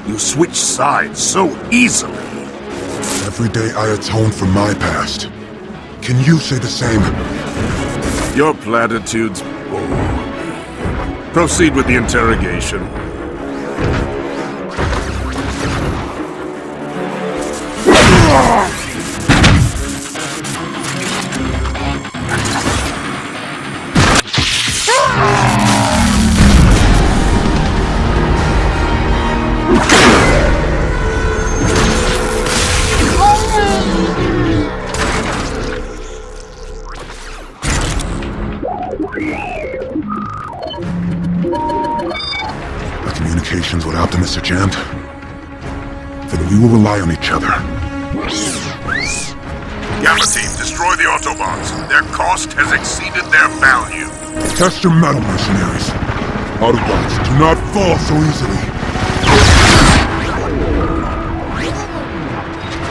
You switch sides so easily. Every day I atone for my past. Can you say the same? Your platitudes bore me. Proceed with the interrogation. Communications with Optimus are jammed? Then we will rely on each other. Gamma Team, destroy the Autobots. Their cost has exceeded their value. Test your metal, mercenaries. Autobots do not fall so easily.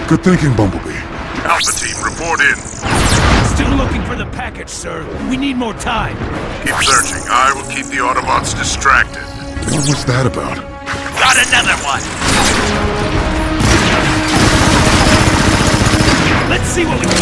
Good thinking, Bumblebee. Alpha Team, report in. Still looking for the package, sir. We need more time. Keep searching. I will keep the Autobots distracted. What was that about? Got another one! Let's see what we can.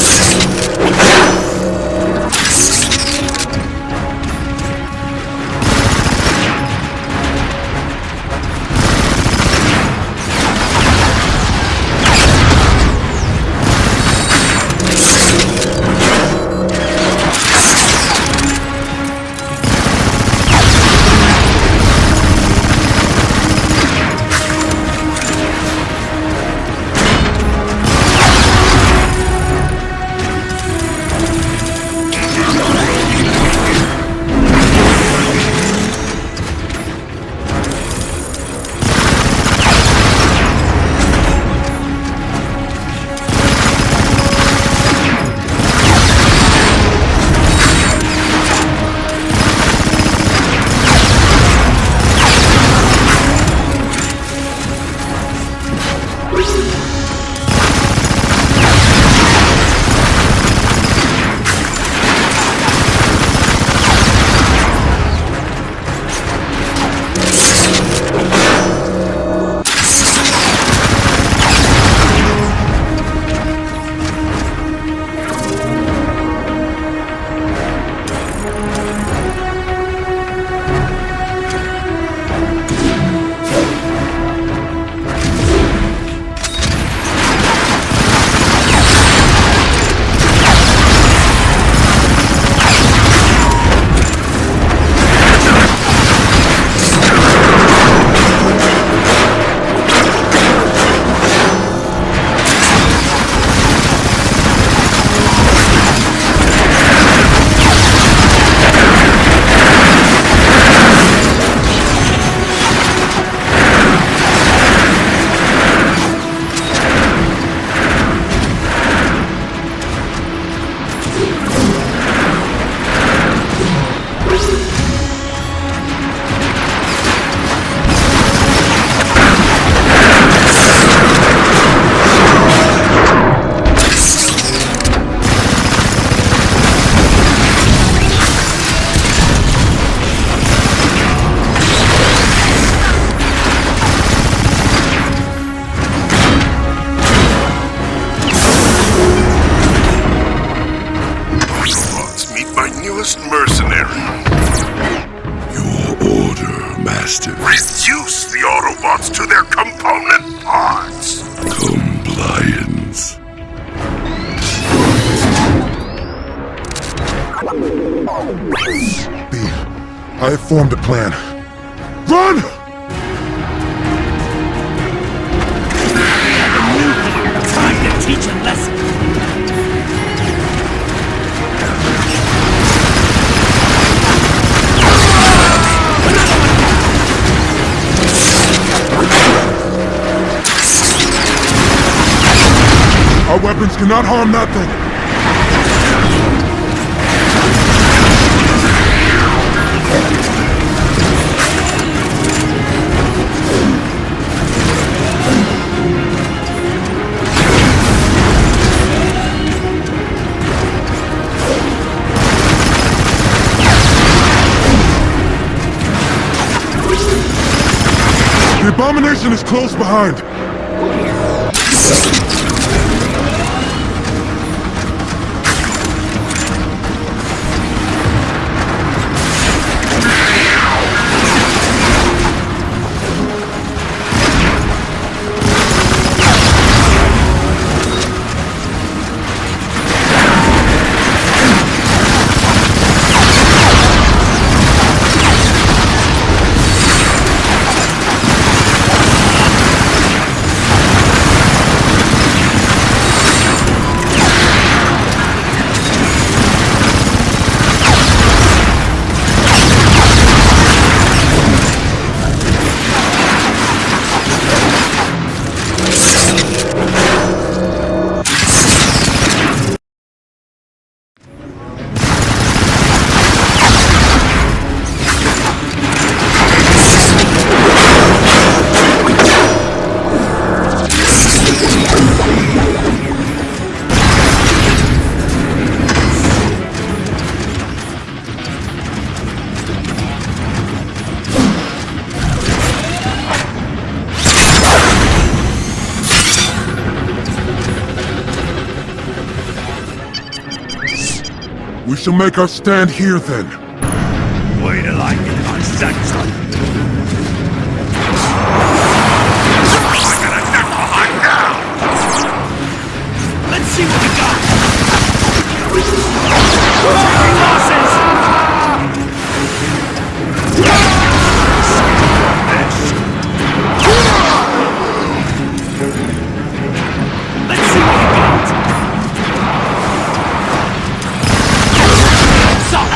Master. Reduce the Autobots to their component parts! Compliance. B, I have formed a plan. Run! Time to teach a lesson. Our weapons cannot harm that thing. The abomination is close behind. We shall make our stand here, then. Wait till I get my satisfied. I'm gonna duck behind now! Let's see what we got. Taking losses. Let's see what we got.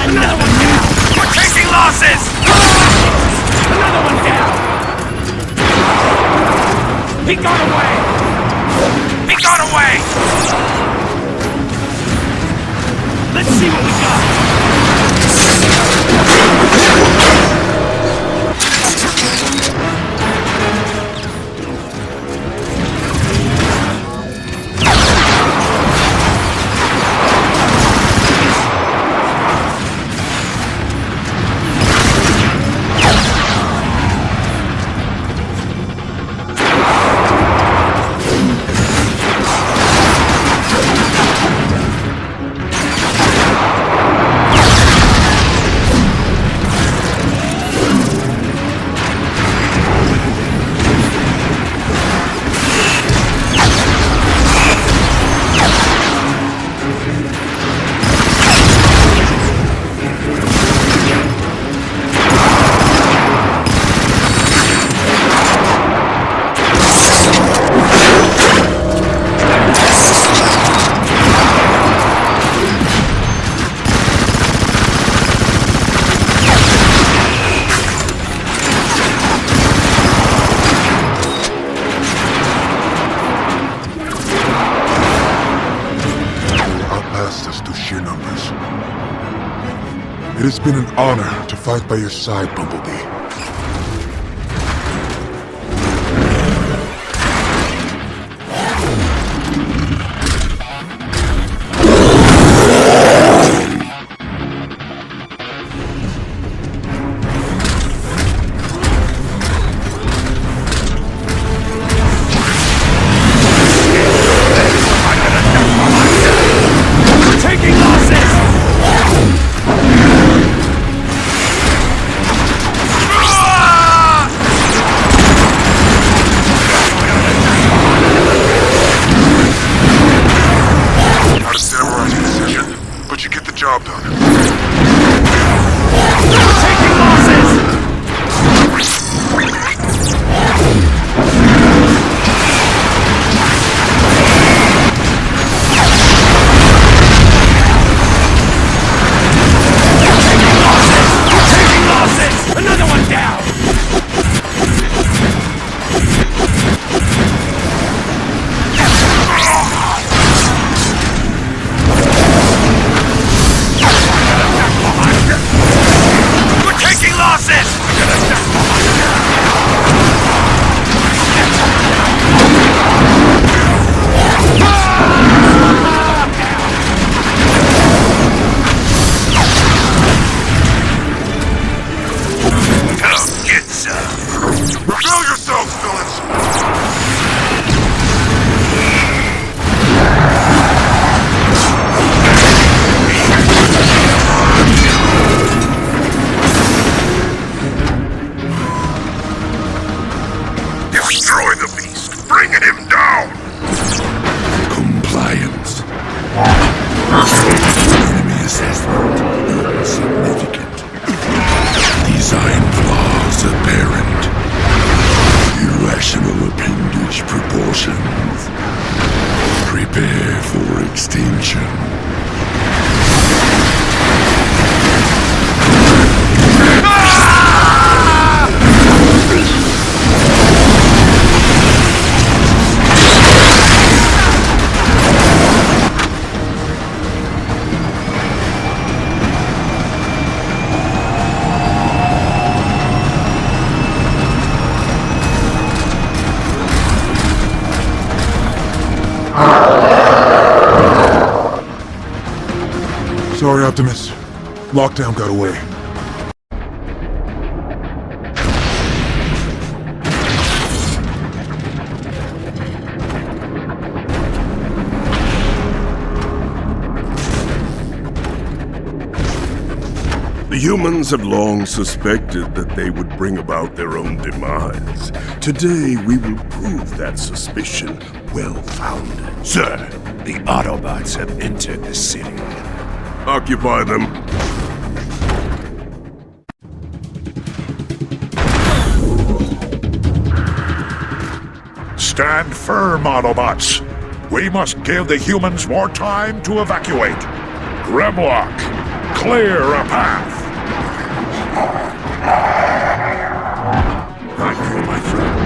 Another one down! We're taking losses! Another one down! He got away! He got away! Let's see what we got! It has been an honor to fight by your side, Bumblebee. Taking losses! Sorry, Optimus. Lockdown got away. The humans have long suspected that they would bring about their own demise. Today, we will prove that suspicion well-founded. Sir, the Autobots have entered the city. Occupy them. Stand firm, Autobots. We must give the humans more time to evacuate. Grimlock, clear a path. Thank you, my friend.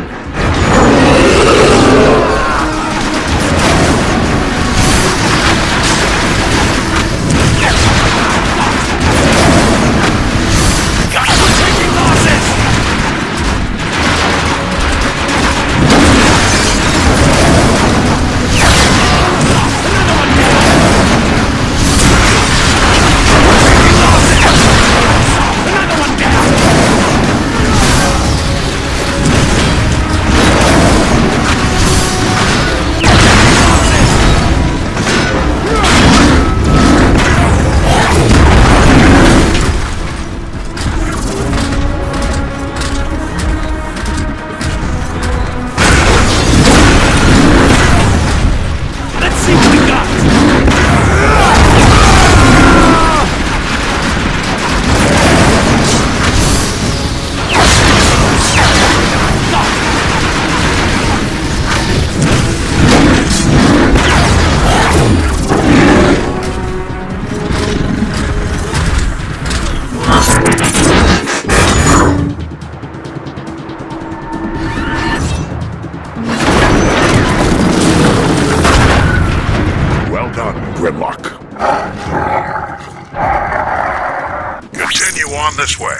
This way.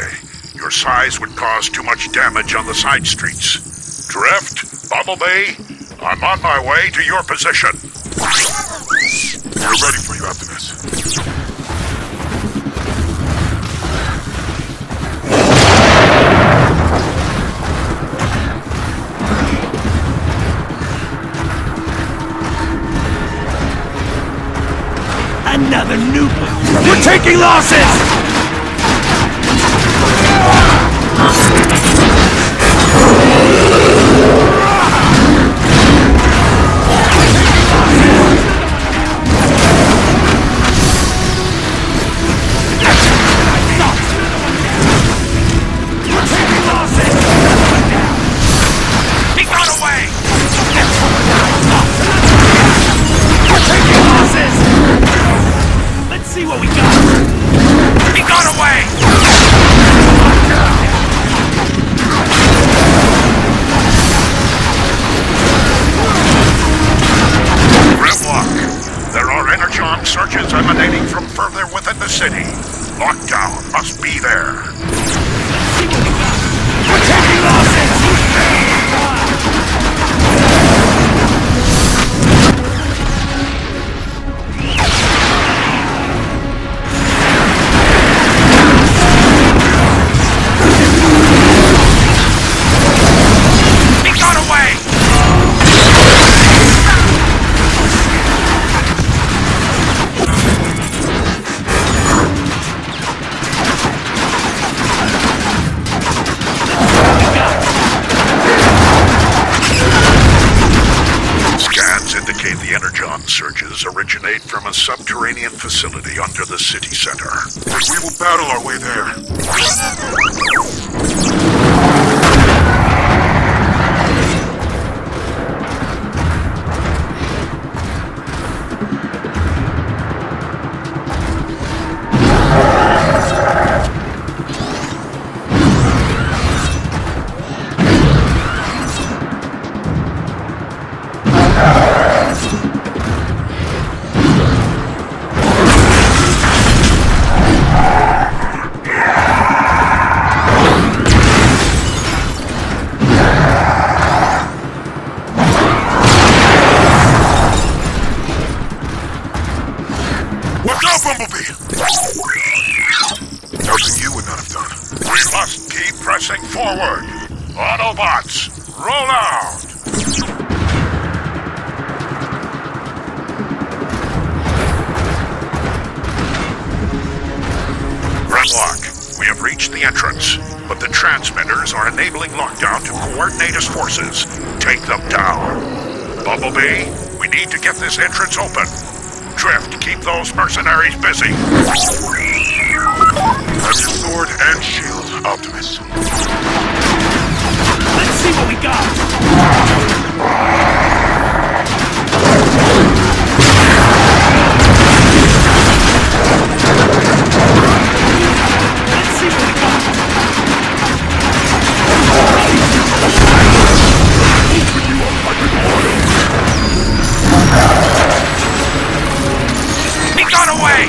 Your size would cause too much damage on the side streets. Drift, Bumblebee, I'm on my way to your position. We're ready for you, Optimus. Another nuke! We're taking losses! Surges emanating from further within the city. Lockdown must be there. We're taking losses! He got away! Surges originate from a subterranean facility under the city center. We will battle our way there. Pressing forward. Autobots, roll out! Grimlock, we have reached the entrance, but the transmitters are enabling lockdown to coordinate as forces. Take them down. Bumblebee, we need to get this entrance open. Drift, keep those mercenaries busy. Have your sword and shield, Optimus. Let's see what we got! Let's see what we got! He got away!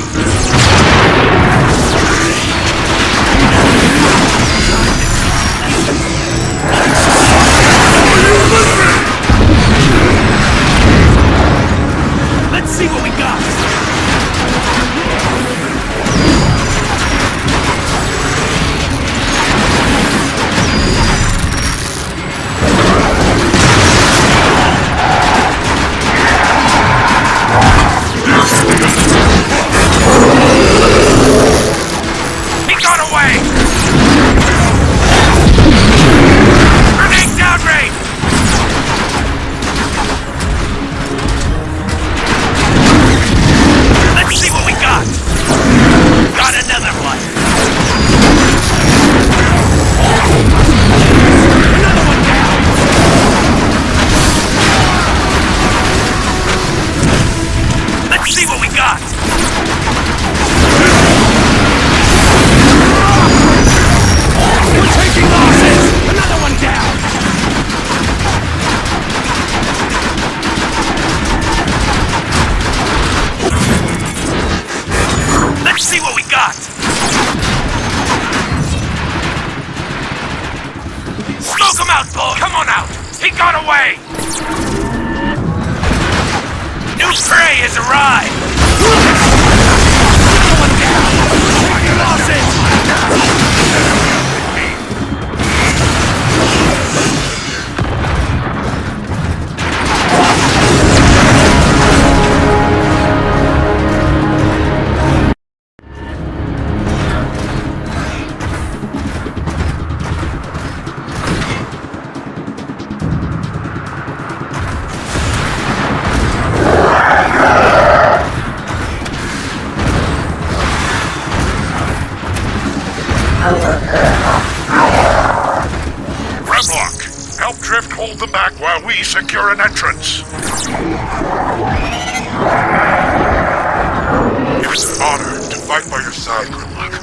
Let's see what we got! He got away! Grenade downgrade! Let's see what we got! Got another one! Another one down! Let's see what we got! We're taking losses! Another one down! Let's see what we got! Smoke him out, Bull! Come on out! He got away! New prey has arrived! Another one down! Taking losses! Grimlock, help Drift hold them back while we secure an entrance. It is an honor to fight by your side, Grimlock.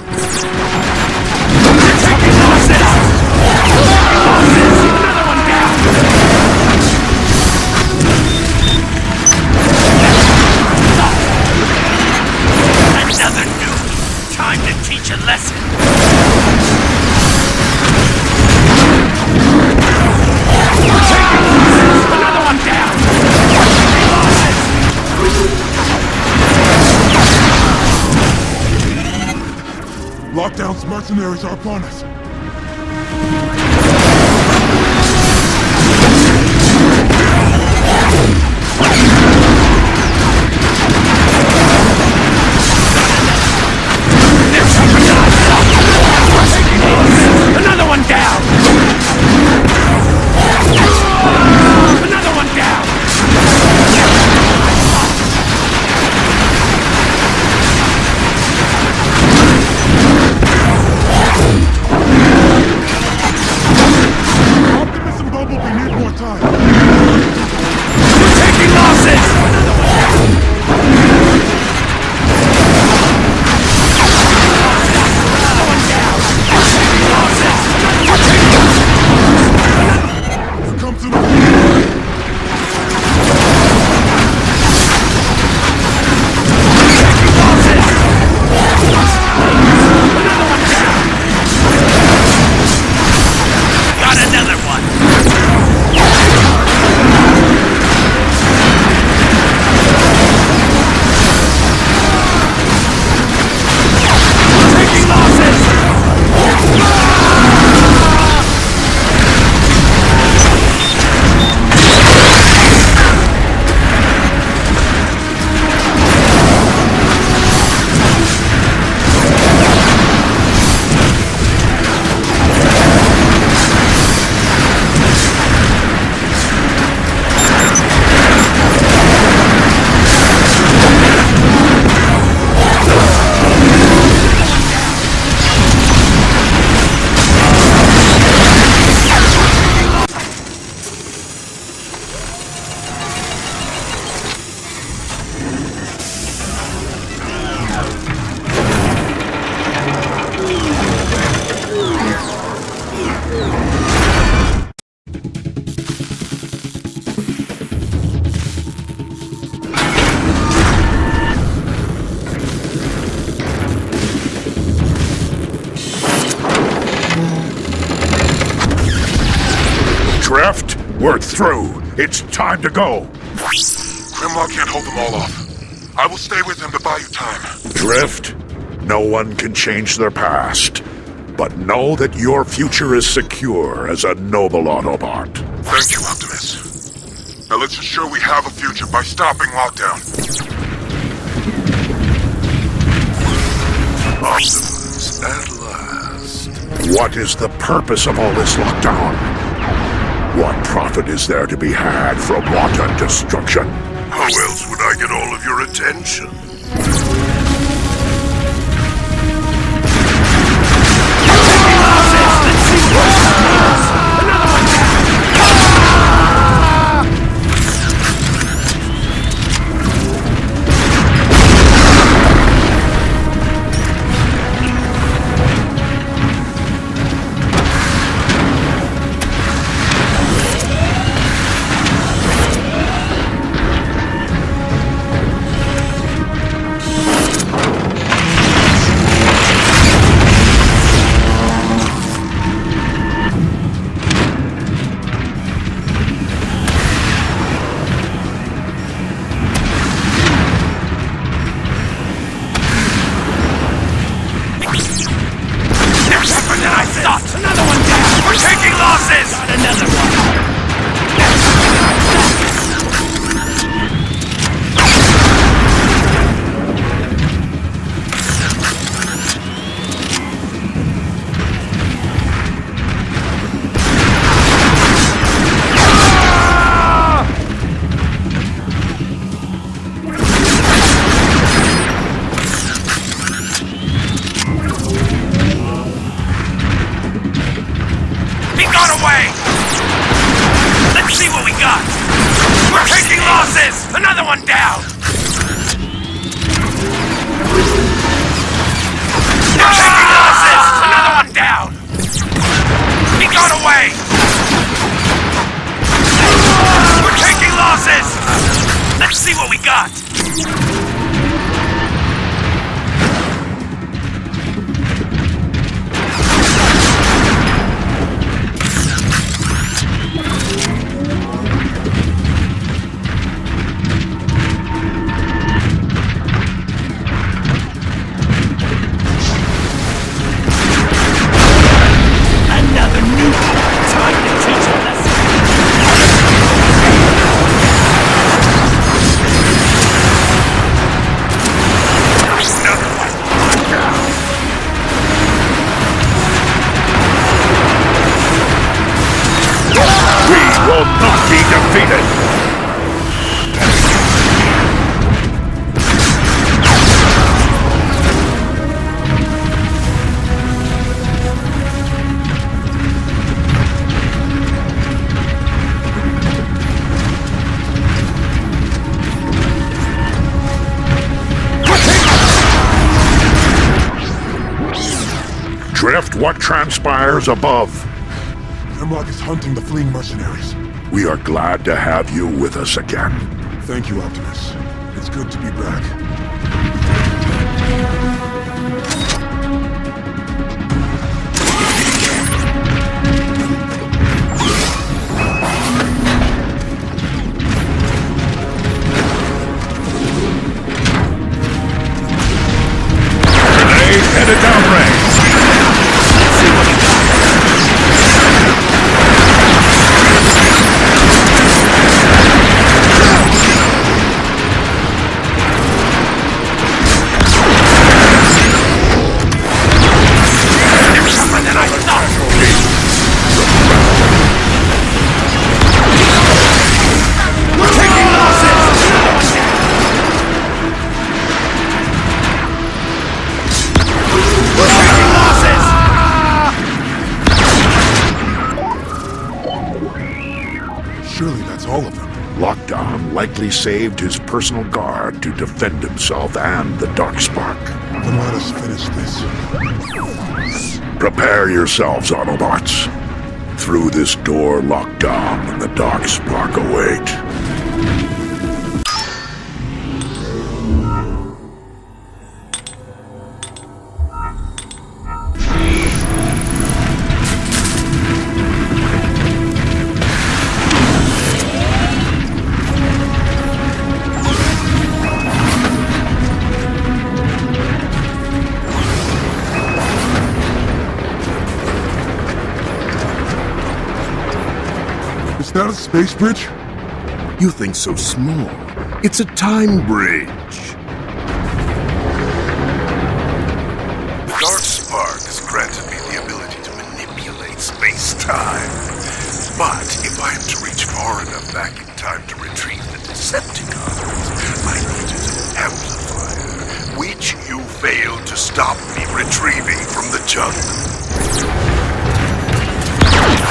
We're taking losses! Another one down! Another noob! Time to teach a lesson! We're taking losses! Another one down! Taking losses! Lockdown's mercenaries are upon us. Another one down! Another one down! Drift, we're through. It's time to go. Grimlock can't hold them all off. I will stay with them to buy you time. Drift, no one can change their past. But know that your future is secure as a noble Autobot. Thank you, Optimus. Now let's ensure we have a future by stopping lockdown. Optimus, at last. What is the purpose of all this lockdown? What profit is there to be had from wanton destruction? How else would I get all of your attention? Drift, what transpires above? Grimlock is hunting the fleeing mercenaries. We are glad to have you with us again. Thank you, Optimus. It's good to be back. Grenade headed downrange. Let's see what we got. Surely that's all of them. Lockdown likely saved his personal guard to defend himself and the Darkspark. Then let us finish this. Prepare yourselves, Autobots. Through this door, Lockdown and the Darkspark await. Is that a space bridge? You think so small. It's a time bridge. The Dark Spark has granted me the ability to manipulate space-time. But if I am to reach far enough back in time to retrieve the Decepticons, I needed an amplifier, which you failed to stop me retrieving from the jungle.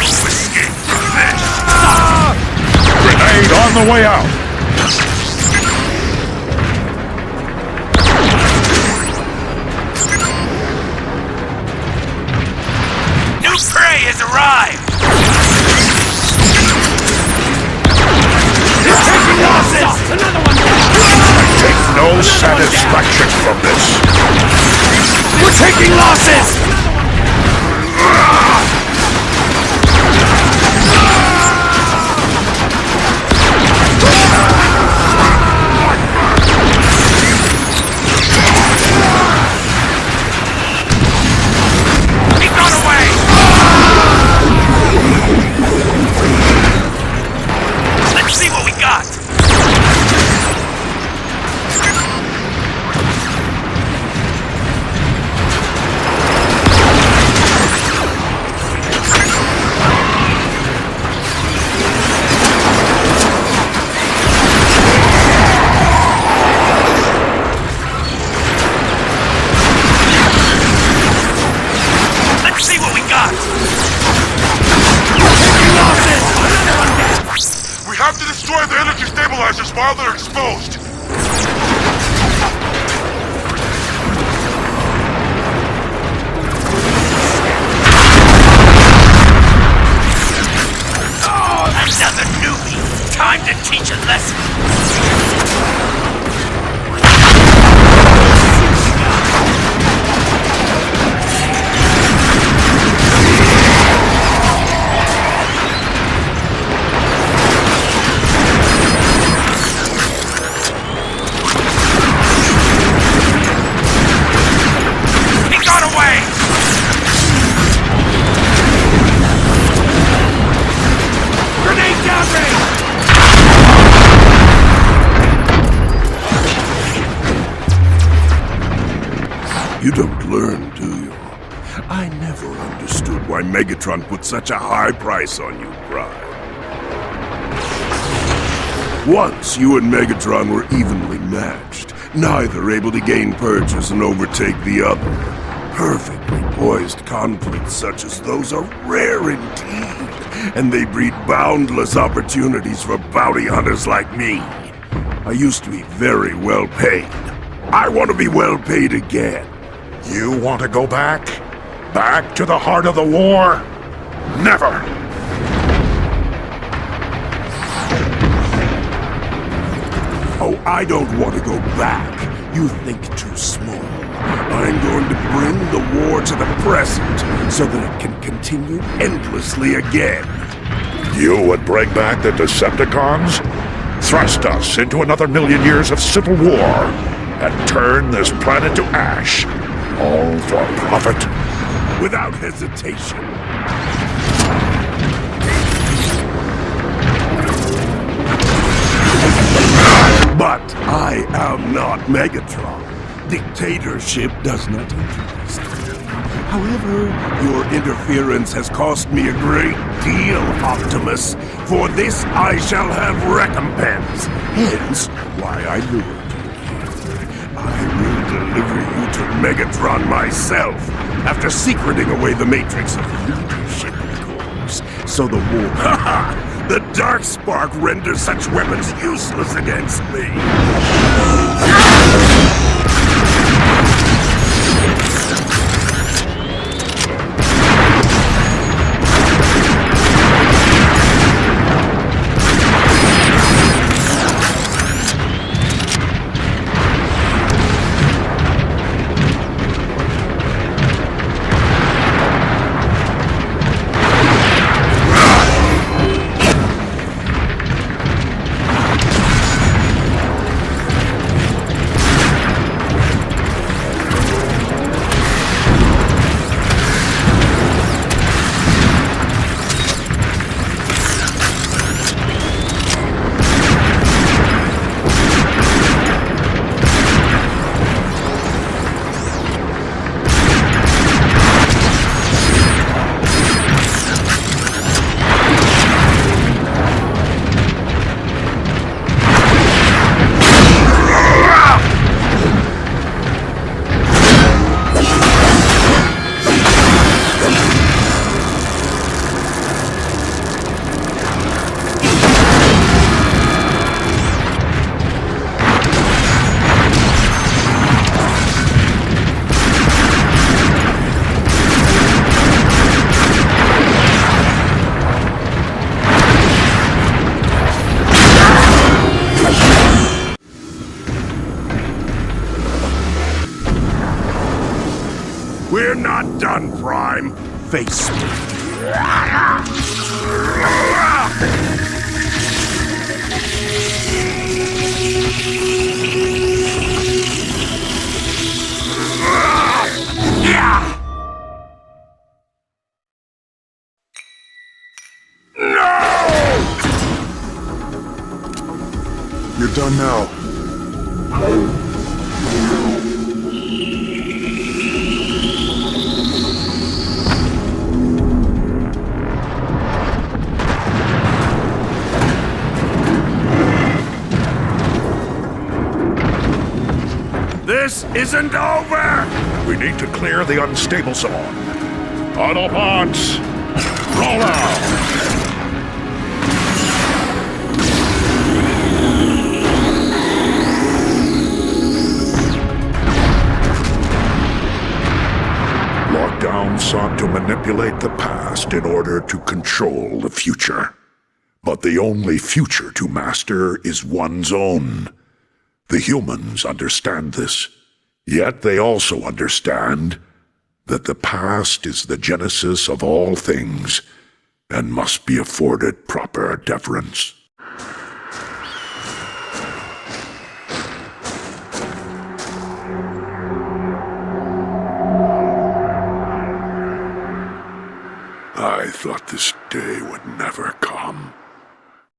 Escape from this! Grenade on the way out! New prey has arrived! You're taking losses! Another one down! I take no satisfaction from this. We're taking losses! He got away! Let's see what we got! We have to destroy the energy stabilizers while they're exposed. Oh, another newbie! Time to teach a lesson! You don't learn, do you? I never understood why Megatron put such a high price on you, Prime. Once you and Megatron were evenly matched, neither able to gain purchase and overtake the other. Perfectly poised conflicts such as those are rare indeed, and they breed boundless opportunities for bounty hunters like me. I used to be very well paid. I want to be well paid again. You want to go back? Back to the heart of the war? Never! Oh, I don't want to go back. You think too small. I'm going to bring the war to the present so that it can continue endlessly again. You would bring back the Decepticons? Thrust us into another million years of civil war and turn this planet to ash. All for profit? Without hesitation. But I am not Megatron. Dictatorship does not interest me. However, your interference has cost me a great deal, Optimus. For this I shall have recompense. Hence, why I lured you here. I will deliver you to Megatron myself, after secreting away the matrix of leadership, of course. So the war, the Dark Spark renders such weapons useless against me. on, Prime. Face me. You're done now. This isn't over! We need to clear the unstable zone. Autobots, roll out! Lockdown sought to manipulate the past in order to control the future. But the only future to master is one's own. The humans understand this, yet they also understand that the past is the genesis of all things and must be afforded proper deference. I thought this day would